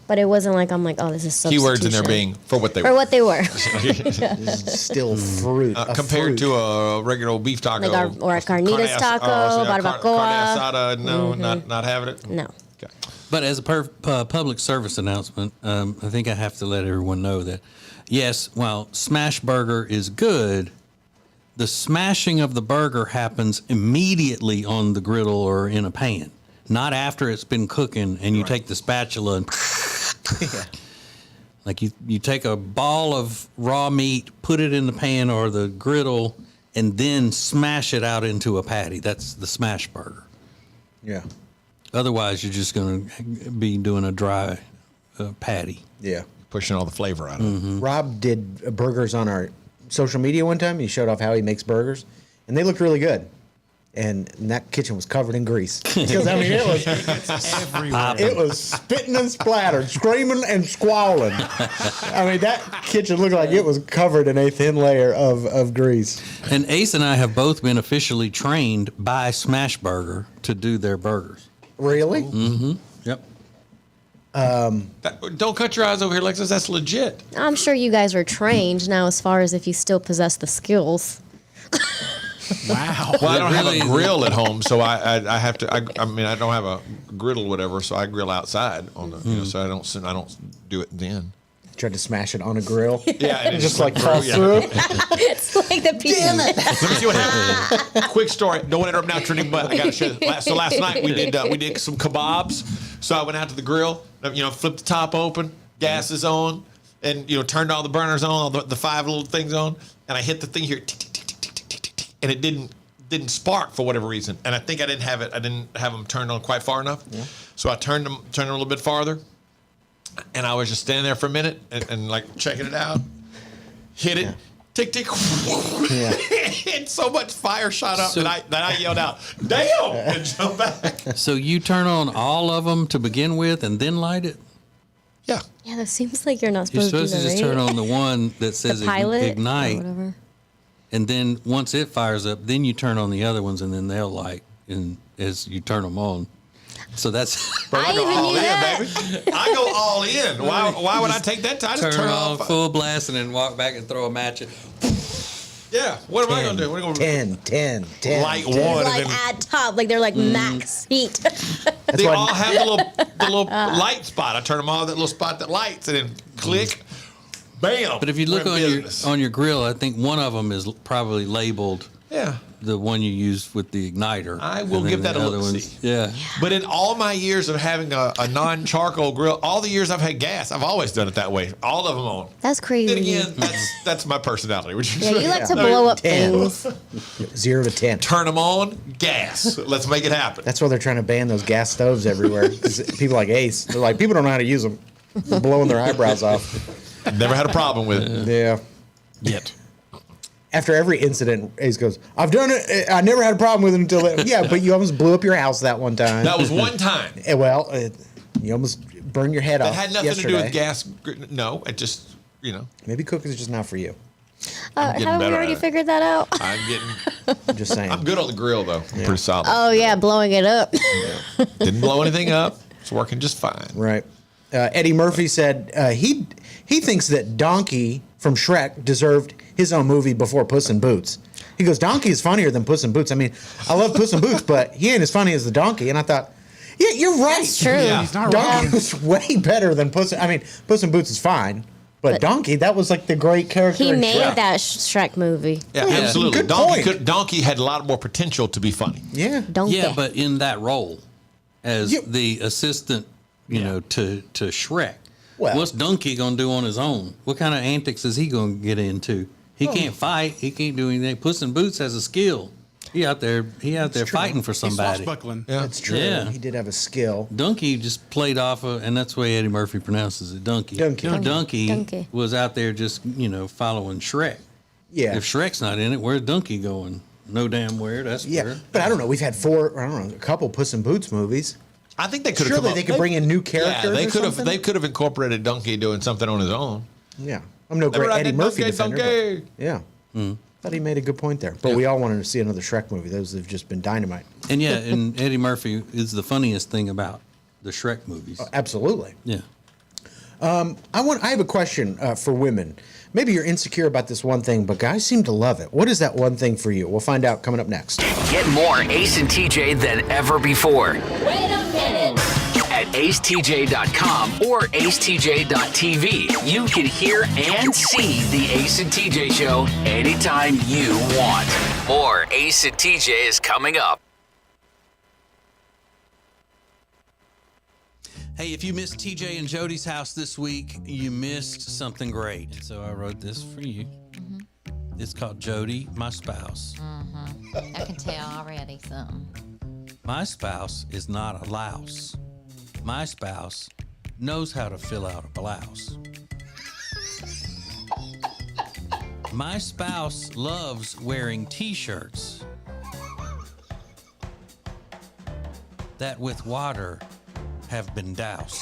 But it wasn't like I'm like, oh, this is substitution. Keywords in there being for what they were. For what they were. Still fruit. Compared to a regular old beef taco. Like or a carnitas taco, barbacoa. Carne asada, no, not having it? No. Okay. But as a public service announcement, I think I have to let everyone know that, yes, while Smash Burger is good, the smashing of the burger happens immediately on the griddle or in a pan, not after it's been cooking and you take the spatula and like you take a ball of raw meat, put it in the pan or the griddle, and then smash it out into a patty. That's the Smash Burger. Yeah. Otherwise, you're just going to be doing a dry patty. Yeah. Pushing all the flavor out of it. Rob did burgers on our social media one time. He showed off how he makes burgers, and they looked really good. And that kitchen was covered in grease. Because, I mean, it was everywhere. It was spitting and splattered, screaming and squalling. I mean, that kitchen looked like it was covered in a thin layer of grease. And Ace and I have both been officially trained by Smashburger to do their burgers. Really? Mm-hmm. Yep. Don't cut your eyes over here, Lexus. That's legit. I'm sure you guys are trained now as far as if you still possess the skills. Wow. Well, I don't have a grill at home, so I have to. I mean, I don't have a griddle, or whatever, so I grill outside on the. So I don't do it then. Tried to smash it on a grill. Yeah, and it just like toss through. It's like the pizza. Damn it. Let me see what happened. Quick story. Don't want to interrupt now, Trinity, but I got to share this. So last night we did some kebabs. So I went out to the grill, flipped the top open, gas is on, and turned all the burners on, all the 5 little things on, and I hit the thing here, and it didn't spark for whatever reason. And I think I didn't have them turned on quite far enough. Yeah. So I turned them a little bit farther, and I was just standing there for a minute and like checking it out. Hit it, tick tick, and so much fire shot up that I yelled out, "Damn!" and jumped back. So you turn on all of them to begin with, and then light it. Yeah. Yeah, that seems like you're not You're supposed supposed to to do that, just right? turn on the one that says the pilot ignite. or whatever. And then once it fires up, then you turn on the other ones, and then they'll light as you turn them on. So that's. Bro, I go all in, baby. I go all in. Why would I take that time? I just turn off on full blast and then walk back and throw a match. Yeah. What am I gonna do? We're gonna 10. Light 10. one. Like and then at top, like they're like max heat. they all have the little light spot. I turn them all that little spot that lights, and then click. Bam. But if you look on your grill, I think one of them is probably labeled. Yeah. The one you use with the igniter. I will give that a look. Yeah. But in all my years of having a non-charcoal grill, all the years I've had gas, I've always done it that way. All of them on. That's crazy. Then again, that's my personality. Yeah, you like to blow up 10. things. 0 to 10. Turn them on, gas. Let's make it happen. That's why they're trying to ban those gas stoves everywhere. 'Cause people like Ace, they're like, people don't know how to use them. They're blowing their eyebrows off. Never had a problem with it. Yeah. Yet. After every incident, Ace goes, I've done it. I never had a problem with it until then. Yeah, but you almost blew up your house that one time. That was one time. Well, you almost burned your head off. That had nothing yesterday. to do with gas. No, it just, Maybe cooking is just not for you. Haven't we already figured that out? I'm getting. Just saying. I'm good on the grill, though. I'm pretty solid. Oh, yeah, blowing it up. Didn't blow anything up. It's working just fine. Right. Eddie Murphy said he thinks that Donkey from Shrek deserved his own movie before Puss in Boots. He goes, Donkey is funnier than Puss in Boots. I mean, I love Puss in Boots, but he ain't as funny as the donkey. And I thought, yeah, you're right. That's true. Yeah. He's not Donkey was way better than Puss. I mean, Puss in Boots is fine, but Donkey, that was like the great character. He in made Shrek. that Shrek movie. Yeah, absolutely. Good point. Donkey had a lot more potential to be funny. Yeah. Donkey. Yeah, but in that role as the assistant, to Shrek. Well- What's Donkey gonna do on his own? What kind of antics is he gonna get into? He can't fight. He can't do anything. Puss in Boots has a skill. He out there fighting for somebody. Swashbuckling. Yeah. That's true. Yeah. He did have a skill. Donkey just played off of, and that's the way Eddie Murphy pronounces it, Donkey. Donkey was out there just, following Shrek. Yeah. If Shrek's not in it, where's Donkey going? No damn where. That's Yeah, but I don't know. We've had a couple Puss in Boots movies. I think they could have Surely come up. they could bring in new characters. Yeah, they or could have. something? They could have incorporated Donkey doing something on his own. Yeah, I'm no great Eddie Murphy defender. But yeah, thought he made a good point there. But we all wanted to see another Shrek movie. Those have just been dynamite. And yeah, and Eddie Murphy is the funniest thing about the Shrek movies. Oh, absolutely. Yeah. I have a question for women. Maybe you're insecure about this one thing, but guys seem to love it. What is that one thing for you? We'll find out coming up next. Get more Ace and TJ than ever before Wait a minute. at acetj.com or acetj.tv. You can hear and see the Ace and TJ show anytime you want. More Ace and TJ is coming up. Hey, if you missed TJ and Jody's house this week, you missed something great. And so I wrote this for you. It's called Jody, My Spouse. I can tell already something. My spouse is not a louse. My spouse knows how to fill out a blouse. My spouse loves wearing t-shirts. that with water have been doused.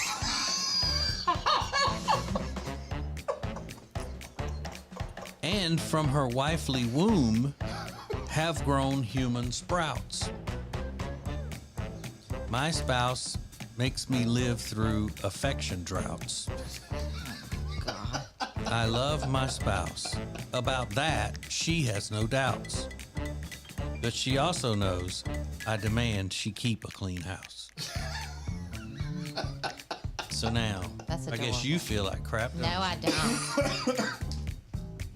And from her wifely womb have grown human sprouts. My spouse makes me live through affection droughts. I love my spouse. About that, she has no doubts. But she also knows I demand she keep a clean house. So now, That's I guess adorable. you feel like crap. No, I don't.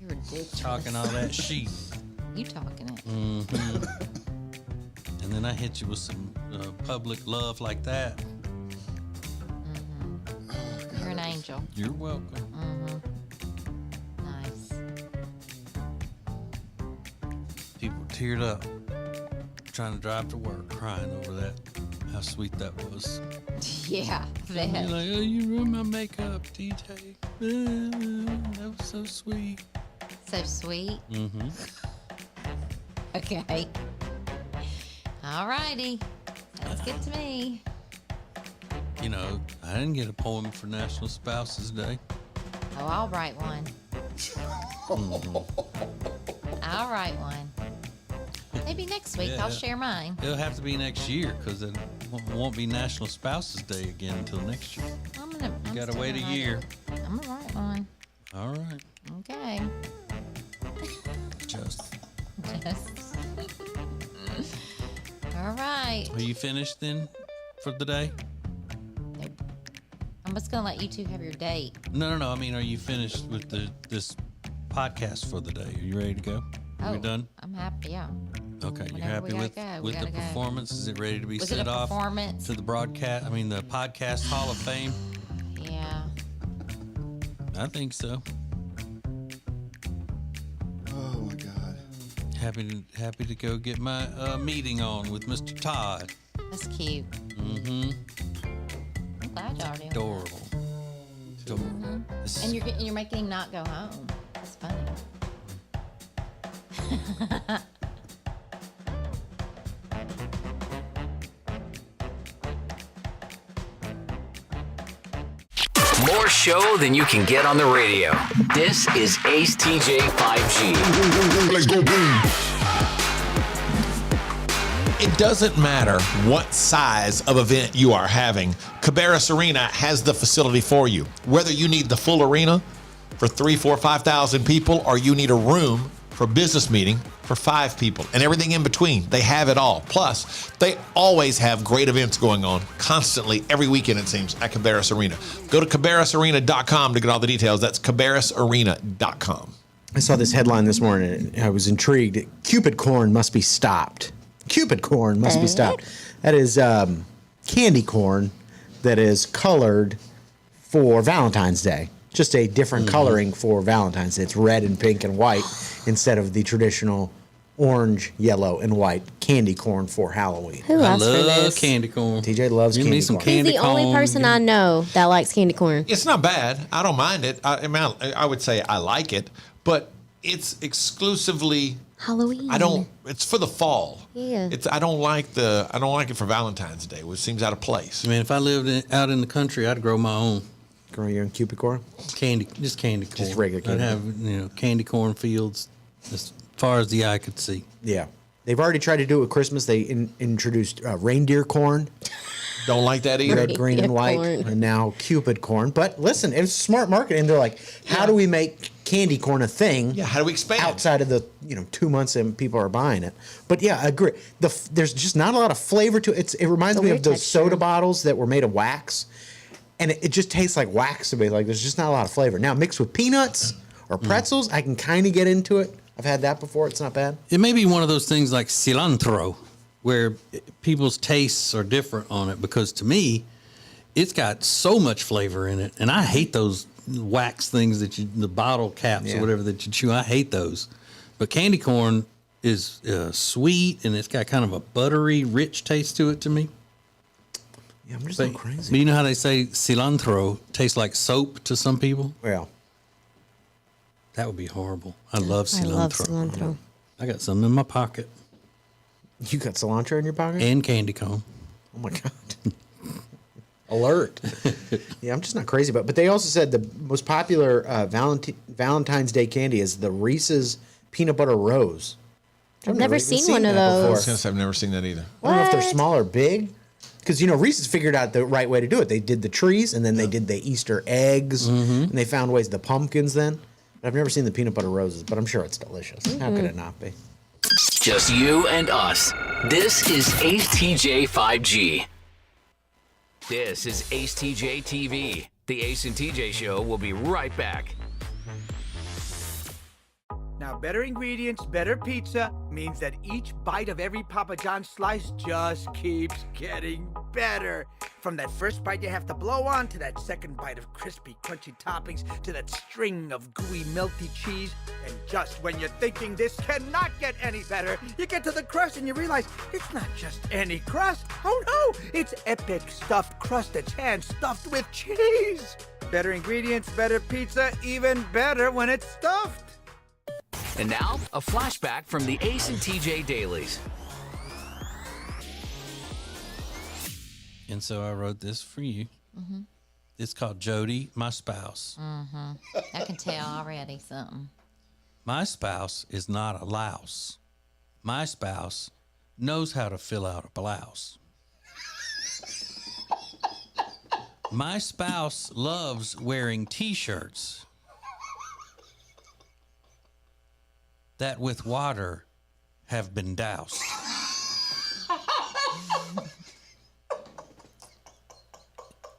You're ridiculous. Talking all that sheet. You talking it. Mm-hmm. And then I hit you with some public love like that. You're an angel. You're welcome. Nice. People teared up trying to drive to work, crying over that. How sweet that was. Yeah. You're like, oh, you ruined my makeup, TJ. That was so sweet. So sweet. Mm-hmm. Okay. All righty. Let's get to me. You know, I didn't get a poem for National Spouses Day. Oh, I'll write one. I'll write one. Maybe next week Yeah. I'll share mine. It'll have to be next year because it won't be National Spouses Day again until next year. I'm You gotta still wait a gonna write year. it. I'm gonna write one. All right. Okay. Just. All right. Are you finished then for the day? I'm just gonna let you two have your date. No. I mean, are you finished with this podcast for the day? Are you ready to go? Are we done? I'm happy. Yeah. Okay, you're Whenever we happy with gotta go, we with the gotta go. performance? Is it ready to be Was it sent a off performance? to the broadcast? I mean, the podcast Hall of Fame. Yeah. I think so. Oh my God. Happy to go get my meeting on with Mr. Todd. That's cute. Mm-hmm. I'm glad y'all are doing Adorable. Adorable. This- And you're making him not go home. That's funny. More show than you can get on the radio. This is Ace TJ 5G. Let's go boom. It doesn't matter what size of event you are having. Cabarrus Arena has the facility for you. Whether you need the full arena for 3,000, 4,000, 5,000 people, or you need a room for a business meeting for 5 people and everything in between, they have it all. Plus, they always have great events going on constantly every weekend, it seems, at Cabarrus Arena. Go to cabarrusarena.com to get all the details. That's cabarrusarena.com. I saw this headline this morning and I was intrigued. Cupid corn must be stopped. Cupid corn must be stopped. That is candy corn that is colored for Valentine's Day. Just a different coloring for Valentine's Day. It's red and pink and white instead of the traditional orange, yellow, and white candy corn for Halloween. Who asked for love this? candy corn. TJ loves Give candy me some corn. candy He's the only corn. person I know that likes candy corn. It's not bad. I don't mind it. I mean, I would say I like it, but it's exclusively Halloween. It's for the fall. Yeah. I don't like it for Valentine's Day, which seems out of place. I mean, if I lived out in the country, I'd grow my own. Grow your own Cupid corn? Candy corn. Just regular candy I'd have, candy corn fields as far as the eye could see. Yeah. They've already tried to do it with Christmas. They introduced reindeer corn. Don't like that either. Red, green, and white. Corn. And now Cupid corn. But listen, it's smart marketing. They're like, how do we make candy corn a thing? Yeah, how do we expand? Outside of the 2 months and people are buying it. But yeah, I agree. There's just not a lot of flavor to it. It reminds It's a me of weird those texture. soda bottles that were made of wax. And it just tastes like wax to me. Like there's just not a lot of flavor. Now mixed with peanuts or pretzels, I can kind of get into it. I've had that before. It's not bad. It may be one of those things like cilantro, where people's tastes are different on it. Because to me, it's got so much flavor in it, and I hate those wax things the bottle caps or whatever that you chew. I hate those. But candy corn is sweet, and it's got kind of a buttery, rich taste to it to me. Yeah, I'm just But, so crazy. but you know how they say cilantro tastes like soap to some people? Well, that would be horrible. I love I cilantro. love cilantro. I got some in my pocket You got cilantro in your pocket? and candy corn. Oh my God. Alert. Yeah, I'm just not crazy about it. But they also said the most popular Valentine's Day candy is the Reese's Peanut Butter Rose. I've never even seen one of that those. before. I was gonna say I've never seen that either. I don't know if they're small or big. Because, Reese's figured out the right way to do it. They did the trees, and then they did the Easter eggs, and they found ways, the pumpkins then. But I've never seen the peanut butter roses, but I'm sure it's delicious. How could it not be? Just you and us. This is ACE 5G. This is ACetjtv. The Ace and TJ Show will be right back. Now, better ingredients, better pizza means that each bite of every Papa John's slice just keeps getting better. From that first bite you have to blow on, to that second bite of crispy, crunchy toppings, to that string of gooey, melty cheese. And just when you're thinking this cannot get any better, you get to the crust and you realize it's not just any crust. Oh no, it's epic stuffed crust that's hand-stuffed with cheese. Better ingredients, better pizza, even better when it's stuffed. And now, a flashback from the Ace and TJ Dailies. And so I wrote this for you. Mm-hmm. It's called Jody, My Spouse. Mm-hmm. I can tell already something. My spouse is not a louse. My spouse knows how to fill out a blouse. My spouse loves wearing T-shirts that with water have been doused.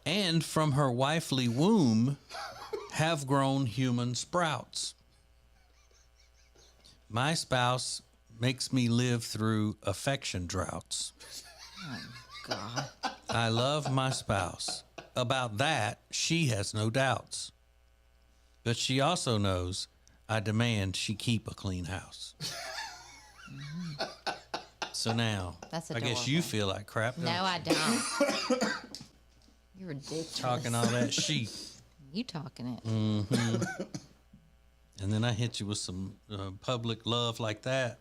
And from her wifely womb have grown human sprouts. My spouse makes me live through affection droughts. Oh, God. I love my spouse. About that, she has no doubts. But she also knows I demand she keep a clean house. Mm-hmm. So now, That's I guess adorable. you feel like crap, don't No, you? I don't. You're ridiculous. Talking all that sheep. You talking it. Mm-hmm. And then I hit you with some public love like that.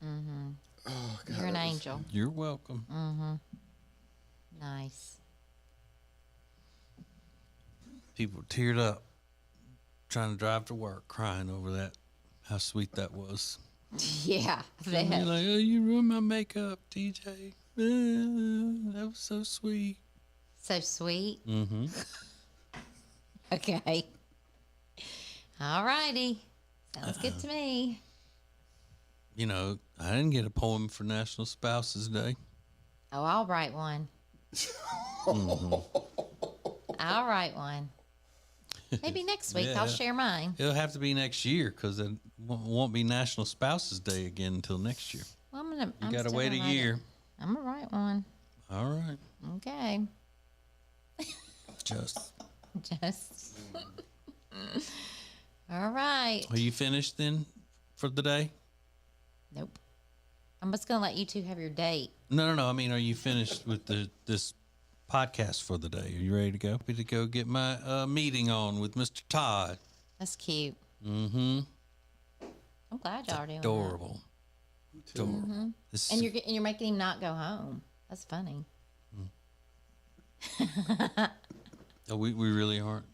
Mm-hmm. Oh, God. You're an angel. You're welcome. Mm-hmm. Nice. People teared up trying to drive to work, crying over that, how sweet that was. Yeah. You're like, oh, you ruined my makeup, TJ. That was so sweet. So sweet. Mm-hmm. Okay. All righty. Sounds good to me. You know, I didn't get a poem for National Spouses Day. Oh, I'll write one. Mm-hmm. I'll write one. Maybe next week Yeah. I'll share mine. It'll have to be next year because it won't be National Spouses Day again until next year. Well, I'm You got to still wait a gonna write year. it. I'm gonna write one. All right. Okay. Just. All right. Are you finished then for the day? Nope. I'm just gonna let you two have your date. No. I mean, are you finished with this podcast for the day? Are you ready to go? Ready to go get my meeting on with Mr. Todd. That's cute. Mm-hmm. I'm glad y'all are doing Adorable. that. Mhm. This And is- you're making him not go home. That's funny. Oh, we really aren't.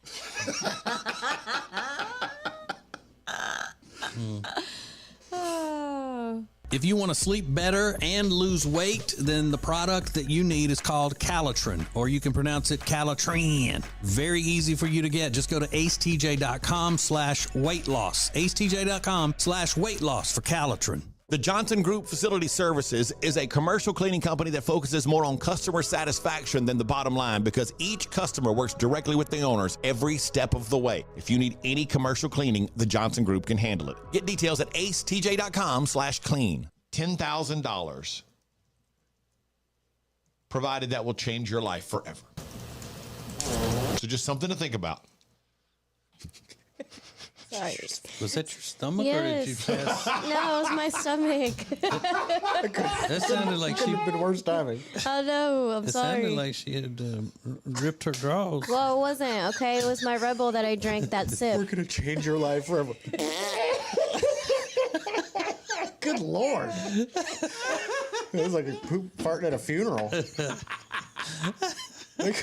Oh. If you want to sleep better and lose weight, then the product that you need is called Calitrin, or you can pronounce it Calitrin. Very easy for you to get. Just go to acetj.com/weight loss. acetj.com/weight loss for Calitrin. The Johnson Group Facility Services is a commercial cleaning company that focuses more on customer satisfaction than the bottom line because each customer works directly with the owners every step of the way. If you need any commercial cleaning, the Johnson Group can handle it. Get details at acetj.com/clean. $10,000. Provided that will change your life forever. So just something to think about. Sorry. Was that your stomach or did you pass? No, it was my stomach. That sounded like she been worse timing. Oh no, I'm It sorry. sounded like she had ripped her drawers. Well, it wasn't, okay? It was my Red Bull that I drank that sip. We're going to change your life forever. Good Lord. It was like a poop farting at a funeral. Like,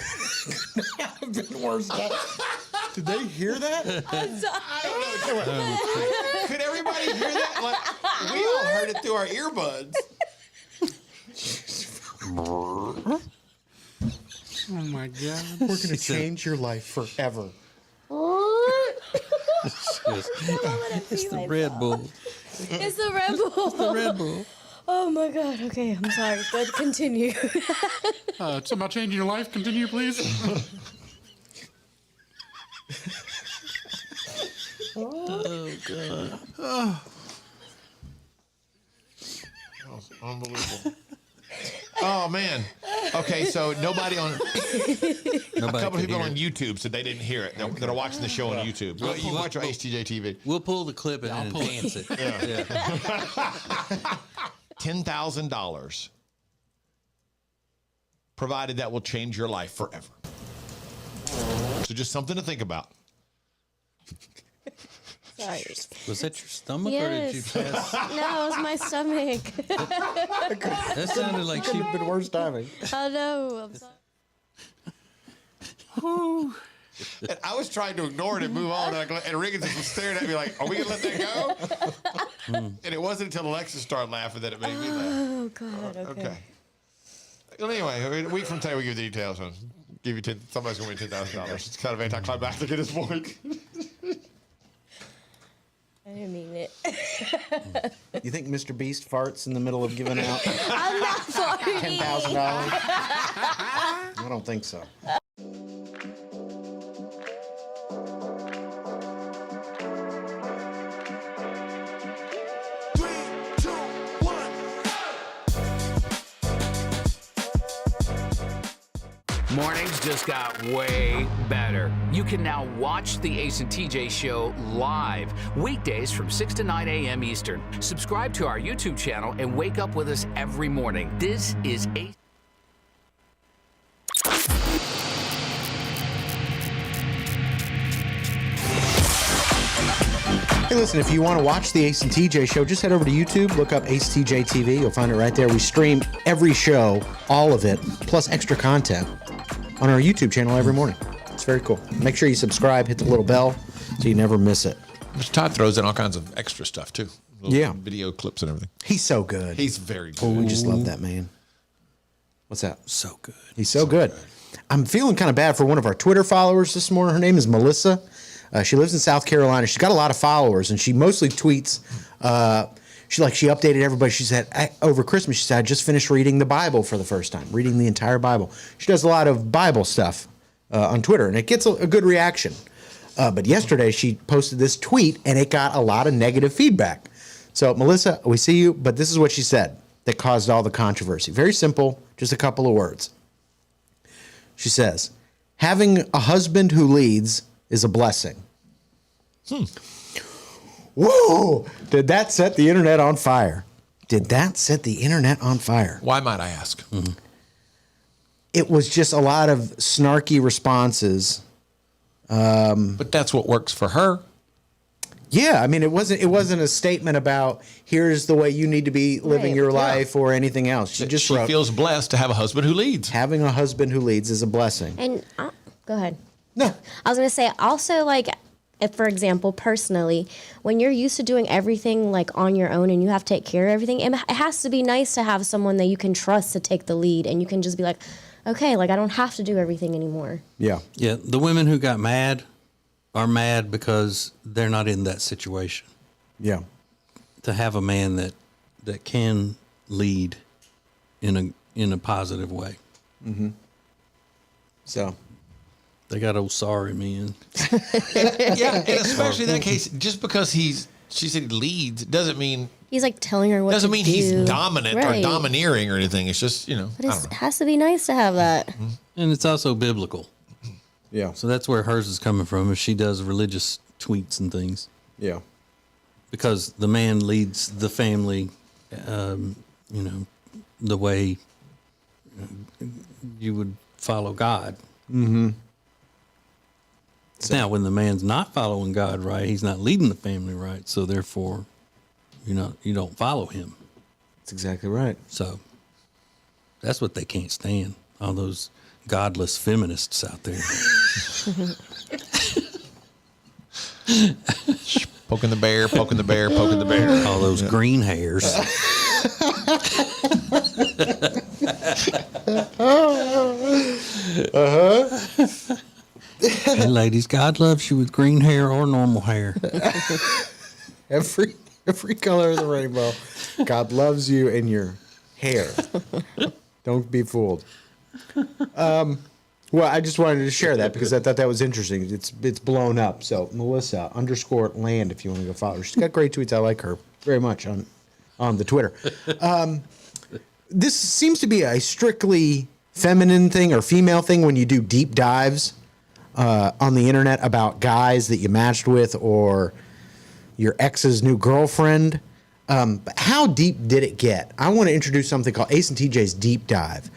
I've been worse. Did they hear that? I'm sorry. Could everybody hear that? Like, we all heard it through our earbuds. Oh my God. We're going to change your life forever. It's the Red Bull. It's the Red Bull. It's the Red Bull. Oh my God. Okay, I'm sorry. Good. Continue. It's about changing your life. Continue, please. Oh God. Oh, unbelievable. Oh man. Okay, so nobody on. A couple people on YouTube said they didn't hear it. That are watching the show on YouTube. Well, you watch our acetjtv. We'll pull the clip and enhance it. Yeah. $10,000. Provided that will change your life forever. So just something to think about. Sorry. Was that your stomach Yes. or did you pass? No, it was my stomach. That sounded like she been worse timing. Oh no, I'm sorry. And I was trying to ignore it and move on, and Riggins was staring at me like, "Are we gonna let that go?" And it wasn't until Alexis started laughing that it made me laugh. Oh God. Okay. Well, anyway, a week from today, we give the details on. Give you somebody's gonna win $10,000. It's kind of anticlimactic at this point. I didn't mean it. You think Mr. Beast farts in the middle of giving out I'm not farting. $10,000? I don't think so. Mornings just got way better. You can now watch the Ace and TJ show live, weekdays from 6 to 9 a.m. Eastern. Subscribe to our YouTube channel and wake up with us every morning. This is Ace. Hey, listen, if you want to watch the Ace and TJ show, just head over to YouTube, look up acetjtv. You'll find it right there. We stream every show, all of it, plus extra content on our YouTube channel every morning. It's very cool. Make sure you subscribe, hit the little bell so you never miss it. Mr. Todd throws in all kinds of extra stuff, too. Little Yeah. video clips and everything. He's so good. He's very good. Oh, we just love that man. What's that? So good. He's so good. I'm feeling kind of bad for one of our Twitter followers this morning. Her name is Melissa. She lives in South Carolina. She's got a lot of followers, and she mostly tweets. She updated everybody. She said over Christmas, she said, I just finished reading the Bible for the first time, reading the entire Bible. She does a lot of Bible stuff on Twitter, and it gets a good reaction. But yesterday, she posted this tweet, and it got a lot of negative feedback. So, Melissa, we see you, but this is what she said that caused all the controversy. Very simple, just a couple of words. She says, having a husband who leads is a blessing. Whoa! Did that set the internet on fire? Did that set the internet on fire? Why might I ask? Mm-hmm. It was just a lot of snarky responses. But that's what works for her. Yeah, I mean, it wasn't a statement about here's the way you need to be living your life or anything else. She just wrote, feels blessed to have a husband who leads. Having a husband who leads is a blessing. And go ahead. No, I was gonna say also, like, if, for example, personally, when you're used to doing everything like on your own and you have to take care of everything, it has to be nice to have someone that you can trust to take the lead, and you can just be like, okay, like I don't have to do everything anymore. Yeah. Yeah. The women who got mad are mad because they're not in that situation. Yeah. To have a man that can lead in a positive way. Mm-hmm. So they got old sorry men. Yeah, and especially in that case, just because she said he leads doesn't mean He's like telling her what doesn't to mean do. he's dominant or Right. domineering or anything. It's just, But I don't it know. has to be nice to have that. And it's also biblical. Yeah. So that's where hers is coming from, if she does religious tweets and things. Yeah. Because the man leads the family, the way you would follow God. Mm-hmm. Now, when the man's not following God right, he's not leading the family right. So therefore, you don't follow him. That's exactly right. So That's what they can't stand. All those godless feminists out there. Poking the bear, poking the bear, poking the bear. All those green hairs. Hey, ladies, God loves you with green hair or normal hair. Every color of the rainbow. God loves you in your hair. Don't be fooled. Well, I just wanted to share that because I thought that was interesting. It's blown up. So Melissa _land if you want to go follow her. She's got great tweets. I like her very much on the Twitter. This seems to be a strictly feminine thing or female thing when you do deep dives on the internet about guys that you matched with or your ex's new girlfriend. But how deep did it get? I want to introduce something called Ace and TJ's Deep Dive.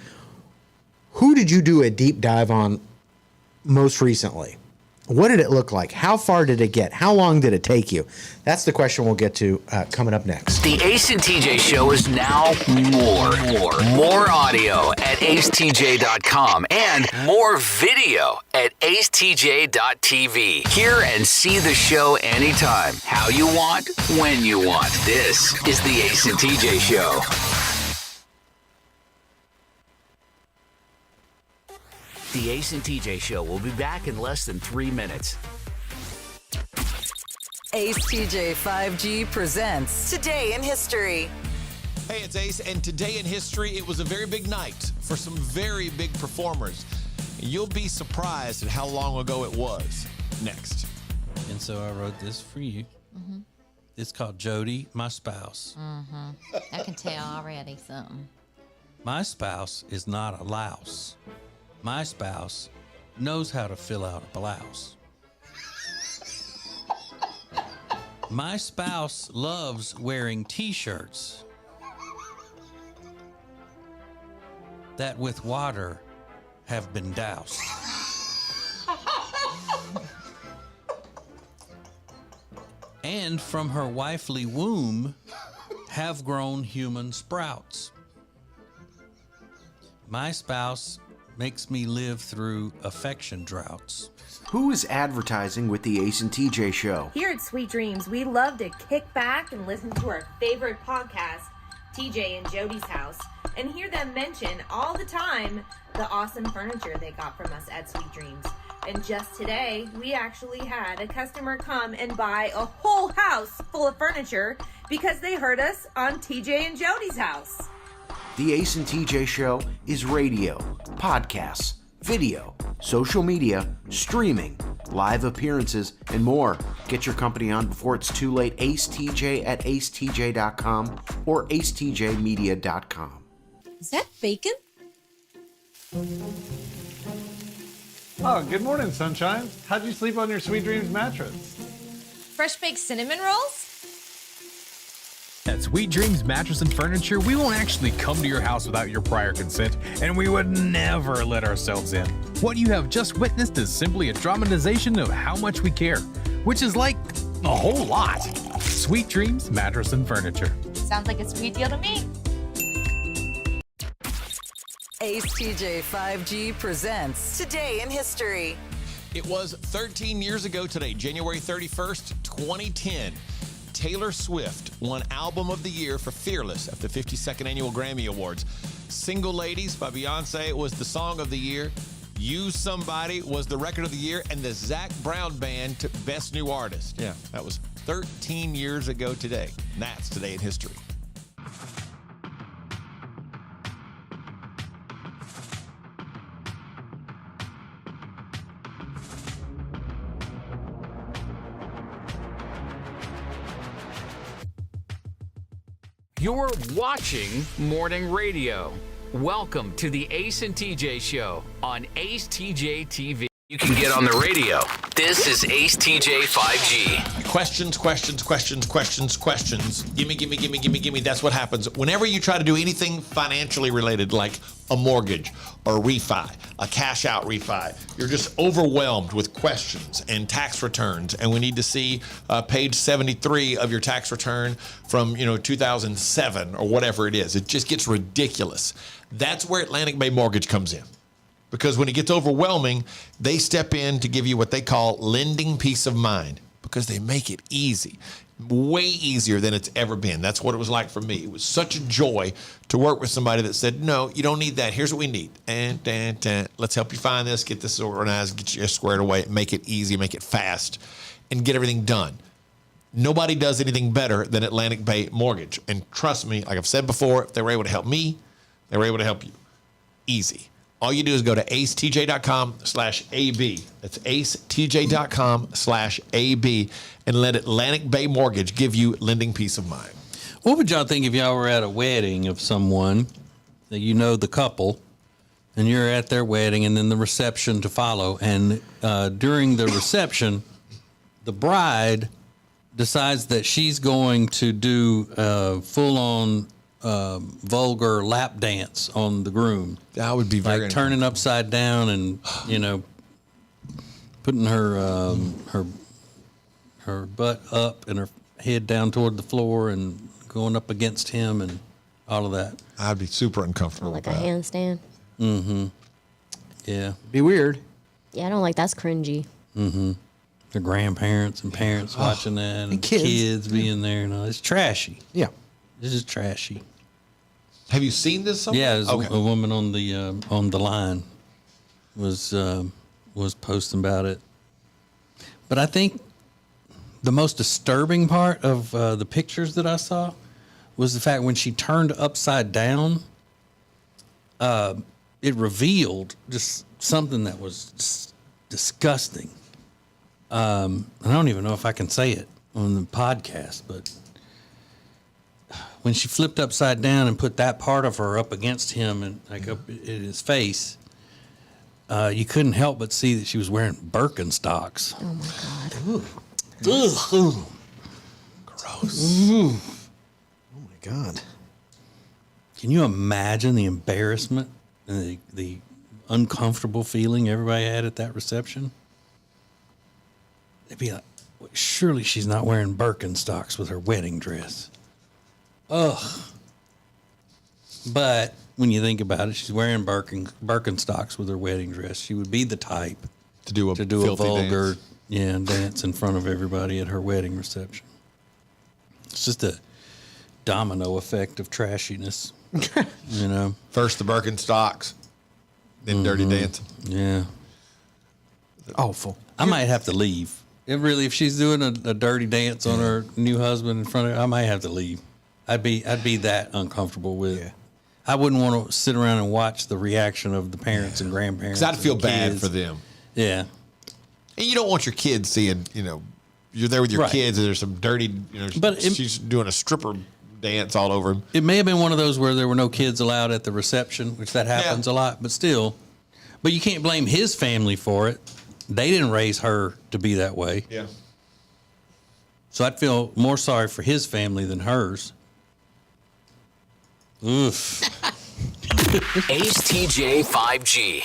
Who did you do a deep dive on most recently? What did it look like? How far did it get? How long did it take you? That's the question we'll get to coming up next. The Ace and TJ Show is now more audio at acetj.com and more video at acetj.tv. Hear and see the show anytime, how you want, when you want. This is the Ace and TJ Show. The Ace and TJ Show will be back in less than 3 minutes. Ace TJ 5G presents Today in History. Hey, it's Ace, and today in history, it was a very big night for some very big performers. You'll be surprised at how long ago it was. Next. And so I wrote this for you. Mm-hmm. It's called Jody, My Spouse. Mm-hmm. I can tell already something. My spouse is not a louse. My spouse knows how to fill out a blouse. My spouse loves wearing t-shirts that with water have been doused. And from her wifely womb have grown human sprouts. My spouse makes me live through affection droughts. Who is advertising with the Ace and TJ Show? Here at Sweet Dreams, we love to kick back and listen to our favorite podcast, TJ and Jody's House, and hear them mention all the time the awesome furniture they got from us at Sweet Dreams. And just today, we actually had a customer come and buy a whole house full of furniture because they heard us on TJ and Jody's House. The Ace and TJ Show is radio, podcasts, video, social media, streaming, live appearances, and more. Get your company on before it's too late. Ace TJ at acetj.com or acetjmedia.com. Is that bacon? Oh, good morning, sunshine. How'd you sleep on your Sweet Dreams mattress? Fresh baked cinnamon rolls? At Sweet Dreams Mattress and Furniture, we won't actually come to your house without your prior consent, and we would never let ourselves in. What you have just witnessed is simply a dramatization of how much we care, which is like a whole lot. Sweet Dreams Mattress and Furniture. Sounds like a sweet deal to me. Ace TJ 5G presents Today in History. It was 13 years ago today, January 31st, 2010. Taylor Swift won Album of the Year for Fearless at the 52nd Annual Grammy Awards. Single Ladies by Beyonce was the Song of the Year. Use Somebody was the Record of the Year, and the Zac Brown Band took Best New Artist. Yeah, that was 13 years ago today. And that's Today in History. You're watching Morning Radio. Welcome to the Ace and TJ Show on ACE TJ TV. You can get on the radio. This is Ace TJ 5G. Questions. Gimme. That's what happens whenever you try to do anything financially related, like a mortgage or refi, a cash out refi. You're just overwhelmed with questions and tax returns. And we need to see page 73 of your tax return from 2007 or whatever it is. It just gets ridiculous. That's where Atlantic Bay Mortgage comes in. Because when it gets overwhelming, they step in to give you what they call lending peace of mind, because they make it easy, way easier than it's ever been. That's what it was like for me. It was such a joy to work with somebody that said, no, you don't need that. Here's what we need. And let's help you find this, get this organized, get you squared away, make it easy, make it fast, and get everything done. Nobody does anything better than Atlantic Bay Mortgage. And trust me, like I've said before, if they were able to help me, they were able to help you. Easy. All you do is go to acetj.com/AB. That's acetj.com/AB and let Atlantic Bay Mortgage give you lending peace of mind. What would y'all think if y'all were at a wedding of someone that the couple, and you're at their wedding and then the reception to follow, and during the reception, the bride decides that she's going to do full-on vulgar lap dance on the groom. That would be very turning upside down and putting her butt up and her head down toward the floor and going up against him and all of that. I'd be super uncomfortable Like with a that. handstand. Mm-hmm. Yeah. Be weird. Yeah, I don't like that's cringy. Mm-hmm. The grandparents and parents watching that, and kids being there, and all. It's trashy. Yeah. This is trashy. Have you seen this somewhere? Yeah, there's a woman on the line was posting about it. But I think the most disturbing part of the pictures that I saw was the fact when she turned upside down, it revealed just something that was just disgusting. I don't even know if I can say it on the podcast, but when she flipped upside down and put that part of her up against him and like up in his face, you couldn't help but see that she was wearing Birkenstocks. Oh my God. Ugh. Gross. Oh my God. Can you imagine the embarrassment and the uncomfortable feeling everybody had at that reception? They'd be like, well, surely she's not wearing Birkenstocks with her wedding dress. Ugh. But when you think about it, she's wearing Birkenstocks with her wedding dress. She would be the type to do a vulgar dance. dance in front of everybody at her wedding reception. It's just a domino effect of trashiness. First the Birkenstocks, then dirty dancing. Yeah. Awful. I might have to leave. If she's doing a dirty dance on her new husband in front of her, I might have to leave. I'd be that uncomfortable with it. I wouldn't want to sit around and watch the reaction of the parents and grandparents. Because I'd feel and bad kids. for them. Yeah. And you don't want your kids seeing, you're there with your Right. kids and there's some dirty, But she's doing a stripper dance all over him. It may have been one of those where there were no kids allowed at the reception, which that happens a lot, but still. But you can't blame his family for it. They didn't raise her to be that way. Yeah. So I'd feel more sorry for his family than hers. Oof. Ace TJ 5G.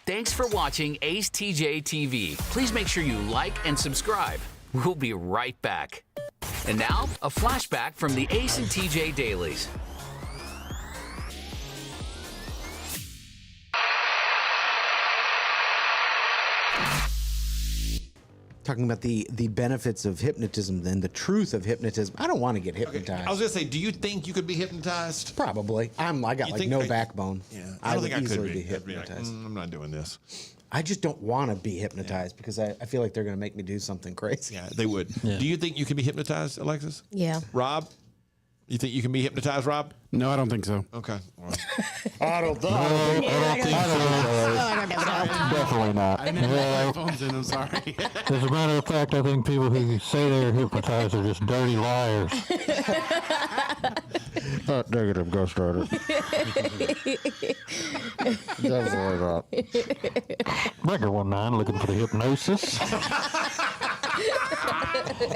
Thanks for watching Ace TJ TV. Please make sure you like and subscribe. We'll be right back. And now, a flashback from the Ace and TJ dailies. Talking about the benefits of hypnotism, then the truth of hypnotism. I don't want to get hypnotized. I was going to say, do you think you could be hypnotized? Probably. I got like no backbone. Yeah. I don't would think I easily could be be hypnotized. hypnotized. I'm not doing this. I just don't want to be hypnotized because I feel like they're going to make me do something crazy. Yeah, they would. Yeah. Do you think you can be hypnotized, Alexis? Yeah. Rob? You think you can be hypnotized, Rob? No, I don't think so. Okay. I don't think Definitely not. I didn't have my headphones in. I'm sorry. As a matter of fact, I think people who say they're hypnotized are just dirty liars. Not negative, Ghost Rider. Definitely not. Breaker 19 looking for the hypnosis.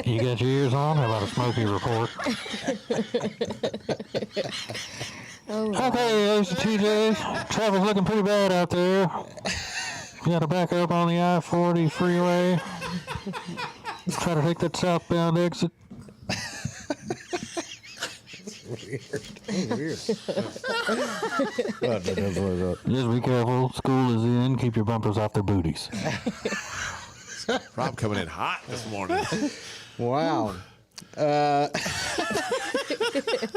You got your ears on? How about a smoky report? Okay, ACTJ, traffic's looking pretty bad out there. You got to back up on the I-40 freeway. Try to take that southbound exit. Weird. Just be careful. School is in. Keep your bumpers off their booties. Rob coming in hot this morning. Wow.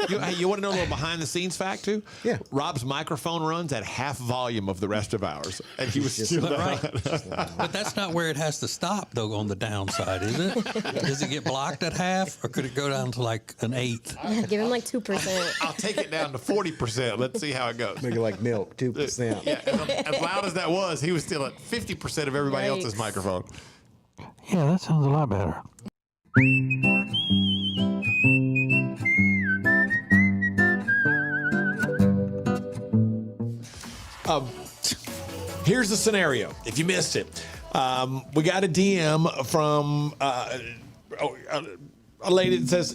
You want to know a little behind the scenes fact too? Yeah. Rob's microphone runs at half volume of the rest of ours, and he was still Right. But that's not where it has to stop, though, on the downside, is it? Does it get blocked at half, or could it go down to like an eighth? Yeah, give him like 2%. I'll take it down to 40%. Let's see how it goes. Make it like milk, 2%. Yeah, as loud as that was, he was still at 50% of everybody else's microphone. Yeah, that sounds a lot better. Here's the scenario. If you missed it, we got a DM from a lady that says,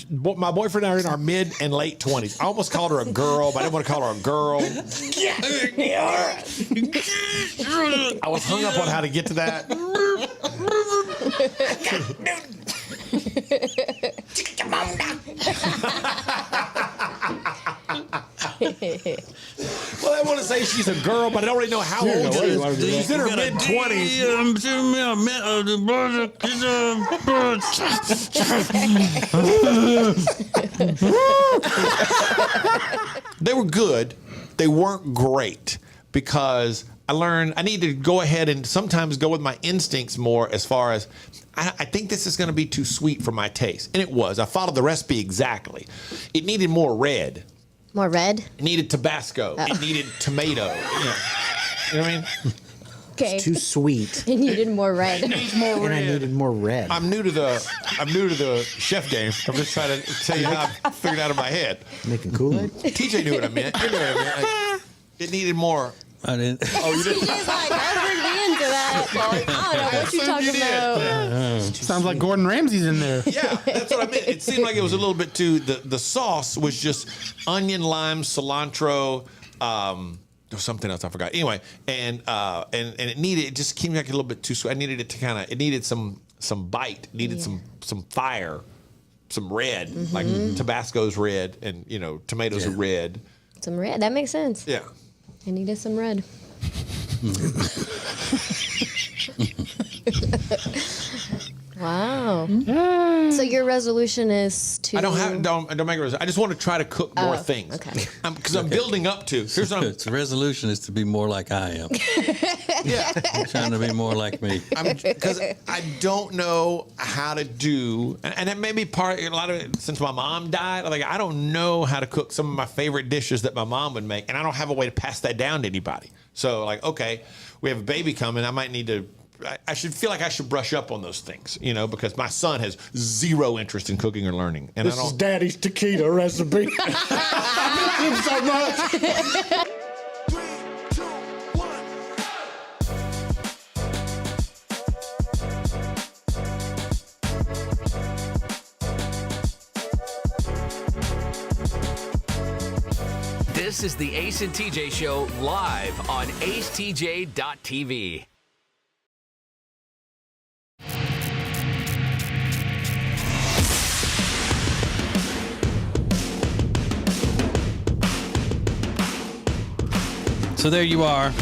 my boyfriend and I are in our mid and late 20s. I almost called her a girl, but I didn't want to call her a girl. I was hung up on how to get to that. Well, I want to say she's a girl, but I don't really know how old she is. She's in her mid-20s. They were good. They weren't great because I learned I need to go ahead and sometimes go with my instincts more as far as I think this is going to be too sweet for my taste. And it was. I followed the recipe exactly. It needed more red. More red? It needed Tabasco. Oh. It needed tomato. You know what I mean? Okay. It's too sweet. And you did more red. It needs more And I needed more red. I'm new to the chef game. I'm just trying to tell you how I figured it out in my head. Making Kool-Aid? TJ knew what I meant. You knew what I meant. Like, it needed more. I didn't. Oh, you didn't? He's like, don't bring me into that. I don't know what you're talking about. Sounds like Gordon Ramsay's in there. Yeah, that's what I meant. It seemed like it was a little bit too. The sauce was just onion, lime, cilantro. There was something else I forgot. Anyway, and it needed. It just came back a little bit too sweet. I needed it to kind of. It needed some bite. It needed some fire, some red. Mm-hmm. Like Tabasco's red, and tomatoes are red. Some red. That makes sense. Yeah. I needed some red. Wow. So your resolution is to. I don't make a resolution. I just want to try to cook more things. Okay. Because I'm building up to. Here's what The resolution is to be more like I am. Yeah. I'm trying to be more like me. Because I don't know how to do, and that may be a lot of it, since my mom died, I don't know how to cook some of my favorite dishes that my mom would make, and I don't have a way to pass that down to anybody. So, okay, we have a baby coming. I might need to. I should feel like I should brush up on those things, because my son has zero interest in cooking or learning. And This is Daddy's taquito recipe. I miss him so much. This is the Ace and TJ Show live on acetj.tv. So there you are,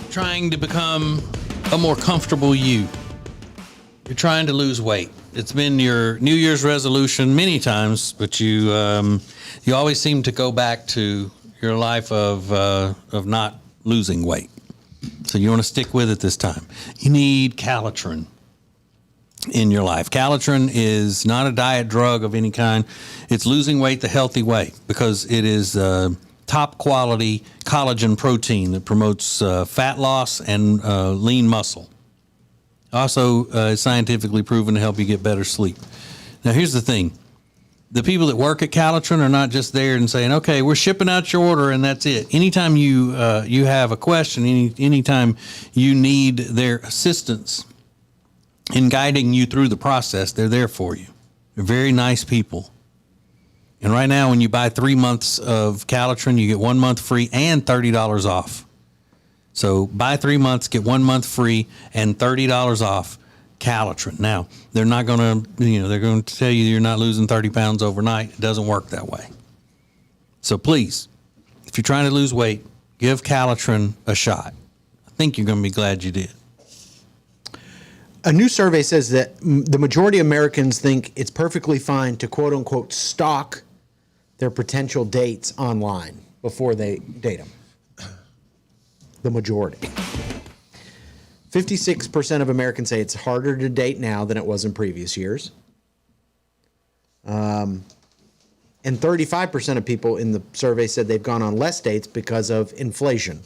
trying to become a more comfortable you. You're trying to lose weight. It's been your New Year's resolution many times, but you always seem to go back to your life of not losing weight. So you want to stick with it this time. You need Calitrin. in your life. Calitrin is not a diet drug of any kind. It's losing weight the healthy way because it is top quality collagen protein that promotes fat loss and lean muscle. Also, it's scientifically proven to help you get better sleep. Now, here's the thing. The people that work at Calitrin are not just there and saying, okay, we're shipping out your order and that's it. Anytime you have a question, anytime you need their assistance in guiding you through the process, they're there for you. They're very nice people. And right now, when you buy 3 months of Calitrin, you get 1 month free and $30 off. So buy 3 months, get 1 month free and $30 off Calitrin. Now, they're not going to, they're going to tell you you're not losing 30 pounds overnight. It doesn't work that way. So please, if you're trying to lose weight, give Calitrin a shot. I think you're going to be glad you did. A new survey says that the majority of Americans think it's perfectly fine to quote unquote stalk their potential dates online before they date them. The majority. 56% of Americans say it's harder to date now than it was in previous years. And 35% of people in the survey said they've gone on less dates because of inflation.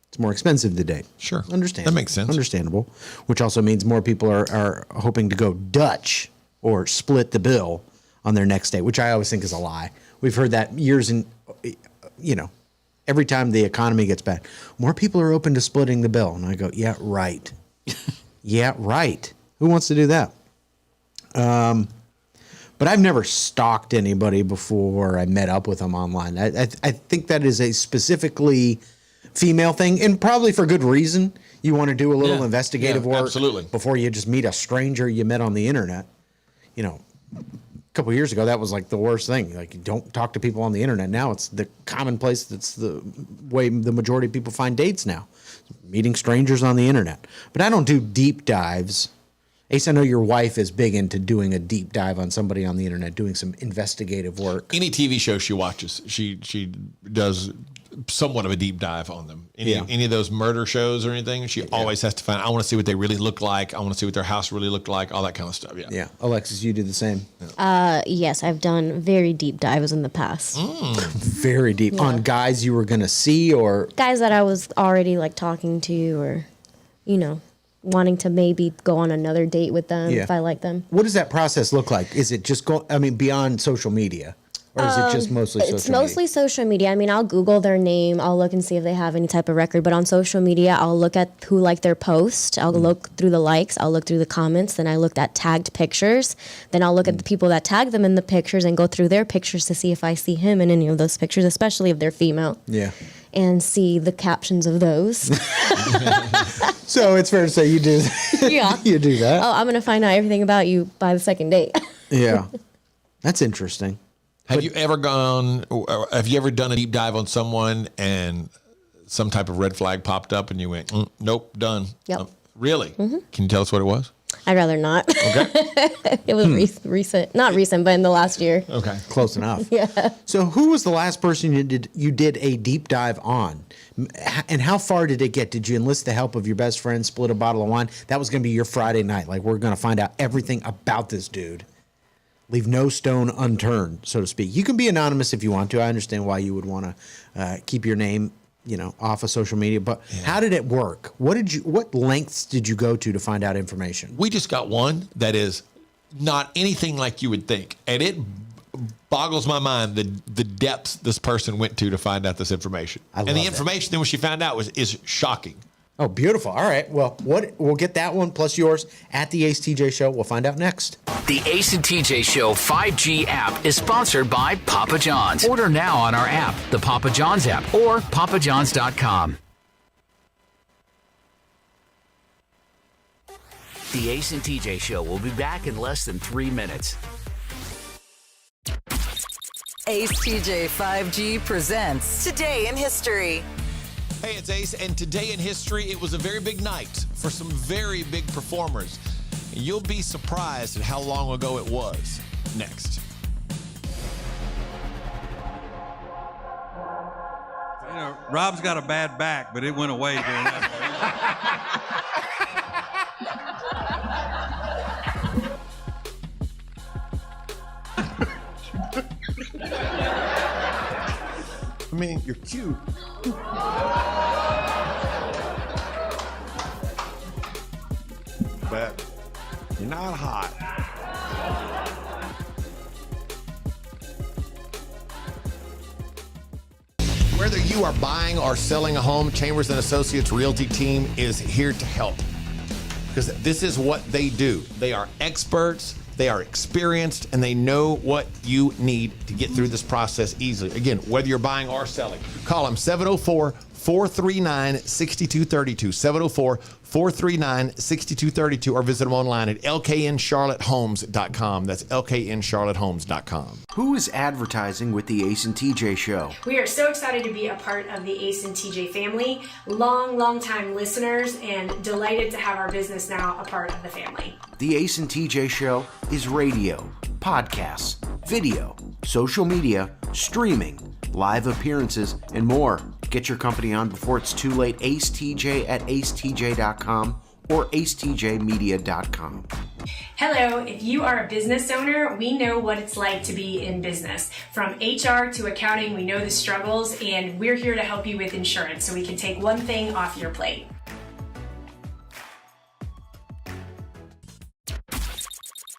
It's more expensive to date. Sure. Understandable. That makes sense. Understandable. Which also means more people are hoping to go Dutch or split the bill on their next date, which I always think is a lie. We've heard that years and, every time the economy gets bad, more people are open to splitting the bill. And I go, yeah, right. Yeah, right. Who wants to do that? But I've never stalked anybody before I met up with them online. I think that is a specifically female thing, and probably for good reason. You want to do a little investigative work absolutely. Before you just meet a stranger you met on the internet. A couple of years ago, that was like the worst thing. Like, you don't talk to people on the internet. Now it's the commonplace. That's the way the majority of people find dates now, meeting strangers on the internet. But I don't do deep dives. Ace, I know your wife is big into doing a deep dive on somebody on the internet, doing some investigative work. Any TV show she watches, she does somewhat of a deep dive on them. Any of those murder shows or anything, she always has to find, I want to see what they really look like. I want to see what their house really looked like, all that kind of stuff. Yeah. Alexis, you do the same? Yes, I've done very deep dives in the past. Very deep. On guys you were going to see, or guys that I was already talking to, or, wanting to maybe go on another date with them if I like them. What does that process look like? Is it just beyond social media? Or is it just mostly social media? It's mostly social media. I mean, I'll Google their name. I'll look and see if they have any type of record. But on social media, I'll look at who liked their post. I'll look through the likes. I'll look through the comments. Then I looked at tagged pictures. Then I'll look at the people that tagged them in the pictures and go through their pictures to see if I see him in any of those pictures, especially if they're female. Yeah. And see the captions of those. So it's fair to say you do. Yeah. You do that. Oh, I'm going to find out everything about you by the second date. Yeah. That's interesting. Have you ever done a deep dive on someone and some type of red flag popped up and you went, nope, done? Yep. Really? Mm-hmm. Can you tell us what it was? I'd rather not. Okay. It was recent. Not recent, but in the last year. Okay. Close enough. Yeah. So who was the last person you did a deep dive on? And how far did it get? Did you enlist the help of your best friend, split a bottle of wine? That was going to be your Friday night. Like, we're going to find out everything about this dude. Leave no stone unturned, so to speak. You can be anonymous if you want to. I understand why you would want to keep your name, off of social media. But how did it work? What lengths did you go to find out information? We just got one that is not anything like you would think, and it boggles my mind the depths this person went to find out this information. And the information then when she found out is shocking. Oh, beautiful. All right. Well, we'll get that one plus yours at the Ace TJ Show. We'll find out next. The Ace and TJ Show 5G app is sponsored by Papa John's. Order now on our app, the Papa John's app, or papajohns.com. The Ace and TJ Show will be back in less than 3 minutes. Ace TJ 5G presents Today in History. Hey, it's Ace, and today in history, it was a very big night for some very big performers. You'll be surprised at how long ago it was. Next. Rob's got a bad back, but it went away during that. mean, you're cute. But you're not hot. Whether you are buying or selling a home, Chambers & Associates Realty team is here to help. Because this is what they do. They are experts, they are experienced, and they know what you need to get through this process easily. Again, whether you're buying or selling, call them 704-439-6232, 704-439-6232, or visit them online at lkncharlottehomes.com. That's lkncharlottehomes.com. Who is advertising with the Ace and TJ Show? We are so excited to be a part of the Ace and TJ family, long time listeners, and delighted to have our business now a part of the family. The Ace and TJ Show is radio, podcasts, video, social media, streaming, live appearances, and more. Get your company on before it's too late. AceTJ at acetj.com or acetjmedia.com. Hello, if you are a business owner, we know what it's like to be in business. From HR to accounting, we know the struggles, and we're here to help you with insurance so we can take one thing off your plate.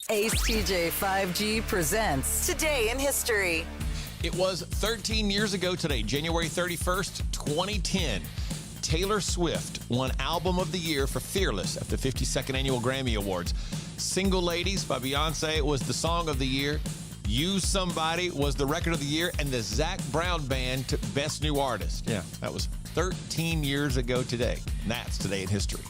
AceTJ 5G presents Today in History. It was 13 years ago today, January 31st, 2010. Taylor Swift won Album of the Year for Fearless at the 52nd Annual Grammy Awards. Single Ladies by Beyonce was the Song of the Year. Use Somebody was the Record of the Year. And the Zac Brown Band took Best New Artist. Yeah, that was 13 years ago today. And that's Today in History.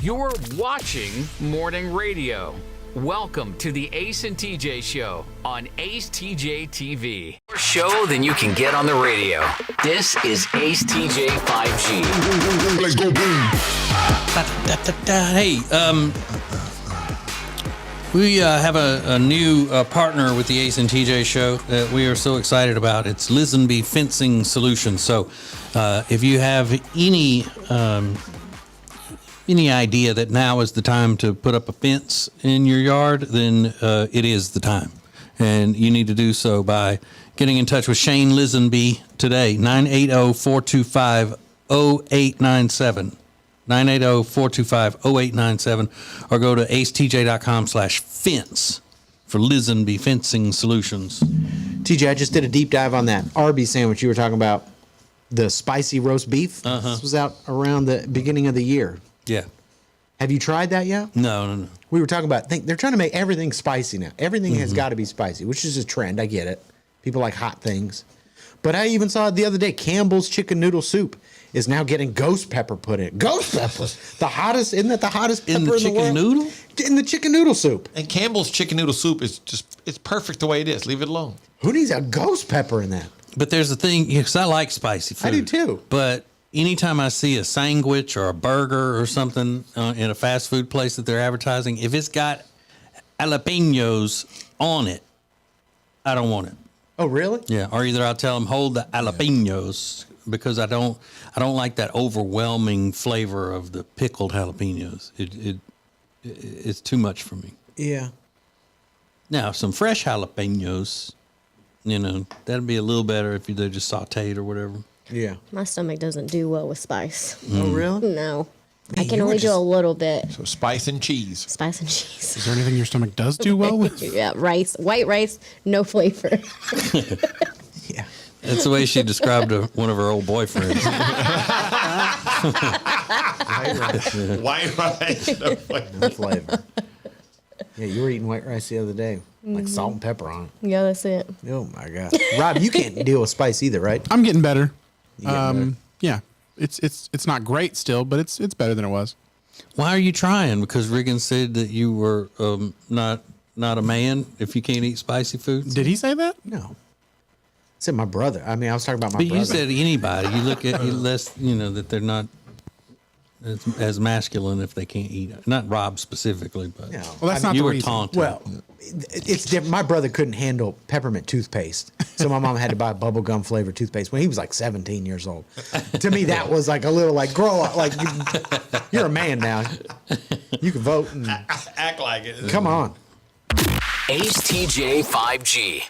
You're watching Morning Radio. Welcome to the Ace and TJ Show on AceTJTV. More show than you can get on the radio. This is AceTJ 5G. Let's go boom. Hey, we have a new partner with the Ace and TJ Show that we are so excited about. It's Lisenby Fencing Solutions. So if you have any idea that now is the time to put up a fence in your yard, then it is the time. And you need to do so by getting in touch with Shane Lisenby today, 980-425-0897. 980-425-0897, or go to acetj.com/fence for Lisenby Fencing Solutions. TJ, I just did a deep dive on that Arby's sandwich you were talking about, the spicy roast beef. This was out around the beginning of the year. Yeah. Have you tried that yet? No. We were talking about, they're trying to make everything spicy now. Everything has got to be spicy, which is a trend. I get it. People like hot things. But I even saw it the other day. Campbell's chicken noodle soup is now getting ghost pepper put in. Ghost pepper. Isn't that the hottest pepper in the world? In the chicken noodle? In the chicken noodle soup. And Campbell's chicken noodle soup is it's perfect the way it is. Leave it alone. Who needs a ghost pepper in that? But there's the thing, because I like spicy food. I do too. But anytime I see a sandwich or a burger or something in a fast food place that they're advertising, if it's got jalapenos on it, I don't want it. Oh, really? Yeah. Or either I'll tell them hold the jalapenos because I don't like that overwhelming flavor of the pickled jalapenos. It's too much for me. Yeah. Now, some fresh jalapenos, that'd be a little better if they're just sauteed or whatever. Yeah. My stomach doesn't do well with spice. Oh, really? No. I can only do a little bit. So spice and cheese. Spice and cheese. Is there anything your stomach does do well with? Yeah, rice. White rice, no flavor. Yeah. That's the way she described one of her old boyfriends. White rice. No flavor. Yeah, you were eating white rice the other day. Like salt and pepper on it. Yeah, that's it. Oh, my God. Rob, you can't deal with spice either, right? I'm getting better. Better? Yeah. It's not great still, but it's better than it was. Why are you trying? Because Riggins said that you were not a man if you can't eat spicy foods. Did he say that? No. I said my brother. I mean, I was talking about my brother. But you said anybody. You look at that they're not as masculine if they can't eat it. Not Rob specifically, but Well, that's not you the were reason. taunted. Well, it's different. My brother couldn't handle peppermint toothpaste, so my mom had to buy bubblegum flavored toothpaste when he was like 17 years old. To me, that was like a little like grow up. Like you're a man now. You can vote and act like it. Come on. Ace TJ 5G.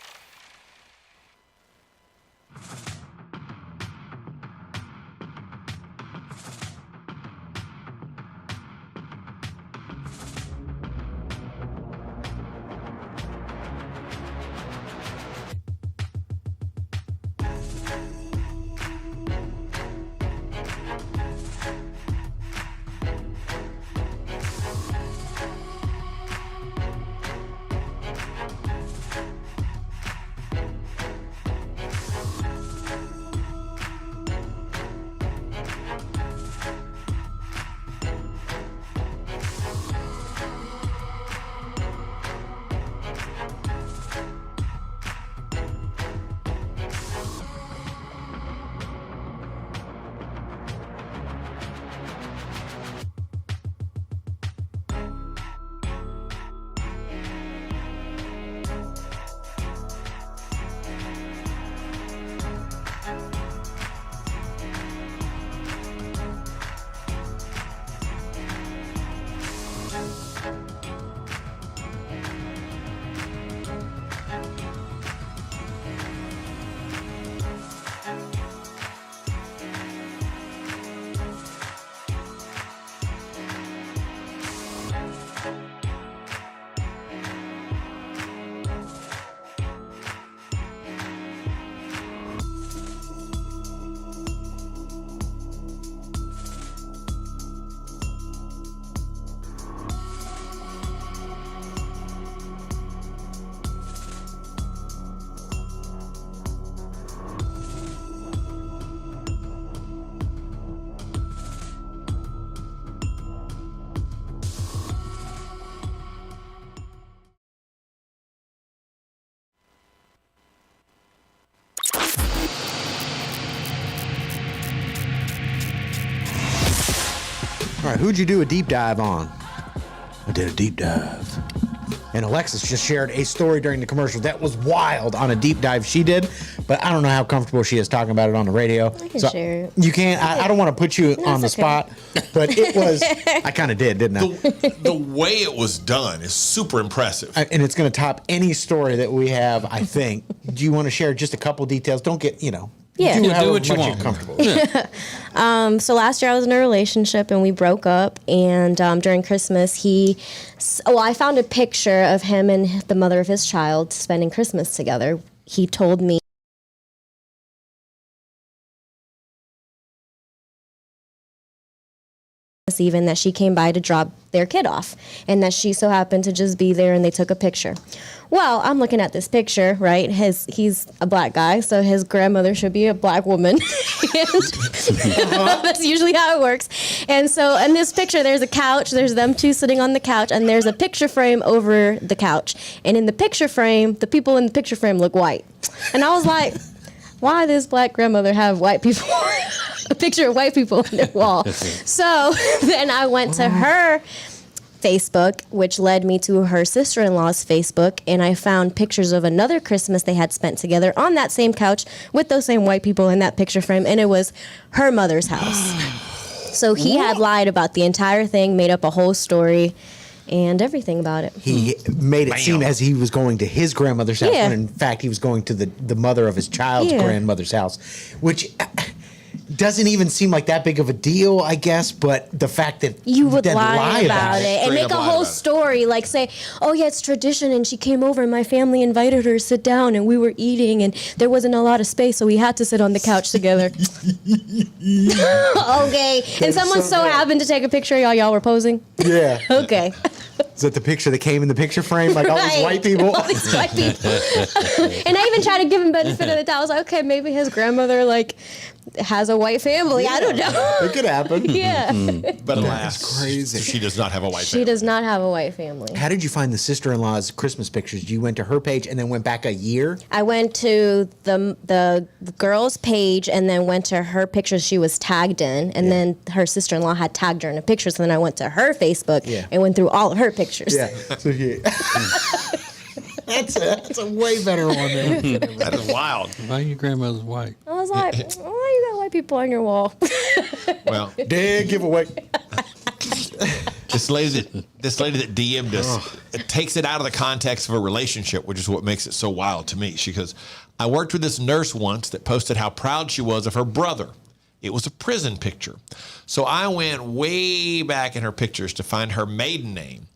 All right, who'd you do a deep dive on? I did a deep dive. And Alexis just shared a story during the commercial that was wild on a deep dive she did, but I don't know how comfortable she is talking about it on the radio. I can share it. You can't. I don't want to put you on the okay. spot, but it was. I kind of did, didn't I? The way it was done is super impressive. And it's going to top any story that we have, I think. Do you want to share just a couple details? Don't get, Yeah. do Do however what you much want. you're comfortable. So last year I was in a relationship and we broke up. And during Christmas, I found a picture of him and the mother of his child spending Christmas together. He told me even that she came by to drop their kid off and that she so happened to just be there and they took a picture. Well, I'm looking at this picture, right? He's a black guy, so his grandmother should be a black woman. That's usually how it works. And so in this picture, there's a couch, there's them two sitting on the couch, and there's a picture frame over the couch. And in the picture frame, the people in the picture frame look white. And I was like, why does black grandmother have white people? A picture of white people on their wall. So then I went to her Facebook, which led me to her sister-in-law's Facebook, and I found pictures of another Christmas they had spent together on that same couch with those same white people in that picture frame, and it was her mother's house. So he had lied about the entire thing, made up a whole story and everything about it. He made it seem as he was going to his grandmother's house, Yeah. when in fact he was going to the mother of his child's Yeah. grandmother's house, which doesn't even seem like that big of a deal, I guess. But the fact that You would then lie about it and Straight make up a lie whole about it. story, like say, oh yeah, it's tradition and she came over and my family invited her to sit down and we were eating and there wasn't a lot of space so we had to sit on the couch together. Okay. And someone so happened to take a picture of y'all were posing? Yeah. Okay. Is that the picture that came in the picture frame? Like all these Right. white people? All these white people. And I even tried to give him benefit of the doubt. I was like, okay, maybe his grandmother has a white family. I don't know. It could happen. Yeah. But That's crazy. she does not have a white She family. does not have a white family. How did you find the sister-in-law's Christmas pictures? You went to her page and then went back a year? I went to the girl's page and then went to her pictures she was tagged in, and then her sister-in-law had tagged her in the pictures. So then I went to her Facebook and went through all of her pictures. Yeah. So that's a way better one than That is wild. Why your grandmother's white? I was like, why you got white people on your wall? Well, dead giveaway. This lady that DM'd us, it takes it out of the context of a relationship, which is what makes it so wild to me. She goes, I worked with this nurse once that posted how proud she was of her brother. It was a prison picture. So I went way back in her pictures to find her maiden name,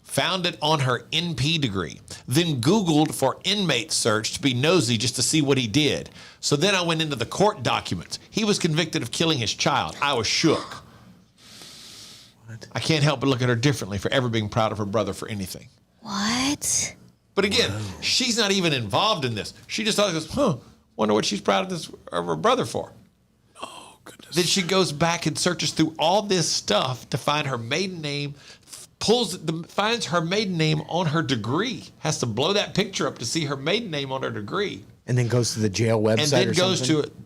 found it on her NP degree, then Googled for inmate search to be nosy just to see what he did. So then I went into the court documents. He was convicted of killing his child. I was shook. I can't help but look at her differently for ever being proud of her brother for anything. What? But again, she's not even involved in this. She just thought, goes, wonder what she's proud of her brother for. Oh, goodness. Then she goes back and searches through all this stuff to find her maiden name, finds her maiden name on her degree, has to blow that picture up to see her maiden name on her degree. And then goes to the jail website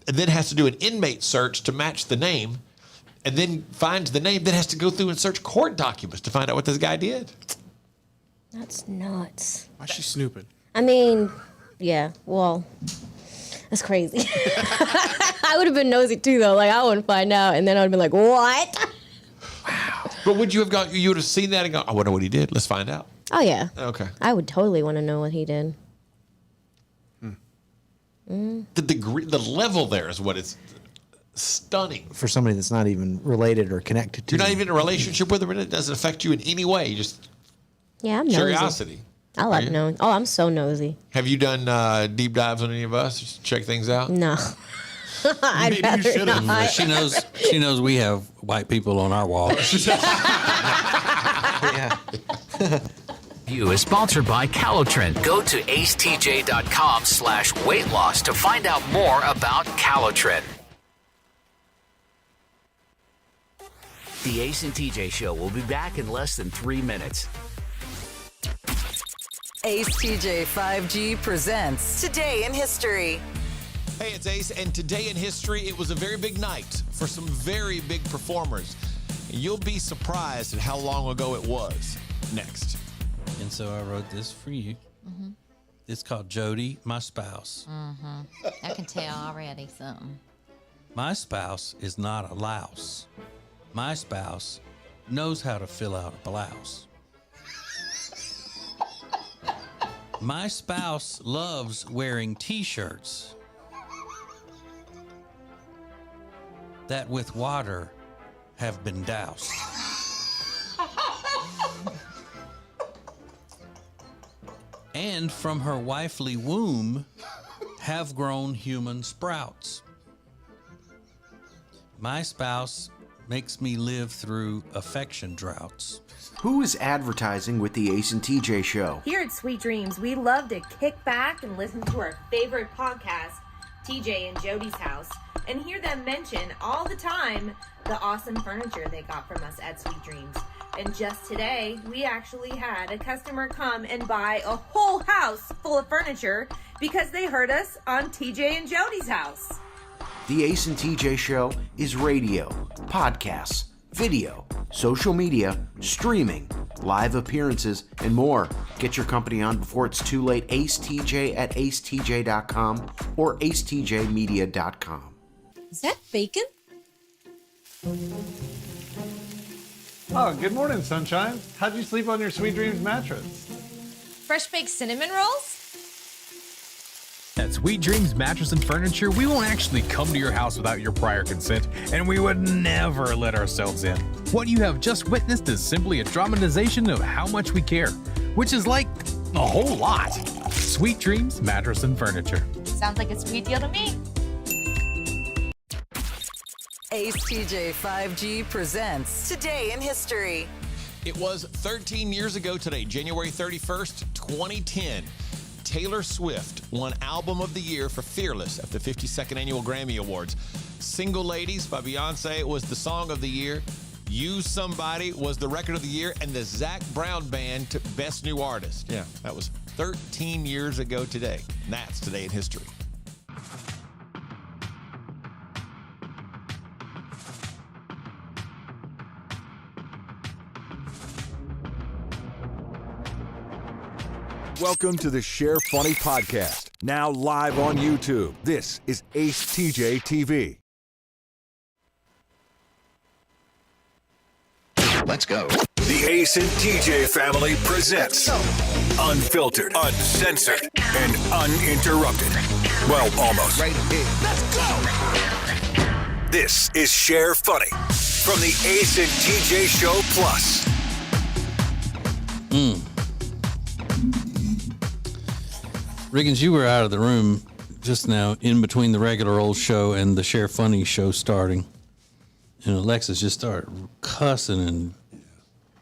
And then has to do an inmate search to match the name. And then finds the name, then has to go through and search court documents to find out what this guy did. That's nuts. Why's she snooping? I mean, yeah, well, that's crazy. I would have been nosy too, though. Like, I wouldn't find out, and then I would have been like, what? But would you have you would have seen that and gone, I wonder what he did. Let's find out. Oh, yeah. Okay. I would totally want to know what he did. The degree, the level there is what is stunning. For somebody that's not even related or connected to You're not even in a relationship with him, and it doesn't affect you in any way. Just Yeah, I'm nosy. curiosity. I like knowing. Oh, I'm so nosy. Have you done deep dives on any of us? Just check things out? No. I'd Maybe you rather should have. not. She knows we have white people on our wall. You is sponsored by Calotren. Go to acetj.com/weight loss to find out more about Calotren. The Ace and TJ Show will be back in less than 3 minutes. Ace TJ 5G presents Today in History. Hey, it's Ace, and today in history, it was a very big night for some very big performers. You'll be surprised at how long ago it was. Next. And so I wrote this for you. Mm-hmm. It's called Jody, My Spouse. Mm-hmm. I can tell already something. My spouse is not a louse. My spouse knows how to fill out a blouse. My spouse loves wearing t-shirts that with water have been doused. And from her wifely womb have grown human sprouts. My spouse makes me live through affection droughts. Who is advertising with the Ace and TJ Show? Here at Sweet Dreams, we love to kick back and listen to our favorite podcast, TJ and Jody's House, and hear them mention all the time the awesome furniture they got from us at Sweet Dreams. And just today, we actually had a customer come and buy a whole house full of furniture because they heard us on TJ and Jody's House. The Ace and TJ Show is radio, podcasts, video, social media, streaming, live appearances, and more. Get your company on before it's too late. AceTJ at acetj.com or acetjmedia.com. Is that bacon? Oh, good morning, sunshine. How'd you sleep on your Sweet Dreams mattress? Fresh baked cinnamon rolls? At Sweet Dreams Mattress and Furniture, we won't actually come to your house without your prior consent, and we would never let ourselves in. What you have just witnessed is simply a dramatization of how much we care, which is like a whole lot. Sweet Dreams Mattress and Furniture. Sounds like a sweet deal to me. Ace TJ 5G presents Today in History. It was 13 years ago today, January 31st, 2010. Taylor Swift won Album of the Year for Fearless at the 52nd Annual Grammy Awards. Single Ladies by Beyonce was the Song of the Year. Use Somebody was the Record of the Year, and the Zac Brown Band took Best New Artist. Yeah, that was 13 years ago today. And that's Today in History. Welcome to the Share Funny podcast, now live on YouTube. This is acetjtv. Let's go. The Ace and TJ family presents Unfiltered, Uncensored, and Uninterrupted. Well, almost. Right here. Let's go. This is Share Funny from the Ace and TJ Show Plus. Riggins, you were out of the room just now in between the regular old show and the Share Funny show starting. And Alexis just started cussing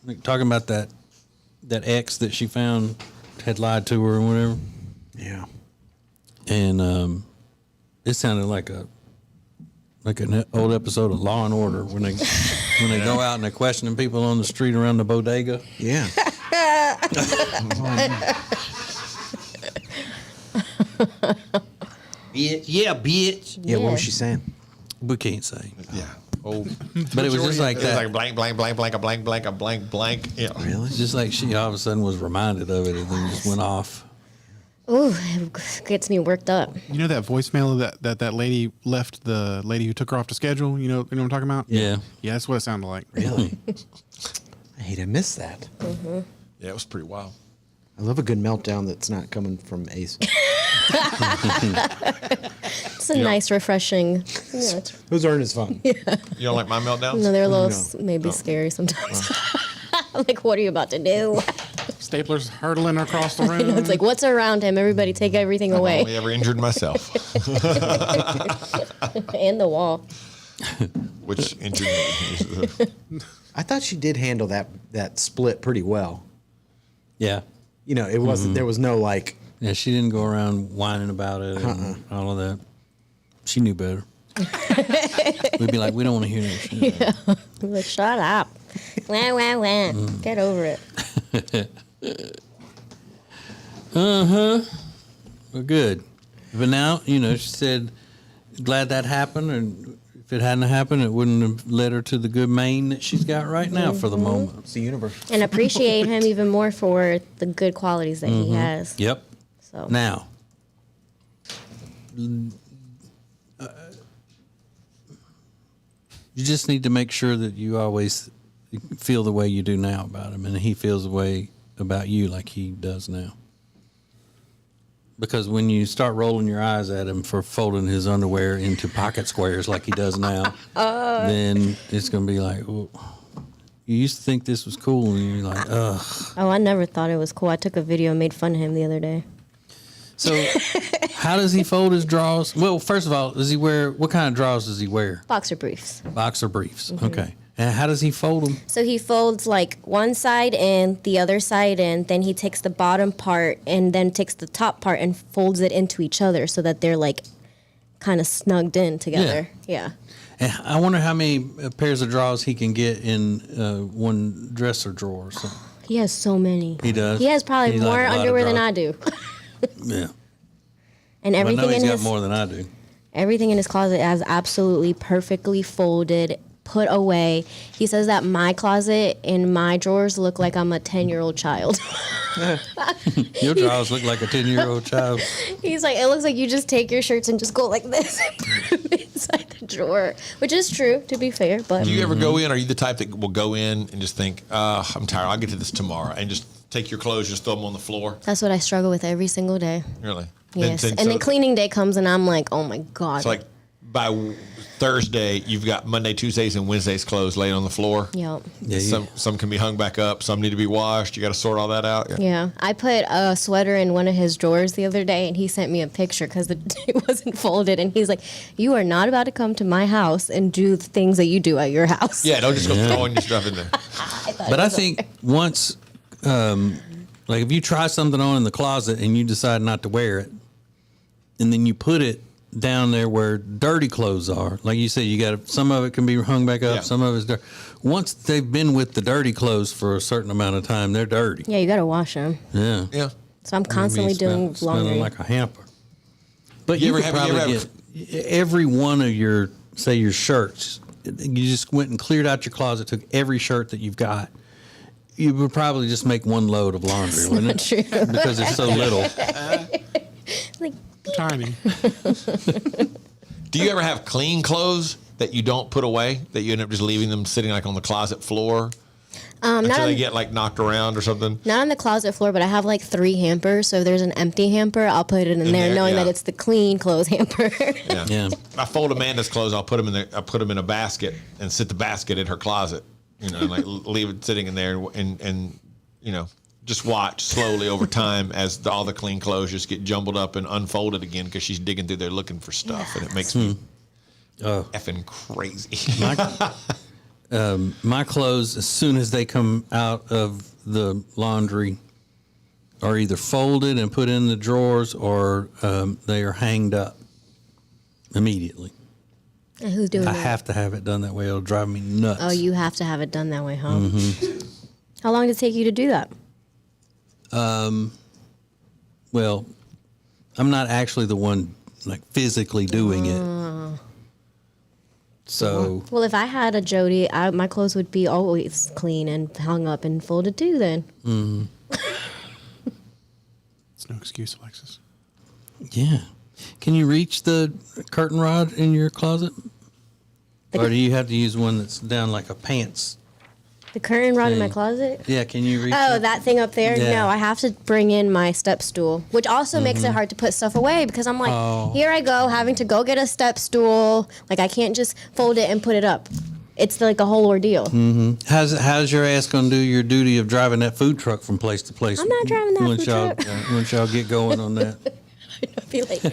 and talking about that ex that she found had lied to her or whatever. Yeah. And it sounded like an old episode of Law and Order when they go out and they're questioning people on the street around the bodega. Yeah. Yeah, bitch. Yeah, what was she saying? We can't say. Yeah. Oh, but it was just like it that. was like blank, blank, blank, blank, a blank, blank, a blank, blank. Yeah. Really? It's just like she all of a sudden was reminded of it and then just went off. Ooh, it gets me worked up. You know that voicemail that lady left, the lady who took her off the schedule? You know what I'm talking about? Yeah. Yeah, that's what it sounded like. Really? I hate I missed that. Mm-hmm. Yeah, it was pretty wild. I love a good meltdown that's not coming from Ace. It's a nice, refreshing. Yeah, Those aren't as fun. Yeah. You don't like my meltdowns? No, they're a little maybe scary sometimes. Like, what are you about to do? Stapler's hurtling across the I know, room. it's like, what's around him? Everybody take everything I've away. only ever injured myself. And the wall. Which injured me. I thought she did handle that split pretty well. Yeah. You know, it wasn't. There was no like. Yeah, she didn't go around whining about it and all of that. She knew better. We'd be like, we don't want to hear that shit. Yeah. I'm like, shut up. Wah, wah, wah. Get over it. Well, good. But now, she said, glad that happened. And if it hadn't happened, it wouldn't have led her to the good mane that she's got right now for the moment. It's the universe. And appreciate him even more for the good qualities that he has. Yep. So Now, you just need to make sure that you always feel the way you do now about him, and he feels the way about you like he does now. Because when you start rolling your eyes at him for folding his underwear into pocket squares like he does now, then it's going to be like, oh, you used to think this was cool, and you're like, ugh. Oh, I never thought it was cool. I took a video and made fun of him the other day. So, how does he fold his drawers? Well, first of all, does he wear, what kind of drawers does he wear? Boxer briefs. Boxer briefs. Okay. And how does he fold them? So he folds like one side in, the other side in, then he takes the bottom part and then takes the top part and folds it into each other so that they're like kind of snugged in together. Yeah. And I wonder how many pairs of drawers he can get in one dresser drawer or something. He has so many. He does? He has probably He's more like a lot of underwear than drawers. I do. Yeah. And But I everything know he's in got his more than I do. everything in his closet is absolutely perfectly folded, put away. He says that my closet and my drawers look like I'm a 10-year-old child. Your drawers look like a 10-year-old child. He's like, it looks like you just take your shirts and just go like this and put them inside the drawer, which is true, to be fair. But Do you ever go in? Are you the type that will go in and just think, I'm tired, I'll get to this tomorrow, and just take your clothes, just throw them on the floor? That's what I struggle with every single day. Really? Yes. And then cleaning day comes and I'm like, oh my God. It's like by Thursday, you've got Monday, Tuesdays, and Wednesdays clothes laying on the floor. Yep. Yeah, some can be hung back up. Some need to be washed. You got to sort all that out. Yeah. I put a sweater in one of his drawers the other day and he sent me a picture because it wasn't folded. And he's like, you are not about to come to my house and do the things that you do at your house. Yeah, don't just go throwing your stuff in there. But I think once Like if you try something on in the closet and you decide not to wear it, and then you put it down there where dirty clothes are, like you said, you got some of it can be hung back up, some of it's dirty. Once they've been with the dirty clothes for a certain amount of time, they're dirty. Yeah, you got to wash them. Yeah. Yeah. So I'm constantly doing smelling laundry. like a hamper. But You you, ever could have- you probably ever get every one of your, say, your shirts. You just went and cleared out your closet, took every shirt that you've got. You would probably just make one load of laundry, wouldn't it? True. Because it's so little. Like tiny. Do you ever have clean clothes that you don't put away, that you end up just leaving them sitting like on the closet floor not until they on, get like knocked around or something? not on the closet floor, but I have like 3 hampers. So if there's an empty hamper, I'll put it in there, there, knowing yeah. that it's the clean clothes hamper. Yeah. I fold Amanda's clothes. I put them in a basket and sit the basket in her closet. You know, and like leave it sitting in there and you know, just watch slowly over time as all the clean clothes just get jumbled up and unfolded again because she's digging through there looking for stuff, and it makes me effing crazy. My clothes, as soon as they come out of the laundry, are either folded and put in the drawers or they are hanged up immediately. And who's doing I that? have to have it done that way. It'll drive me nuts. Oh, you have to have it done that way, huh? Mm-hmm. How long did it take you to do that? Well, I'm not actually the one like physically doing it. So Well, if I had a Jody, my clothes would be always clean and hung up and folded too then. It's no excuse, Alexis. yeah. Can you reach the curtain rod in your closet? Or do you have to use one that's down like a pants? The curtain rod in my thing? closet? Yeah, can you reach Oh, it? that thing up there? Yeah. No, I have to bring in my step stool, which also makes it hard to put stuff away because I'm like, here I go, having to go get a step stool. Like, I can't just fold it and put it up. It's like a whole ordeal. Mm-hmm. How's your ass gonna do your duty of driving that food truck from place to place? I'm not driving that once food y'all, truck. once y'all get going on that. I'd be like, look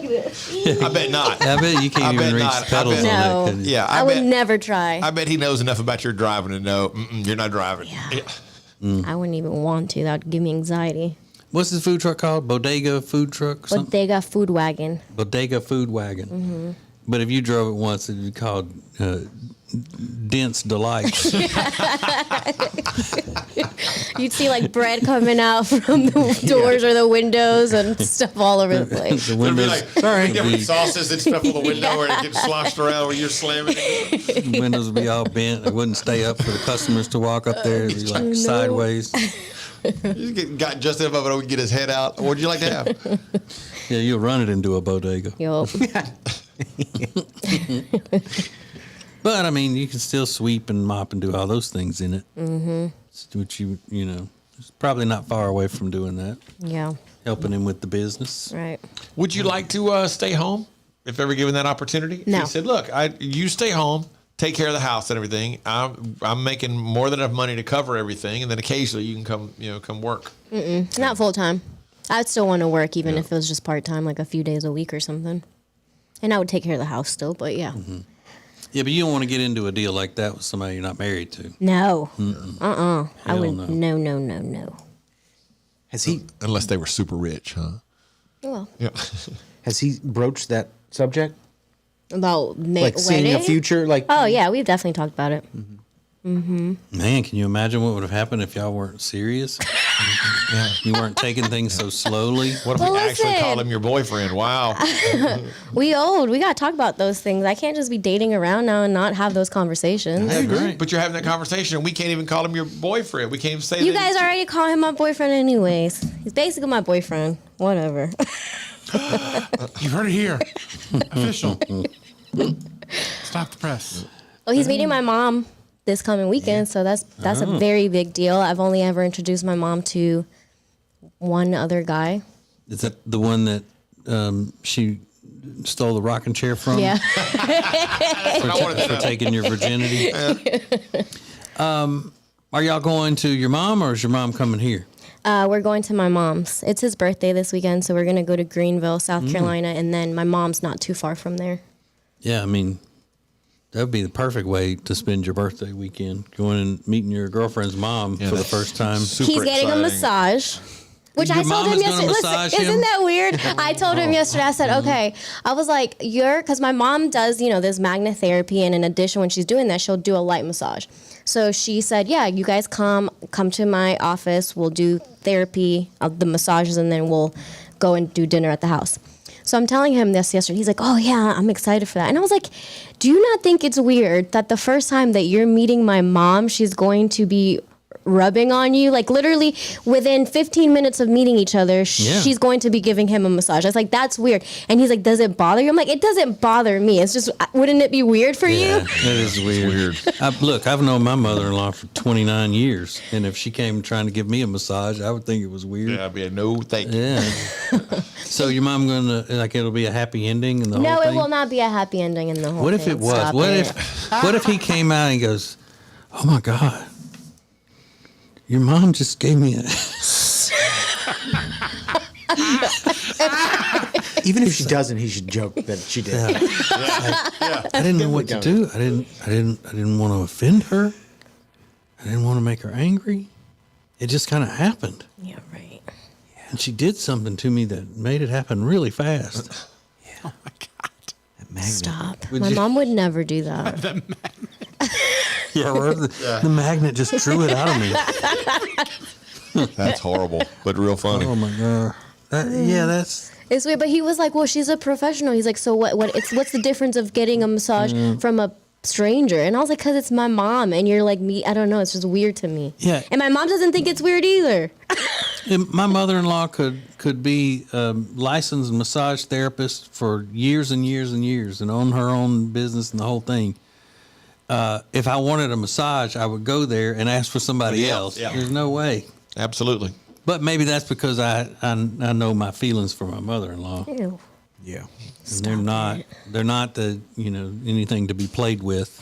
at this. I bet not. I bet you can't even reach not. the pedals on No. that. Can you? Yeah, I would never try. I bet he knows enough about your driving to know you're not driving. Yeah. I wouldn't even want to. That would give me anxiety. What's this food truck called? Bodega food truck? Something? Bodega food wagon. Bodega food wagon. Mm-hmm. But if you drove it once, it'd be called Dense Delights. You'd see like bread coming out from the doors or the windows and stuff all over the place. The windows, Sorry. Different sauces and stuff on the window where it gets sloshed around where you're slamming it. the windows would be all bent. It wouldn't stay up for the customers to walk up there. It'd be like sideways. You got just enough of it to get his head out. What'd you like to have? Yeah, you'll run it into a bodega. Yup. But I mean, you can still sweep and mop and do all those things in it. Mm-hmm. Which you know, it's probably not far away from doing that. Yeah. Helping him with the business. Right. Would you like to stay home if ever given that opportunity? No. He said, "Look, you stay home, take care of the house and everything. I'm making more than enough money to cover everything, and then occasionally you can come work." Not full time. I'd still want to work even if it was just part time, like a few days a week or something. And I would take care of the house still, but yeah. Mm-hmm. Yeah, but you don't want to get into a deal like that with somebody you're not married to. No. Mm-mm. I Hell would. No. Has he? Unless they were super rich, huh? Well, Yeah. Has he broached that subject? about Like seeing a wedding? future, like Oh yeah, we've definitely talked about it. Man, can you imagine what would have happened if y'all weren't serious? Yeah, you weren't taking things so slowly. What if Well, we actually listen. called him your boyfriend? Wow. We old. We gotta talk about those things. I can't just be dating around now and not have those conversations. I agree. But you're having that conversation, and we can't even call him your boyfriend. We can't even say You that. guys already call him my boyfriend anyways. He's basically my boyfriend. Whatever. You heard it here. Official. Stop the press. Well, he's meeting my mom this coming weekend, so that's a very big deal. I've only ever introduced my mom to one other guy. Is that the one that she stole the rocking chair from? Yeah. For taking your virginity? Are y'all going to your mom, or is your mom coming here? We're going to my mom's. It's his birthday this weekend, so we're going to go to Greenville, South Carolina, and then my mom's not too far from there. Yeah, I mean, That'd be the perfect way to spend your birthday weekend, going and meeting your girlfriend's mom for the first time. He's getting a massage. Which I told him yesterday. Listen, isn't that weird? I told him yesterday, I said, okay. I was like, because my mom does, this magnet therapy. And in addition, when she's doing that, she'll do a light massage. So she said, yeah, you guys come to my office. We'll do therapy, the massages, and then we'll go and do dinner at the house. So I'm telling him this yesterday. He's like, oh, yeah, I'm excited for that. And I was like, do you not think it's weird that the first time that you're meeting my mom, she's going to be rubbing on you? Like literally within 15 minutes of meeting each other, she's going to be giving him a massage. I was like, that's weird. And he's like, does it bother you? I'm like, it doesn't bother me. It's just, wouldn't it be weird for you? It is weird. Look, I've known my mother-in-law for 29 years. And if she came trying to give me a massage, I would think it was weird. Yeah, I'd be a no thank you. Yeah. So your mom going to, it'll be a happy ending in the whole thing? No, it will not be a happy ending in the whole What thing. if it was? What if he came out and goes, oh my God, your mom just gave me a... Even if she doesn't, he should joke that she did. I didn't know what to do. I didn't want to offend her. I didn't want to make her angry. It just kind of happened. Yeah, right. And she did something to me that made it happen really fast. Oh my God. Stop. My mom would never do that. The magnet just drew it out of me. That's horrible, but real funny. Oh my God. That's... It's weird, but he was like, well, she's a professional. He's like, so what's the difference of getting a massage from a stranger? And I was like, because it's my mom, and you're like me. I don't know. It's just weird to me. Yeah. And my mom doesn't think it's weird either. My mother-in-law could be a licensed massage therapist for years and years and years and own her own business and the whole thing. If I wanted a massage, I would go there and ask for somebody else. Yeah. There's no way. Absolutely. But maybe that's because I know my feelings for my mother-in-law. Ew. Yeah. And they're not the anything to be played with.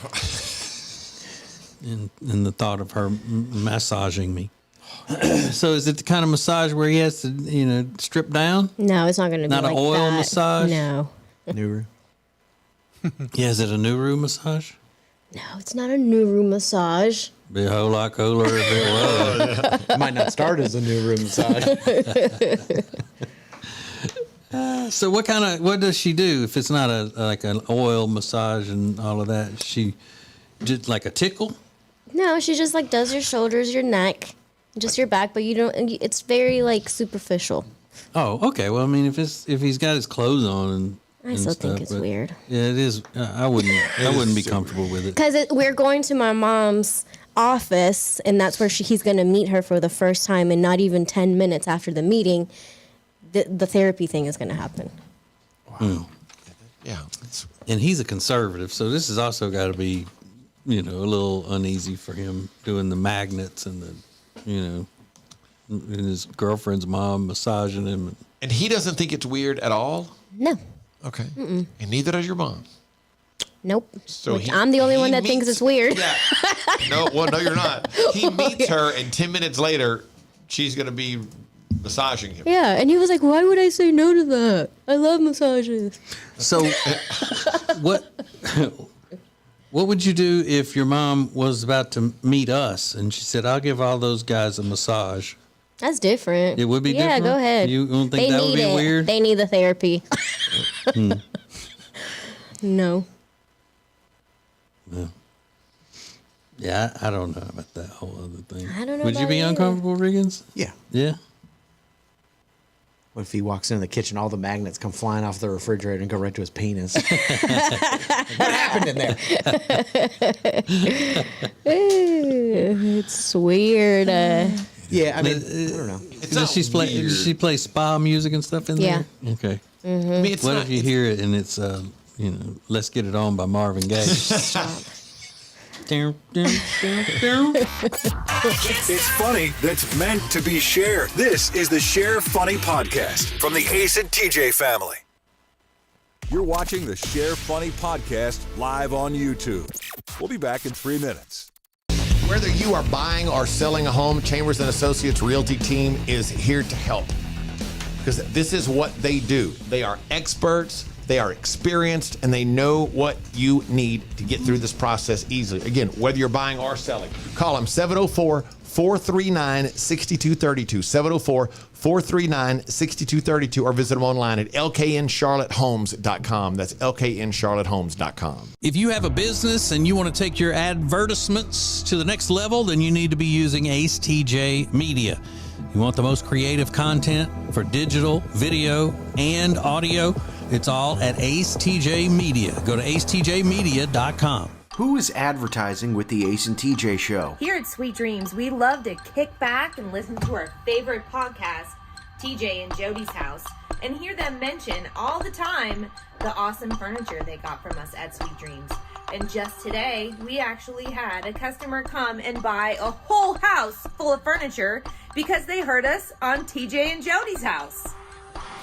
in the thought of her massaging me. So is it the kind of massage where he has to strip down? No, it's not going to be not like an oil that. massage. No. Nuru. Yeah, is it a Nuru massage? No, it's not a Nuru massage. Be a whole lot cooler if it was. It might not start as a Nuru massage. So what does she do if it's not like an oil massage and all of that? She just like a tickle? No, she just like does your shoulders, your neck, just your back, but you don't. It's very like superficial. Oh, okay. Well, I mean, if he's got his clothes on and I still think it's weird. Yeah, it is. I wouldn't be comfortable with it. Because we're going to my mom's office, and that's where he's going to meet her for the first time, and not even 10 minutes after the meeting, the therapy thing is going to happen. Wow. Yeah. And he's a conservative, so this has also got to be, a little uneasy for him doing the magnets and and his girlfriend's mom massaging him. And he doesn't think it's weird at all? No. Okay. Mm-mm. And neither does your mom. Nope. So I'm the only one that thinks it's weird. Yeah. No, you're not. He meets her, and 10 minutes later, she's going to be massaging him. Yeah, and he was like, why would I say no to that? I love massages. So what would you do if your mom was about to meet us and she said, I'll give all those guys a massage? That's different. It would be different? Yeah, go ahead. You don't think that would be weird? They need the therapy. No. Yeah, I don't know about that whole other thing. I don't know Would you about be it either. uncomfortable, Riggins? Yeah. Yeah? What if he walks into the kitchen, all the magnets come flying off the refrigerator and go right to his penis? What happened in there? It's weird. Yeah, I mean, I don't know. Does she play spa music and stuff in Yeah. there? Okay. Mm-hmm. I mean, it's What not, if you hear it and it's, Let's Get It On by Marvin Gaye? It's funny that's meant to be shared. This is the Share Funny Podcast from the Ace and TJ family. You're watching the Share Funny Podcast live on YouTube. We'll be back in 3 minutes. Whether you are buying or selling a home, Chambers & Associates Realty team is here to help. Because this is what they do. They are experts They are experienced and they know what you need to get through this process easily. Again, whether you're buying or selling, call them 704-439-6232, 704-439-6232, or visit them online at lkncharlottehomes.com. That's lkncharlottehomes.com. If you have a business and you want to take your advertisements to the next level, then you need to be using ACETJ Media. You want the most creative content for digital, video, and audio? It's all at ACETJ Media. Go to acetjmedia.com. Who is advertising with the Ace and TJ Show? Here at Sweet Dreams, we love to kick back and listen to our favorite podcast, TJ and Jody's House, and hear them mention all the time the awesome furniture they got from us at Sweet Dreams. And just today, we actually had a customer come and buy a whole house full of furniture because they heard us on TJ and Jody's House.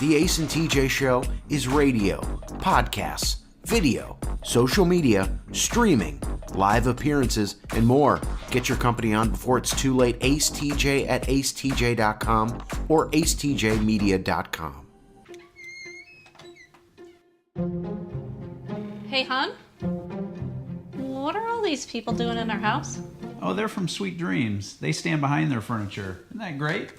The Ace and TJ Show is radio, podcasts, video, social media, streaming, live appearances, and more. Get your company on before it's too late. AceTJ at acetj.com or acetjmedia.com. Hey, hon? What are all these people doing in our house? Oh, they're from Sweet Dreams. They stand behind their furniture. Isn't that great?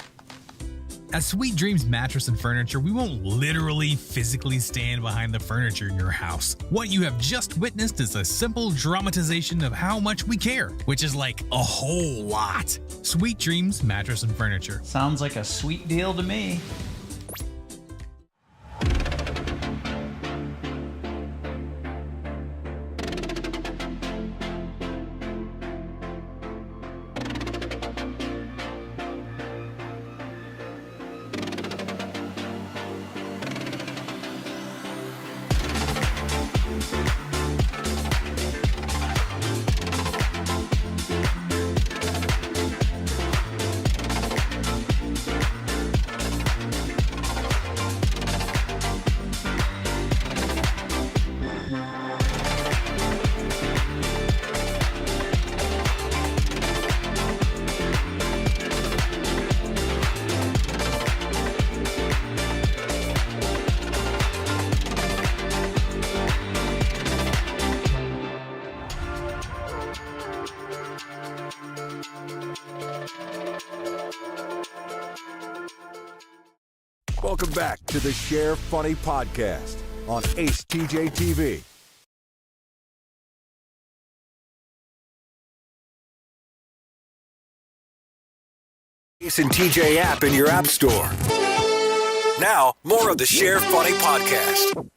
At Sweet Dreams Mattress and Furniture, we won't literally physically stand behind the furniture in your house. What you have just witnessed is a simple dramatization of how much we care, which is like a whole lot. Sweet Dreams Mattress and Furniture. Sounds like a sweet deal to me. Welcome back to the Share Funny Podcast on acetjtv. Ace and TJ app in your app store. Now, more of the Share Funny Podcast.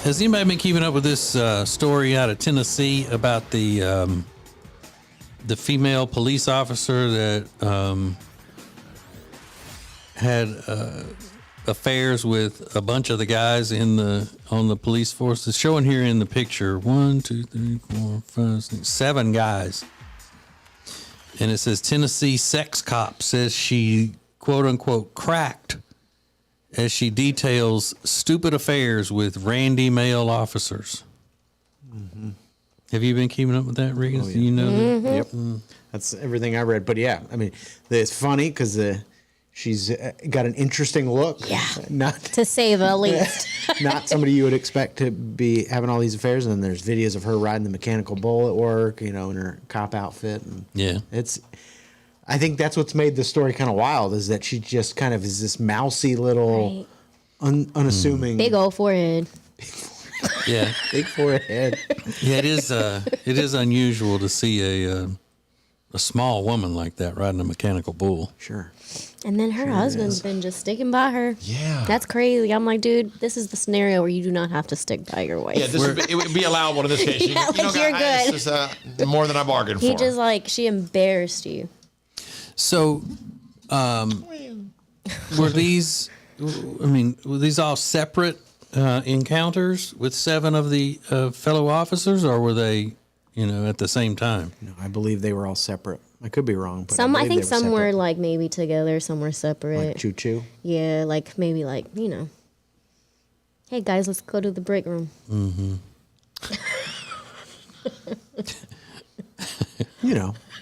Has anybody been keeping up with this story out of Tennessee about the female police officer that had affairs with a bunch of the guys on the police force? It's showing here in the picture 1, 2, 3, 4, 5, 6, 7 guys. And it says Tennessee sex cop says she, quote unquote, cracked as she details stupid affairs with randy male officers. Mm-hmm. Have you been keeping up with that, Riggins? Oh, yeah. Do you know that? Mm-hmm. Yep. That's everything I read. But yeah, I mean, it's funny because she's got an interesting look. Yeah. Not to say the least. Not somebody you would expect to be having all these affairs. And then there's videos of her riding the mechanical bull at work, in her cop outfit. And yeah. I think that's what's made the story kind of wild, is that she just kind of is this mousy little, unassuming. Big old forehead. Yeah. Big forehead. Yeah, it is unusual to see a small woman like that riding a mechanical bull. Sure. And then her husband's been just sticking by her. Yeah. That's crazy. I'm like, dude, this is the scenario where you do not have to stick by your wife. Yeah, it would be allowable in this case. Yeah, you're good. This is more than I bargained for. He just she embarrassed you. So, were these all separate encounters with 7 of the fellow officers, or were they, at the same time? No, I believe they were all separate. I could be wrong, but I think some were maybe together, some were separate. Like choo-choo? Yeah, maybe hey guys, let's go to the break room. Mm-hmm.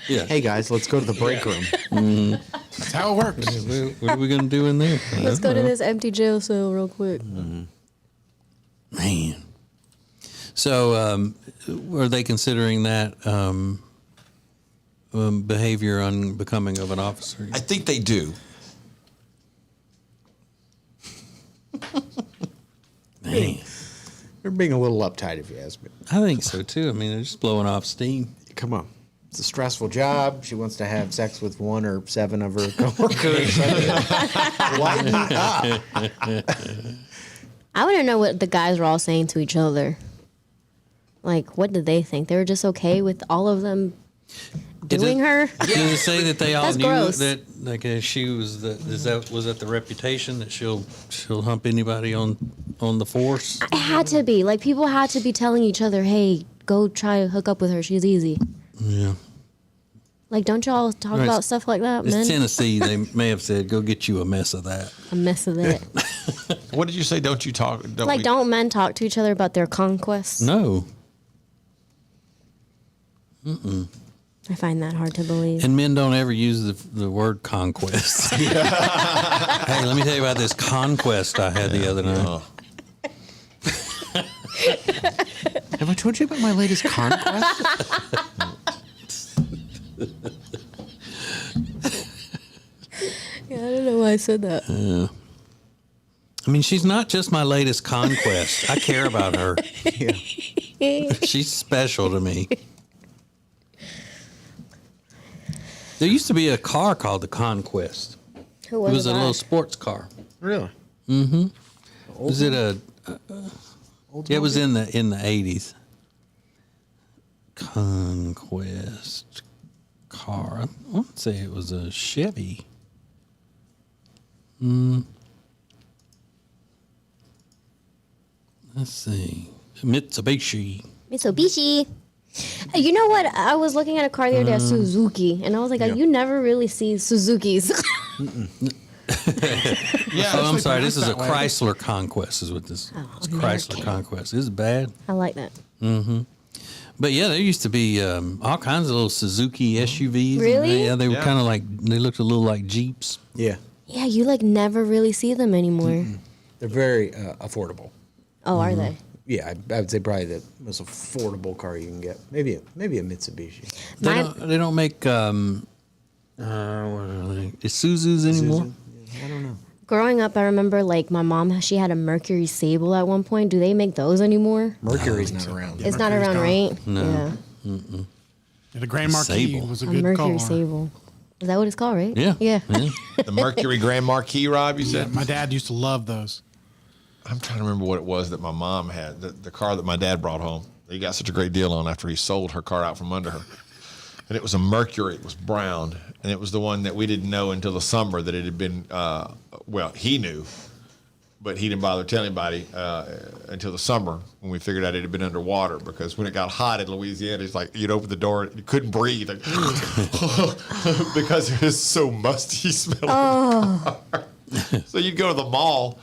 Yeah. Hey guys, let's go to the break room. That's how it works. What are we going to do in there? Let's go to this empty jail cell real quick. Man. So, are they considering that behavior unbecoming of an officer? I think they do. Man. They're being a little uptight, if you ask me. I think so too. I mean, they're just blowing off steam. Come on. It's a stressful job. She wants to have sex with 1 or 7 of her coworkers. Lighten up. I want to know what the guys were all saying to each other. Like, what did they think? They were just okay with all of them doing her? Did it say that they all That's knew gross. that? Like, she was was that the reputation that she'll hump anybody on the force? It had to be. Like, people had to be telling each other, hey, go try to hook up with her. She's easy. Yeah. Like, don't y'all talk Right. about stuff like that, It's man? Tennessee. They may have said, "Go get you a mess of that." A mess of that. What did you say? Don't you talk? Don't men talk to each other about their conquests? No. Mm-mm. I find that hard to believe. And men don't ever use the word conquest. Hey, let me tell you about this conquest I had the other night. Have I told you about my latest conquest? Yeah, I don't know why I said that. I mean, she's not just my latest conquest. I care about her. She's special to me. There used to be a car called the Conquest. Who It was was a that? little sports car. Really? Mm-hmm. Was it it was in the 80s. Conquest car. I want to say it was a Chevy. Let's see. Mitsubishi. Mitsubishi. You know what? I was looking at a car the other day, a Suzuki, and I was like, you never really see Suzukis. Oh, I'm sorry. This is a Chrysler Conquest, is what this is. Chrysler Conquest. This is bad. I like that. Mm-hmm. But yeah, there used to be all kinds of little Suzuki SUVs. Really? Yeah, they were kind of like, they looked a little like Jeeps. Yeah. Yeah, you like never really see them anymore. They're very affordable. Oh, are they? Yeah, I would say probably the most affordable car you can get. Maybe a Mitsubishi. They don't make what are they? Isuzus anymore. I don't know. Growing up, I remember like my mom, she had a Mercury Sable at one point. Do they make those anymore? Mercury's not around. It's not around, right? No. Yeah. Mm-mm. Yeah, the Grand Marquis Sable. was a A good Mercury car. Sable. Is that what it's called, right? Yeah. Yeah. The Mercury Grand Marquis, Rob, you Yeah, said? my dad used to love those. I'm trying to remember what it was that my mom had, the car that my dad brought home. He got such a great deal on after he sold her car out from under her. And it was a Mercury. It was brown. And it was the one that we didn't know until the summer that it had been, well, he knew, but he didn't bother telling anybody until the summer when we figured out it had been underwater, because when it got hot in Louisiana, it's like you'd open the door, you couldn't breathe like, because it was so musty smelling. So you'd go to the mall,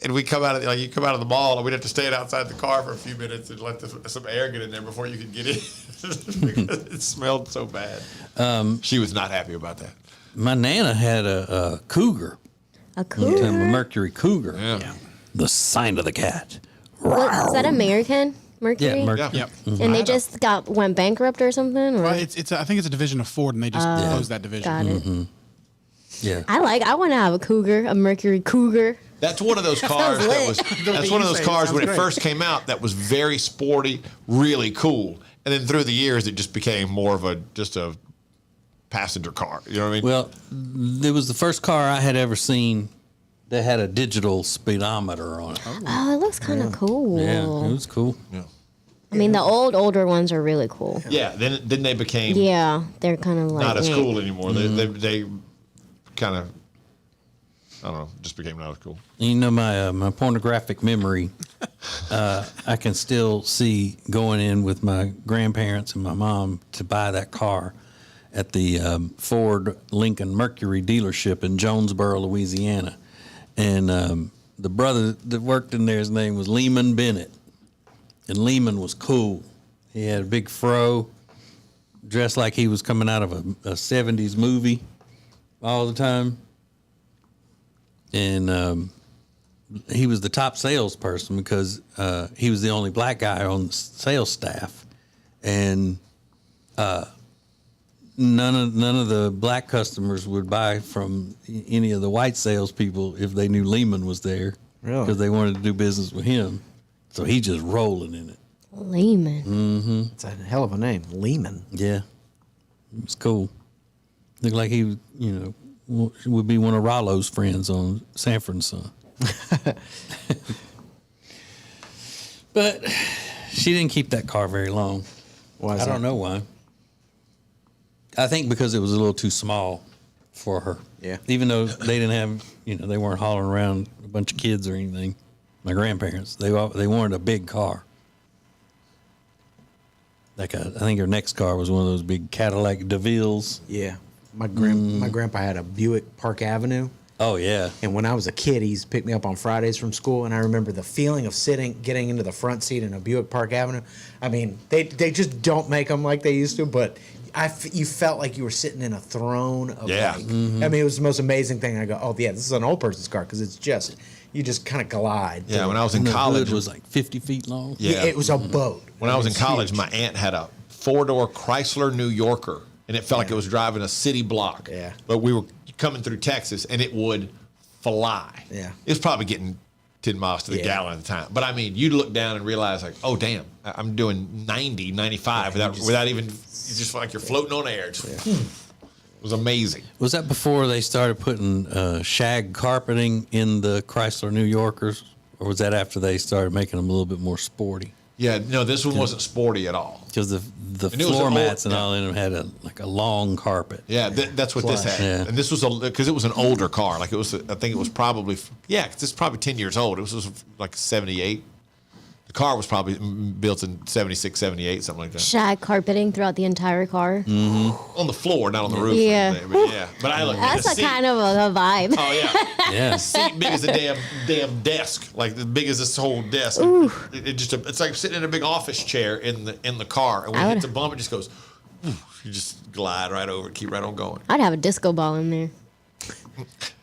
and we come out of you come out of the mall, and we'd have to stand outside the car for a few minutes and let some air get in there before you could get in because it smelled so bad. She was not happy about that. My Nana had a Cougar. A Cougar? A Mercury Cougar. Yeah. The sign of the cat. What, is that American? Mercury? Yeah, Mercury. Yep. And they just went bankrupt or something? Or? Well, it's I think it's a division of Ford, and they just closed that division. Got it. Yeah. I want to have a Cougar, a Mercury Cougar. That's one of those cars that was. That's one of those cars when it great. first came out that was very sporty, really cool, and then through the years it just became more of just a passenger car. You know what I mean? Well, it was the first car I had ever seen that had a digital speedometer on it. Oh, it looks kind of cool. Yeah, it was cool. Yeah. I mean, the older ones are really cool. Yeah. Then they became Yeah, they're kind of like not as eh. cool anymore. They kind of, I don't know, just became not as cool. You know, my pornographic memory, I can still see going in with my grandparents and my mom to buy that car at the Ford Lincoln Mercury dealership in Jonesboro, Louisiana. And the brother that worked in there, his name was Lehman Bennett. And Lehman was cool. He had a big fro, dressed like he was coming out of a 70s movie all the time. And he was the top salesperson because he was the only black guy on the sales staff. And none of the black customers would buy from any of the white salespeople if they knew Lehman was there. Really? Because they wanted to do business with him. So he's just rolling in it. Lehman. Mm-hmm. It's a hell of a name, Lehman. Yeah. It's cool. Looked like he, would be one of Rollo's friends on Sanford and Son. But she didn't keep that car very long. Why is I don't that? know why. I think because it was a little too small for her. Yeah. Even though they didn't have, they weren't hauling around a bunch of kids or anything. My grandparents, they wanted a big car. I think her next car was one of those big Cadillac DeVilles. Yeah. My grandpa had a Buick Park Avenue. Oh, yeah. And when I was a kid, he used to pick me up on Fridays from school, and I remember the feeling of getting into the front seat in a Buick Park Avenue. I mean, they just don't make them like they used to, but you felt like you were sitting in a throne of Yeah. I mean, it was the most amazing thing. I go, oh, yeah, this is an old person's car because you just kind of glide. Yeah, when I was in The college, hood was like 50 feet long. Yeah, it was a boat. When I was in It college, huge. my aunt had a 4-door Chrysler New Yorker, and it felt like it was driving a city block. Yeah. But we were coming through Texas, and it would fly. Yeah. It was probably getting 10 miles to the gallon at the time. But I mean, you'd look down and realize, like, oh, damn, I'm doing 90, 95 without even, you just feel like you're floating on air. Just, It was amazing. Was that before they started putting shag carpeting in the Chrysler New Yorkers? Or was that after they started making them a little bit more sporty? Yeah, no, this one wasn't sporty at all. Because the And it was floor an mats old- and all in them had a long carpet. Yeah, that's what this had. Yeah. And this was because it was an older car. Like it was, I think it was probably, because it's probably 10 years old. It was like 78. The car was probably built in 76, 78, something like that. Shag carpeting throughout the entire car. Mm-hmm. On the floor, not on the roof. Yeah. But yeah. But I look That's the a seat. kind of a vibe. Oh yeah. Yeah. Seat big as a damn desk, like as big as this whole desk. It's like sitting in a big office chair in the car, and when it hits a bump, it just goes. You just glide right over it, keep right on going. I'd have a disco ball in there.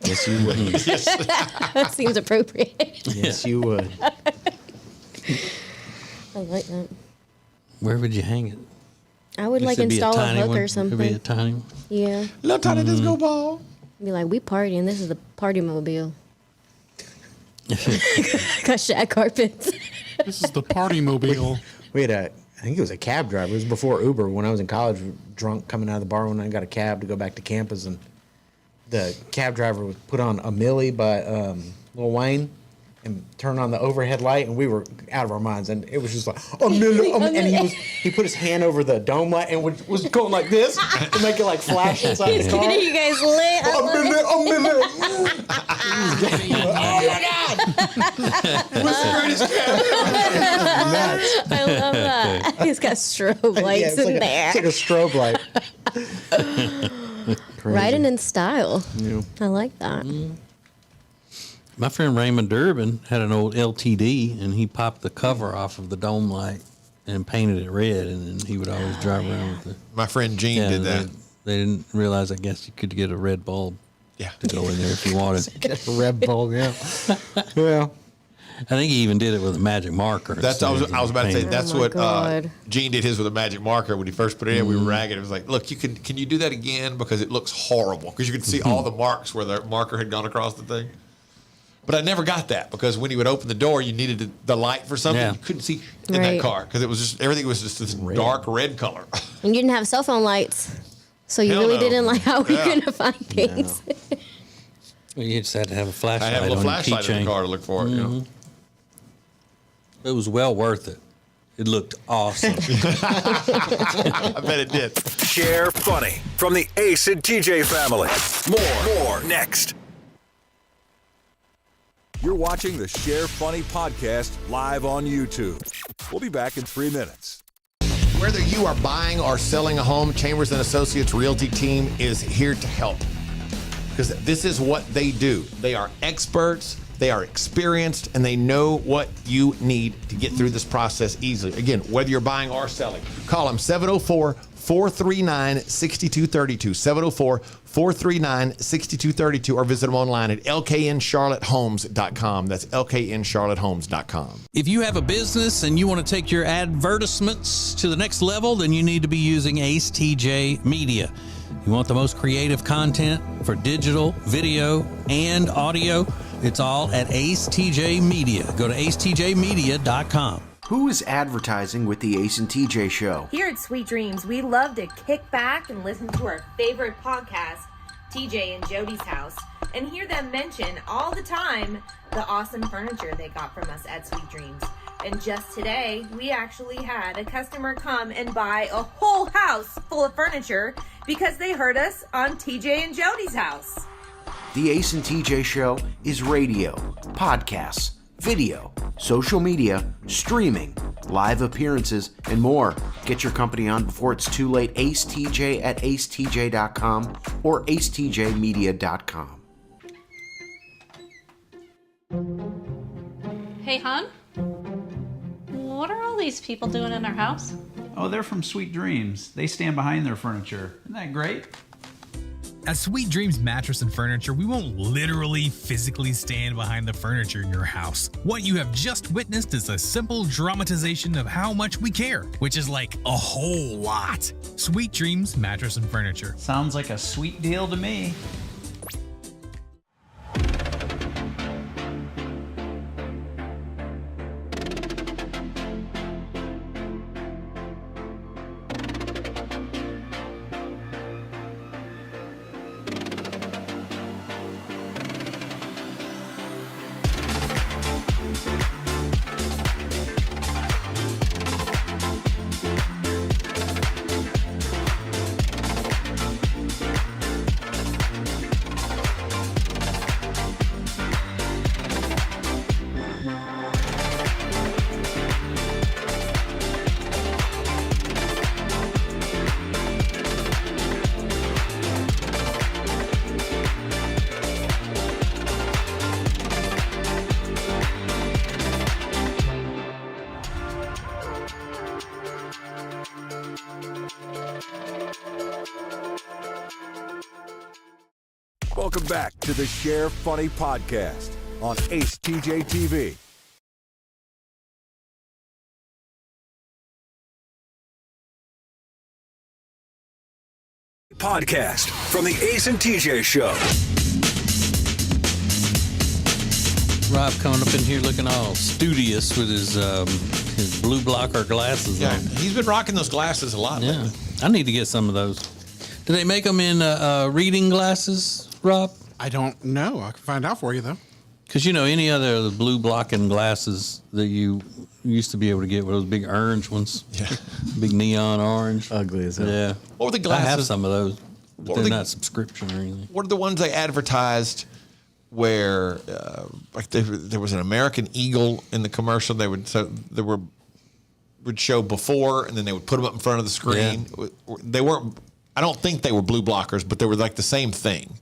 Yes, you would. Yes. That seems appropriate. Yes, you would. I like that. Where would you hang it? I would Guess like it'd be install a tiny hook one. or something. It'd be a tiny one. Yeah. Little tiny disco ball. Be like, we partying. This is the party mobile. Got shag carpets. This is the party mobile. We had I think it was a cab driver. It was before Uber. When I was in college, drunk, coming out of the bar when I got a cab to go back to campus, and the cab driver would put on A Milli by Lil Wayne and turn on the overhead light, and we were out of our minds, and it was just like A Milli, and he put his hand over the dome light and was going like this to make it like flash inside He's the car. getting you guys lit. I love it. Oh my God! What's the greatest cab ever? I love that. He's got strobe lights it's in like there. It's like a strobe light. Riding in style. Yeah. I like that. My friend Raymond Durbin had an old LTD, and he popped the cover off of the dome light and painted it red, and then he would always drive around with it. My friend Gene did that. They didn't realize, I guess, you could get a red bulb to go in there if you wanted. Get a red bulb, yeah. Well, I think he even did it with a magic marker. I was about to say that's what God. Gene did his with a magic marker when he first put it in. We were ragging. It was like, look, can you do that again because it looks horrible because you could see all the marks where the marker had gone across the thing. But I never got that because when you would open the door, you needed the light for something. Yeah. You couldn't see in that Right. car because it was just everything was just this dark red color. And you didn't have cell phone lights. So you Hell really no. didn't like how we Yeah. couldn't find things. Well, you just had to have a I flashlight had a little on flashlight your in keychain. the car to look for it. You know? It was well worth it. It looked awesome. I bet it did. Share funny from the Ace and TJ family. More next. You're watching the Share Funny podcast live on YouTube. We'll be back in 3 minutes. Whether you are buying or selling a home, Chambers & Associates Realty team is here to help. Because this is what they do. They are experts, they are experienced, and they know what you need to get through this process easily. Again, whether you're buying or selling, call them 704-439-6232. 704-439-6232, or visit them online at lkncharlottehomes.com. That's lkncharlottehomes.com. If you have a business and you want to take your advertisements to the next level, then you need to be using ACETJ Media. You want the most creative content for digital, video, and audio? It's all at ACETJ Media. Go to acetjmedia.com. Who is advertising with the Ace and TJ Show? Here at Sweet Dreams, we love to kick back and listen to our favorite podcast, TJ and Jody's House, and hear them mention all the time the awesome furniture they got from us at Sweet Dreams. And just today, we actually had a customer come and buy a whole house full of furniture because they heard us on TJ and Jody's House. The Ace and TJ Show is radio, podcasts, video, social media, streaming, live appearances, and more. Get your company on before it's too late. Ace TJ at acetj.com or acetjmedia.com. Hey, hon? What are all these people doing in our house? Oh, they're from Sweet Dreams. They stand behind their furniture. Isn't that great? At Sweet Dreams Mattress and Furniture, we won't literally physically stand behind the furniture in your house. What you have just witnessed is a simple dramatization of how much we care, which is like a whole lot. Sweet Dreams Mattress and Furniture. Sounds like a sweet deal to me. Welcome back to the Share Funny Podcast on acetjtv. Podcast from the Ace and TJ Show. Rob coming up in here looking all studious with his blue blocker glasses on. He's been rocking those glasses a lot lately. I need to get some of those. Do they make them in reading glasses, Rob? I don't know. I can find out for you, though. Because, any other blue blocking glasses that you used to be able to get were those big orange ones. Yeah. Big neon orange. Ugly as hell. Yeah. What were the glasses? I have some of those. What They're were not subscription or anything. What are the ones they advertised where, like there was an American Eagle in the commercial? Would show before, and then they would put them up in front of the screen. Yeah. They weren't. I don't think they were blue blockers, but they were like the same thing.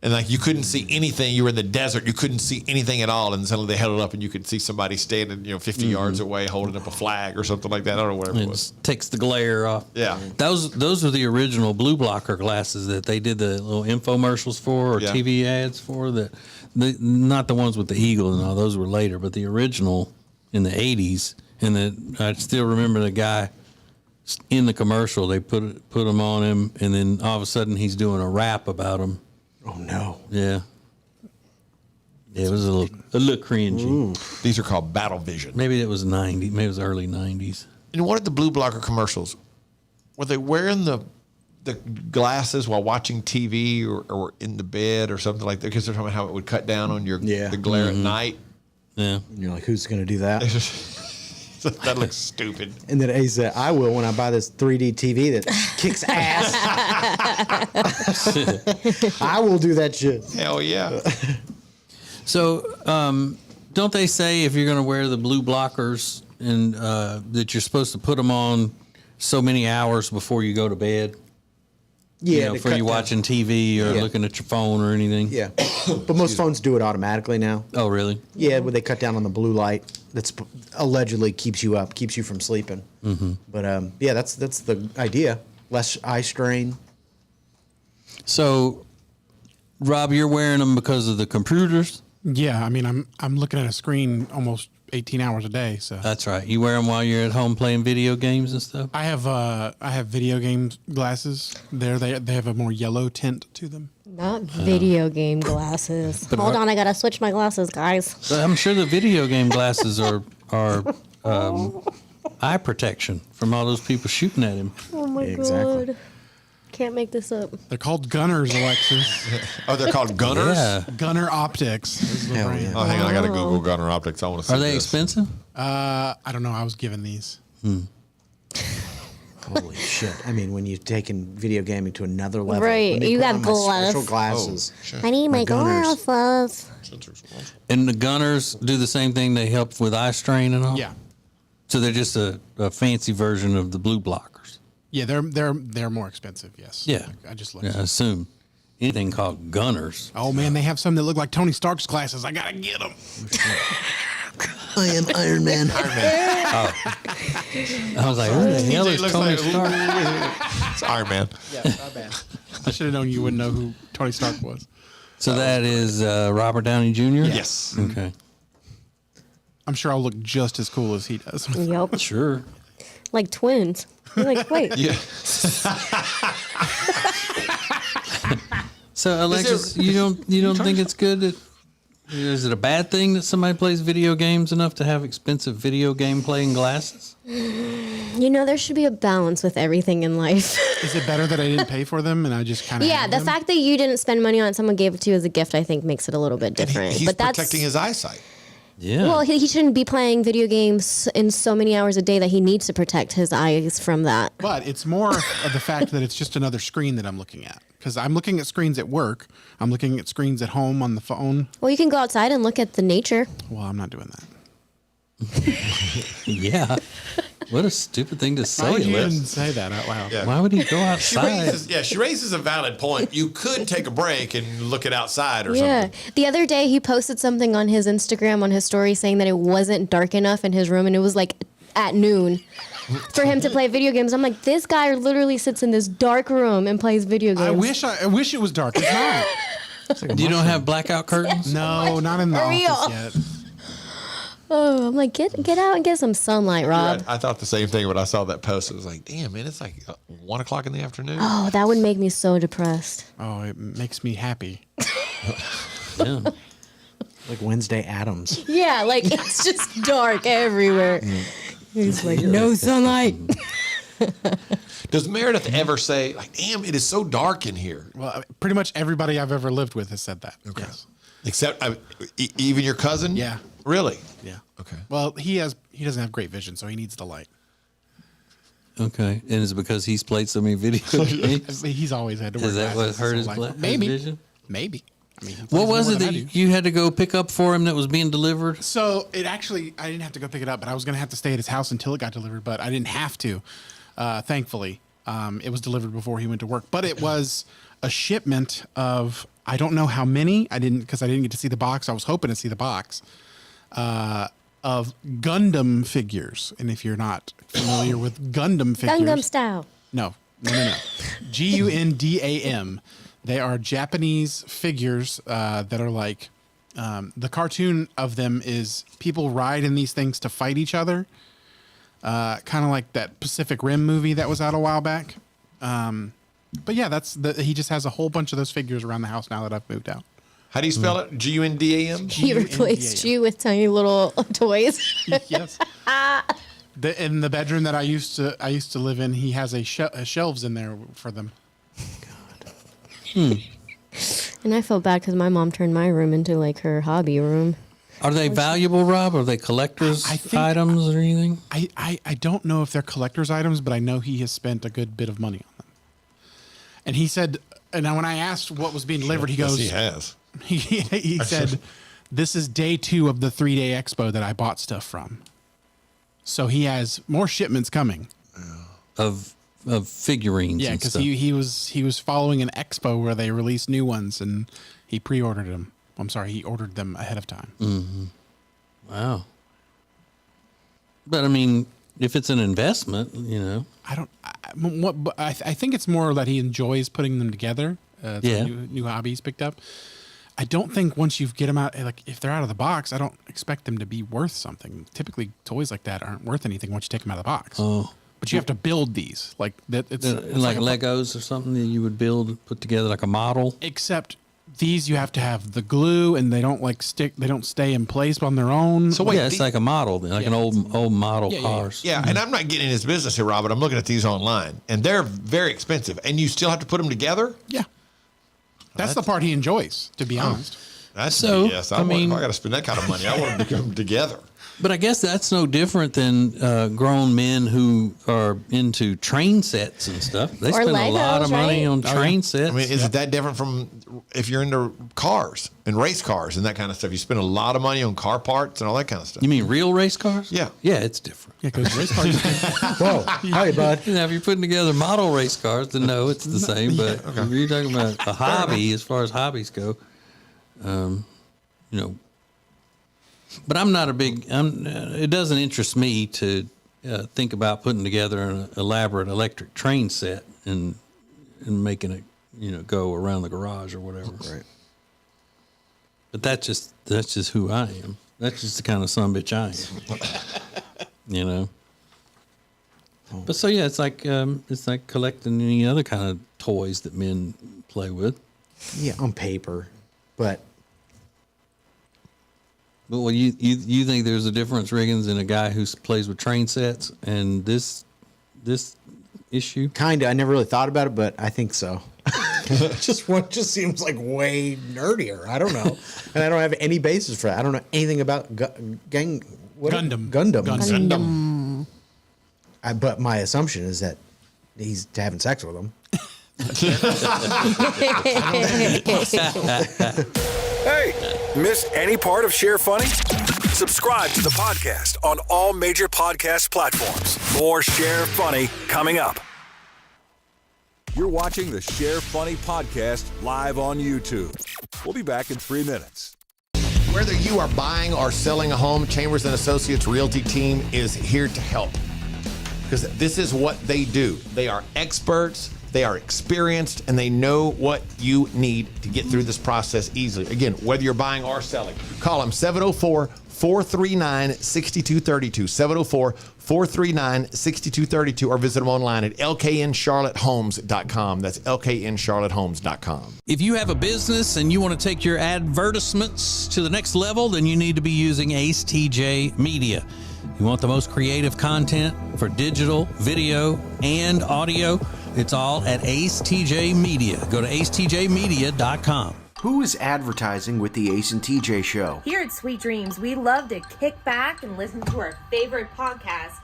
And like you couldn't see anything. You were in the desert. You couldn't see anything at all. And suddenly they held it up, and you could see somebody standing, 50 yards away, holding up a flag or something like that. I don't know, whatever it was. Takes the glare off. Yeah. Those are the original blue blocker glasses that they did the little infomercials for or TV ads for. Not the ones with the eagle and all. Those were later, but the original in the 80s. And I still remember the guy in the commercial. They put them on him, and then all of a sudden he's doing a rap about them. Oh no! Yeah, it was a little cringy. Ooh. These are called Battle Vision. Maybe it was 90. Maybe it was early 90s. And what are the blue blocker commercials? Were they wearing the glasses while watching TV or in the bed or something like that? Because they're talking about how it would cut down on the glare at night. Yeah, and you're like, who's going to do that? That looks stupid. And then he said, I will when I buy this 3D TV that kicks ass. I will do that shit. Hell yeah. So, don't they say if you're going to wear the blue blockers and that you're supposed to put them on so many hours before you go to bed? Yeah, for you watching TV or looking at your phone or anything. Yeah, but most phones do it automatically now. Oh, really? Yeah, where they cut down on the blue light that's allegedly keeps you up, keeps you from sleeping. Mm-hmm. But yeah, that's the idea. Less eye strain. So, Rob, you're wearing them because of the computers? Yeah, I mean, I'm looking at a screen almost 18 hours a day. So That's right. You wear them while you're at home playing video games and stuff? I have video game glasses. They have a more yellow tint to them. Not video game glasses. But Hold on, I gotta switch my glasses, guys. But I'm sure the video game glasses are eye protection from all those people shooting at him. Oh my Exactly. god. Can't make this up. They're called Gunners, Alexis. Oh, they're called Gunners? Yeah. Gunner Optics. Is the brand. Oh, hang on. I got to Google Gunner Optics. I want to see Are they this. expensive? I don't know. I was given these. Holy shit! I mean, when you're taking video gaming to another level, Right, let me you put got on my gloves. special glasses. I need my Gunners. glasses. And the Gunners do the same thing. They help with eye strain and all? Yeah, So they're just a fancy version of the blue blockers. yeah. They're more expensive. Yes. Yeah. I just looked. Yeah, I assume. Anything called Gunners. Oh man, they have some that look like Tony Stark's glasses. I gotta get them. I am Iron Man. I was like, who the hell is Tony Stark? It's Iron Man. Yeah, not bad. I should have known you wouldn't know who Tony Stark was. So that is Robert Downey Jr.? Yes. Okay. I'm sure I'll look just as cool as he does. Yup. Sure. Like twins. You're like, wait. Yeah. So Alexis, you don't think it's good that is it a bad thing that somebody plays video games enough to have expensive video game playing glasses? You know, there should be a balance with everything in life. Is it better that I didn't pay for them and I just kind of Yeah, the fact that you didn't spend money on it, someone gave it to you as a gift, I think makes it a little bit different. He's but that's protecting his eyesight. Yeah. well, he shouldn't be playing video games in so many hours a day that he needs to protect his eyes from that. But it's more of the fact that it's just another screen that I'm looking at. Because I'm looking at screens at work. I'm looking at screens at home on the phone. Well, you can go outside and look at the nature. Well, I'm not doing that. Yeah. What a stupid thing to say. Why would you Liz. even say that out loud? Yeah. Why would he go outside? She raises a valid point. You could take a break and look at outside or Yeah. something. The other day, he posted something on his Instagram, on his story, saying that it wasn't dark enough in his room, and it was like at noon for him to play video games. I'm like, this guy literally sits in this dark room and plays video games. I wish it was dark. It's not. You don't have blackout curtains? No, not in the For office real. yet. Oh, I'm like, get out and get some sunlight, Rob. I thought the same thing when I saw that post. It was like, damn, man, it's like 1 o'clock in the afternoon. Oh, that would make me so depressed. Oh, it makes me happy. Yeah. Like Wednesday Addams. Yeah, like it's just dark everywhere. He's like, no sunlight. Does Meredith ever say, like, damn, it is so dark in here? Well, pretty much everybody I've ever lived with has said that. Okay. Yes. Except even your cousin? Yeah. Really? Yeah. Okay. Well, he doesn't have great vision, so he needs the light. Okay. And it's because he's played so many video games? He's always had to wear Is that glasses what hurt his his whole life. his vision? Maybe. I mean, he What plays was more it than that I do. you had to go pick up for him that was being delivered? So I didn't have to go pick it up, but I was going to have to stay at his house until it got delivered, but I didn't have to, thankfully. It was delivered before he went to work, but it was a shipment of, I don't know how many, because I didn't get to see the box. I was hoping to see the box, of Gundam figures. And if you're not familiar with Gundam figures. Gangnam Style. No. Gundam. They are Japanese figures that are like, the cartoon of them is people ride in these things to fight each other. Kind of like that Pacific Rim movie that was out a while back. But yeah, he just has a whole bunch of those figures around the house now that I've moved out. How do you spell it? Gundam? He replaced you with tiny little toys. Yes. In the bedroom that I used to live in, he has shelves in there for them. And I felt bad because my mom turned my room into like her hobby room. Are they valuable, Rob? Are they collector's items or anything? I don't know if they're collector's items, but I know he has spent a good bit of money on them. And he said, and when I asked what was being delivered, he goes, Yes, he has. He said, this is day 2 of the 3-day expo that I bought stuff from. So he has more shipments coming. Of of figurines. Yeah, and because stuff. he was following an expo where they released new ones, and he pre-ordered them. I'm sorry, he ordered them ahead of time. Mm-hmm. Wow. But I mean, if it's an investment, you know, I think it's more that he enjoys putting them together. It's a new hobby he's picked up. I don't think once you get them out, like if they're out of the box, I don't expect them to be worth something. Typically, toys like that aren't worth anything once you take them out of the box. Oh. But you have to build these like that. It's like Legos or something that you would put together like a model. Except these, you have to have the glue, and they don't stick. They don't stay in place on their own. So wait, it's like a model, like an old model cars. Yeah, and I'm not getting in his business here, Robert. I'm looking at these online, and they're very expensive, and you still have to put them together. Yeah, that's the part he enjoys, to be honest. That's So, yes. I got to spend that kind of money. I want them to come together. But I guess that's no different than grown men who are into train sets and stuff. They spend a lot of money on train sets. I mean, is it that different from if you're into cars and race cars and that kind of stuff? You spend a lot of money on car parts and all that kind of stuff. You mean real race cars? Yeah. Yeah, it's different. Yeah, because race cars. Whoa, hi, bud. Now, if you're putting together model race cars, then no, it's the same. But if you're talking about a hobby, as far as hobbies go, you know. But I'm not a big. It doesn't interest me to think about putting together an elaborate electric train set and making it, go around the garage or whatever. Right. But that's just who I am. That's just the kind of sumbitch I am. You know. But so yeah, it's like collecting any other kind of toys that men play with. Yeah, on paper, but. But well, you think there's a difference, Riggins, in a guy who plays with train sets and this issue? Kinda. I never really thought about it, but I think so. just seems like way nerdier. I don't know, and I don't have any basis for that. I don't know anything about Gundam. But my assumption is that he's having sex with them. Hey, miss any part of Share Funny? Subscribe to the podcast on all major podcast platforms. More Share Funny coming up. You're watching the Share Funny podcast live on YouTube. We'll be back in 3 minutes. Whether you are buying or selling a home, Chambers and Associates Realty team is here to help. Because this is what they do. They are experts. They are experienced, and they know what you need to get through this process easily. Again, whether you're buying or selling, call them 704-439-6232, 704-439-6232, or visit them online at lkncharlottehomes.com. That's lkncharlottehomes.com. If you have a business and you want to take your advertisements to the next level, then you need to be using ACETJ Media. You want the most creative content for digital, video, and audio? It's all at ACETJ Media. Go to acetjmedia.com. Who is advertising with the Ace and TJ Show? Here at Sweet Dreams, we love to kick back and listen to our favorite podcast,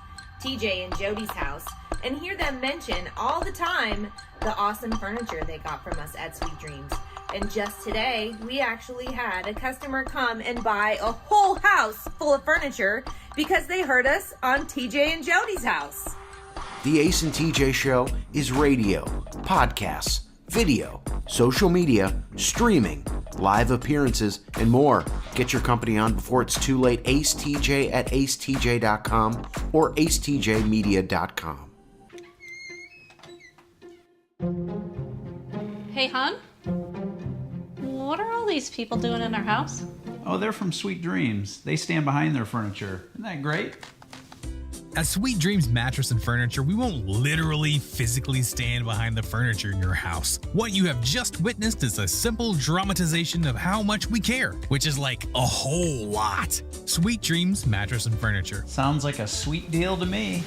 TJ and Jody's House, and hear them mention all the time the awesome furniture they got from us at Sweet Dreams. And just today, we actually had a customer come and buy a whole house full of furniture because they heard us on TJ and Jody's House. The Ace and TJ Show is radio, podcasts, video, social media, streaming, live appearances, and more. Get your company on before it's too late. Ace TJ at acetj.com or acetjmedia.com. Hey, hon? What are all these people doing in our house? Oh, they're from Sweet Dreams. They stand behind their furniture. Isn't that great? At Sweet Dreams Mattress and Furniture, we won't literally physically stand behind the furniture in your house. What you have just witnessed is a simple dramatization of how much we care, which is like a whole lot. Sweet Dreams Mattress and Furniture. Sounds like a sweet deal to me.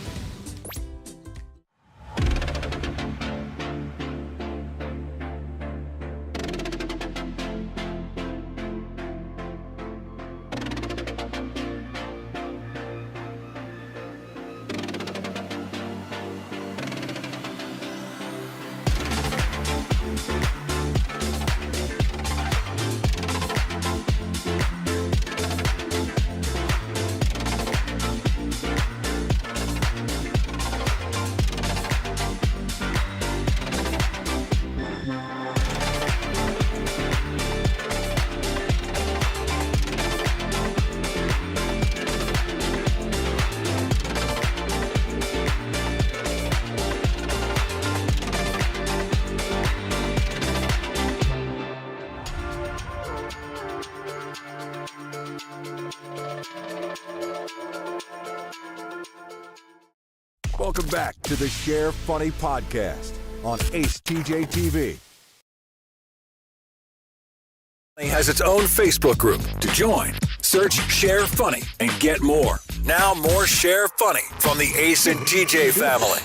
Welcome back to the Share Funny podcast on acetjtv. Has its own Facebook group. To join, search Share Funny and get more. Now more Share Funny from the Ace and TJ family.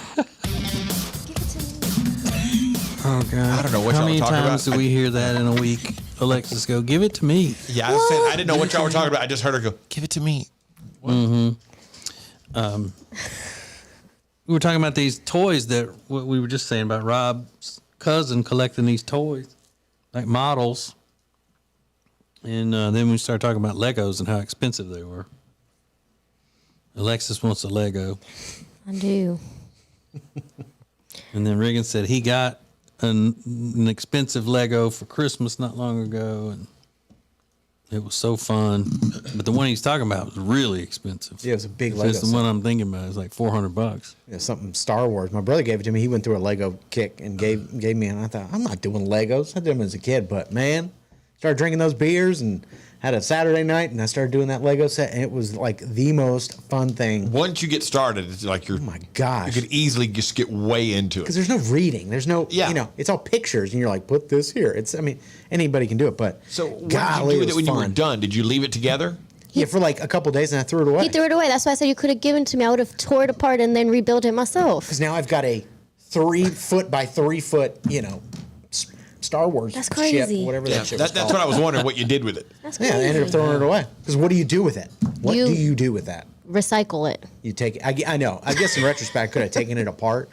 Oh God! I don't know what How y'all many were talking times about. do we hear that in a week? Alexis go, give it to me. Yeah, I was saying, I didn't know what y'all were talking about. I just heard her go, give it to me. We were talking about these toys that what we were just saying about Rob's cousin collecting these toys, like models. And then we started talking about Legos and how expensive they were. Alexis wants a Lego. I do. And then Riggins said he got an expensive Lego for Christmas not long ago, and it was so fun. But the one he's talking about was really expensive. Yeah, it was a big If Lego it's the set. one I'm thinking about. It's like $400. Yeah, something Star Wars. My brother gave it to me. He went through a Lego kick and gave me, and I thought, I'm not doing Legos. I did them as a kid, but man, started drinking those beers and had a Saturday night, and I started doing that Lego set, and it was like the most fun thing. Once you get started, it's like you're. Oh my gosh! You could easily just get way into it. Because there's no reading. There's no, you know, it's all pictures, and you're like, put this here. It's, I mean, anybody can do it, but So what golly, did you do with it it was when you were fun. done? Did you leave it together? Yeah, for like a couple days, and I threw it away. He threw it away. That's why I said you could have given it to me. I would have tore it apart and then rebuilt it myself. Because now I've got a 3 foot by 3 foot, you know, Star Wars That's crazy. ship, whatever that shit was That's called. what I was wondering what you did with it. That's Yeah, I ended up throwing it away. Because what do you do with it? What You- do you do with that? Recycle it. You take it. I know. I guess in retrospect, I could have taken it apart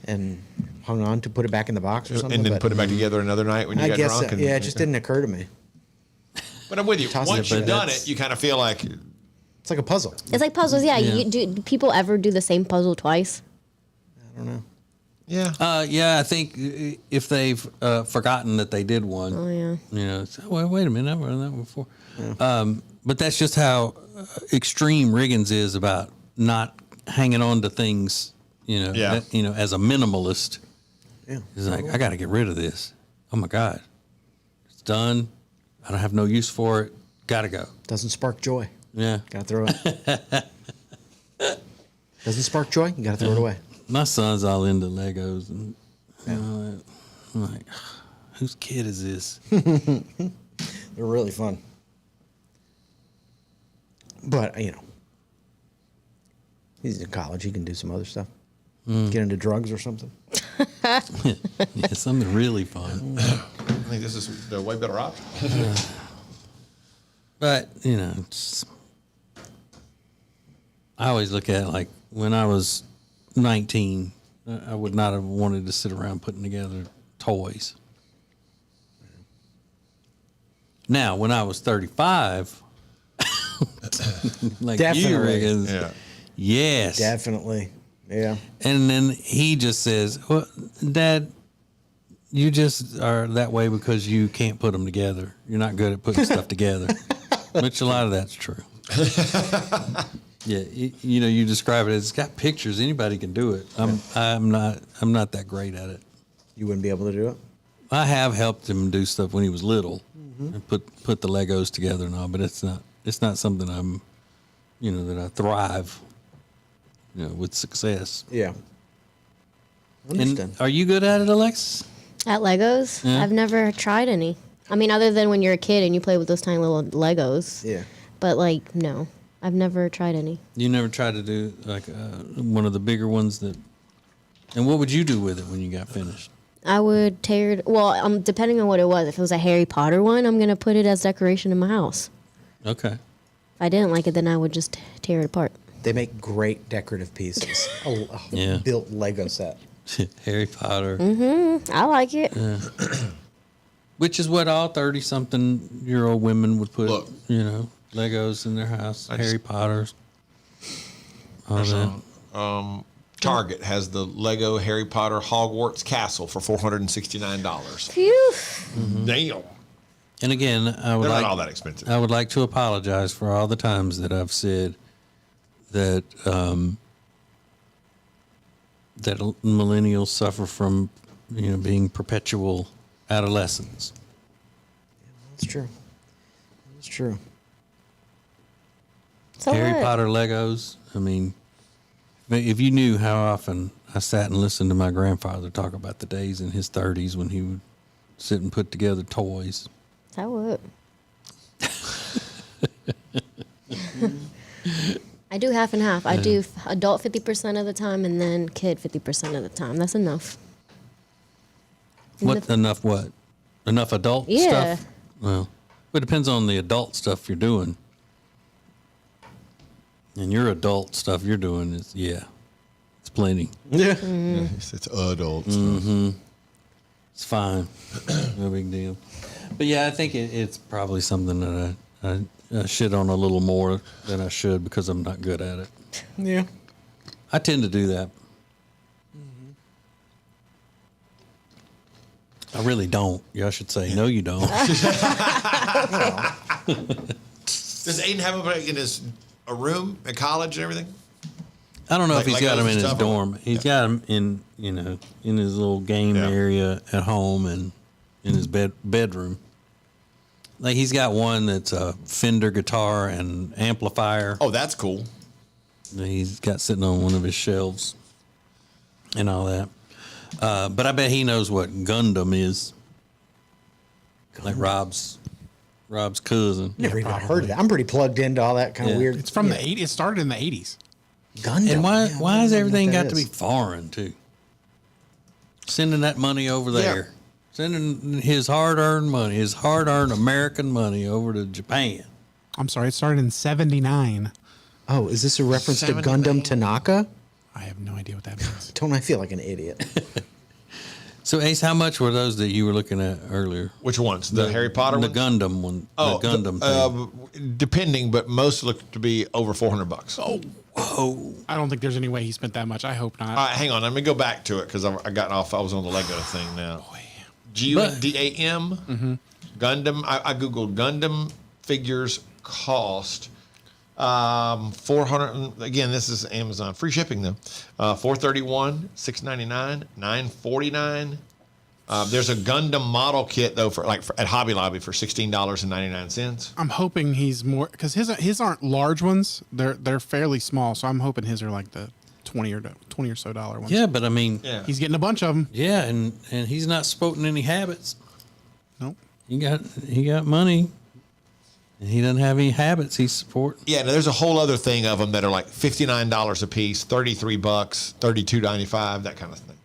and hung on to put it back in the box or something. And then but put it back together another night when you I got guess, drunk. yeah, it just didn't occur to me. But I'm with you. Tossing Once it, you've but done that's- it, you kind of feel like It's like a puzzle. It's like puzzles. Yeah. Yeah. Do people ever do the same puzzle twice? I don't know. yeah. Yeah, I think if they've forgotten that they did one, Oh yeah. you know, it's, well, wait a minute, I've done that one before. But that's just how extreme Riggins is about not hanging on to things, you know, Yeah. that, you know, as a minimalist. Yeah. He's like, I got to get rid of this. Oh my God. It's done. I don't have no use for it. Got to go. Doesn't spark joy. Yeah. Gotta throw it. Doesn't spark joy. You gotta throw it away. My son's all into Legos, and I'm like, whose kid is this? They're really fun. But, you know, he's in college. He can do some other stuff. Get into drugs or something. Yeah, something really fun. I think this is the way better option. But, you know, it's, I always look at it like when I was 19, I would not have wanted to sit around putting together toys. Now, when I was 35, like Definitely. you, Riggins, Yeah. yes. Definitely. Yeah. And then he just says, well, Dad, you just are that way because you can't put them together. You're not good at putting stuff together, which a lot of that's true. Yeah, you know, you describe it as it's got pictures. Anybody can do it. I'm not that great at it. You wouldn't be able to do it? I have helped him do stuff when he was little, and put the Legos together and all. But it's not something I'm, you know, that I thrive, you know, with success. Yeah. And are you good at it, Alexis? At Legos? Yeah. I've never tried any. I mean, other than when you're a kid and you play with those tiny little Legos. Yeah. But like, no, I've never tried any. You never tried to do like one of the bigger ones that. And what would you do with it when you got finished? I would tear it. Well, depending on what it was. If it was a Harry Potter one, I'm gonna put it as decoration in my house. Okay. If I didn't like it, then I would just tear it apart. They make great decorative pieces. a Yeah. built Lego set. Harry Potter. Mm-hmm. I like it. Yeah. Which is what all 30-something-year-old women would put, you know, Legos in their house, Harry Potters. All that. Target has the Lego Harry Potter Hogwarts Castle for $469. Phew. Damn. And again, I would They're like not all that expensive. I would like to apologize for all the times that I've said that that millennials suffer from, you know, being perpetual adolescents. That's true. That's true. So Harry what? Potter Legos. I mean, If you knew how often I sat and listened to my grandfather talk about the days in his 30s when he would sit and put together toys. I would. I do half and half. I do adult 50% of the time and then kid 50% of the time. That's enough. Enough what? Enough adult Yeah. stuff? Well, it depends on the adult stuff you're doing. And your adult stuff you're doing is, it's plenty. Yeah. It's adult stuff. It's fine. No big deal. But yeah, I think it's probably something that I shit on a little more than I should because I'm not good at it. Yeah. I tend to do that. I really don't. I should say, no, you don't. Does Aiden have him in a room at college and everything? I don't know if he's got him in his stuff? dorm. He's got him in his little game area at home and in his bedroom. Like he's got one that's a Fender guitar and amplifier. Oh, that's cool. That he's got sitting on one of his shelves and all that. But I bet he knows what Gundam is. Like Rob's cousin. Never even heard of that. I'm pretty plugged into all that kind of weird. It's from the 80s. It started in the 80s. Gundam. And why has everything got to is. be foreign too? Sending that money over there. Sending his hard-earned money, his hard-earned American money over to Japan. I'm sorry, it started in 79. Oh, is this a reference to Gundam Tanaka? I have no idea what that means. Don't I feel like an idiot? So, Ace, how much were those that you were looking at earlier? Which ones? The Harry Potter the ones? Gundam one. Oh, the Gundam thing. Depending, but most look to be over $400. Oh, whoa! I don't think there's any way he spent that much. I hope not. All right, hang on. Let me go back to it because I got off. I was on the Lego thing now. Gundam. Gundam. I googled Gundam figures cost. 400. Again, this is Amazon free shipping though. 431, $699, $949. There's a Gundam model kit though at Hobby Lobby for $16.99. I'm hoping he's more because his aren't large ones. They're fairly small. So I'm hoping his are like the $20 or so ones. Yeah, but I mean, he's getting a bunch of them. Yeah, and he's not sporting any habits. Nope. He got money. And he doesn't have any habits he's supporting. Yeah, now there's a whole other thing of them that are like $59 a piece, $33, $32.95, that kind of thing.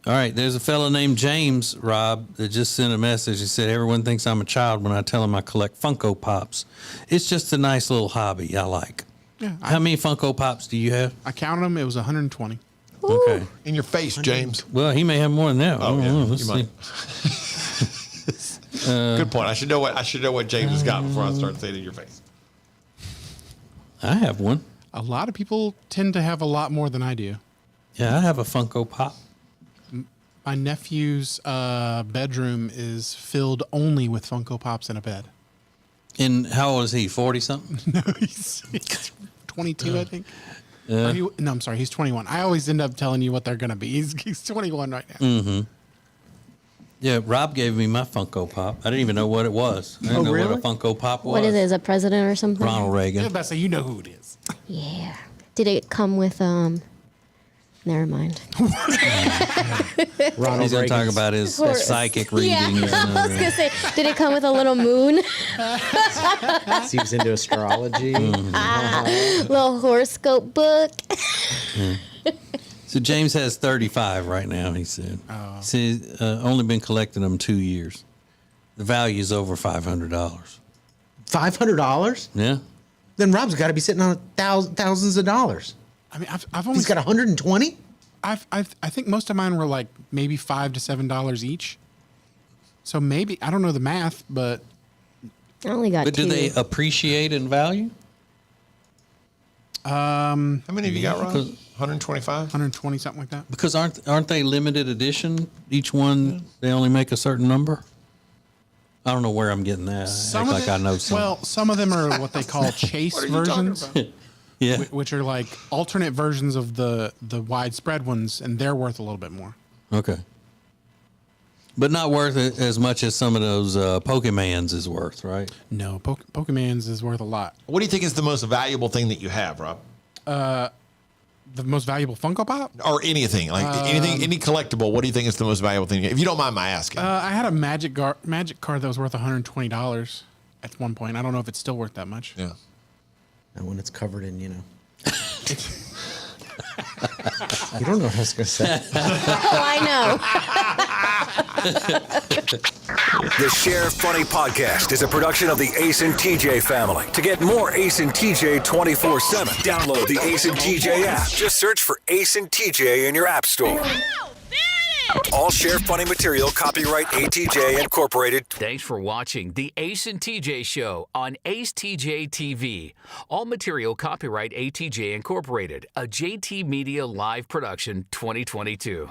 All right, there's a fellow named James, Rob, that just sent a message. He said, everyone thinks I'm a child when I tell them I collect Funko Pops. It's just a nice little hobby I like. Yeah. How many Funko Pops do you have? I counted them. It was 120. Okay. In your face, James. Well, he may have more than that. Oh, yeah. Let's You see. might. Good point. I should know what James has got before I start saying it in your face. I have one. A lot of people tend to have a lot more than I do. Yeah, I have a Funko Pop. My nephew's bedroom is filled only with Funko Pops in a bed. And how old is he? 40-something? No, he's 22, I think. Yeah. No, I'm sorry. He's 21. I always end up telling you what they're going to be. He's 21 right now. Mm-hmm. Yeah, Rob gave me my Funko Pop. I didn't even know what it was. I didn't know what a Funko Pop was. What is it? Is it a president or something? Ronald Reagan. I was about to say, you know who it is. Yeah. Did it come with Never mind. Ronald He's going to talk Reagan's about his Horse. psychic Yeah, readings. I was gonna say, did it come with a little moon? Seems into astrology. Little horoscope book. So James has 35 right now, he said. Oh. He said he's only been collecting them 2 years. The value is over $500. $500? Yeah. Then Rob's got to be sitting on thousands of dollars. I mean, I've only He's got 120. I think most of mine were like maybe $5 to $7 each. So maybe I don't know the math, but I only got But do they appreciate in value? How many have you got, Rob? 125? 120, something like that. Because aren't they limited edition? Each one, they only make a certain number? I don't know where I'm getting that. I act like I know something. Well, some of them are what they call chase versions. Yeah. Which are like alternate versions of the widespread ones, and they're worth a little bit more. Okay. But not worth it as much as some of those Pokemans is worth, right? No, Pokemon's is worth a lot. What do you think is the most valuable thing that you have, Rob? The most valuable Funko Pop? Or anything. Like anything, any collectible. What do you think is the most valuable thing? If you don't mind my asking. I had a magic card that was worth $120 at one point. I don't know if it's still worth that much. Yeah. And when it's covered in, you don't know what I was going to say. Oh, I know. The Share Funny Podcast is a production of the Ace and TJ family. To get more Ace and TJ 24/7, download the Ace and TJ app. Just search for Ace and TJ in your app store. All Share Funny material copyright ATJ Incorporated. Thanks for watching the Ace and TJ Show on acetjtv. All material copyright ATJ Incorporated, a JT Media live production 2022.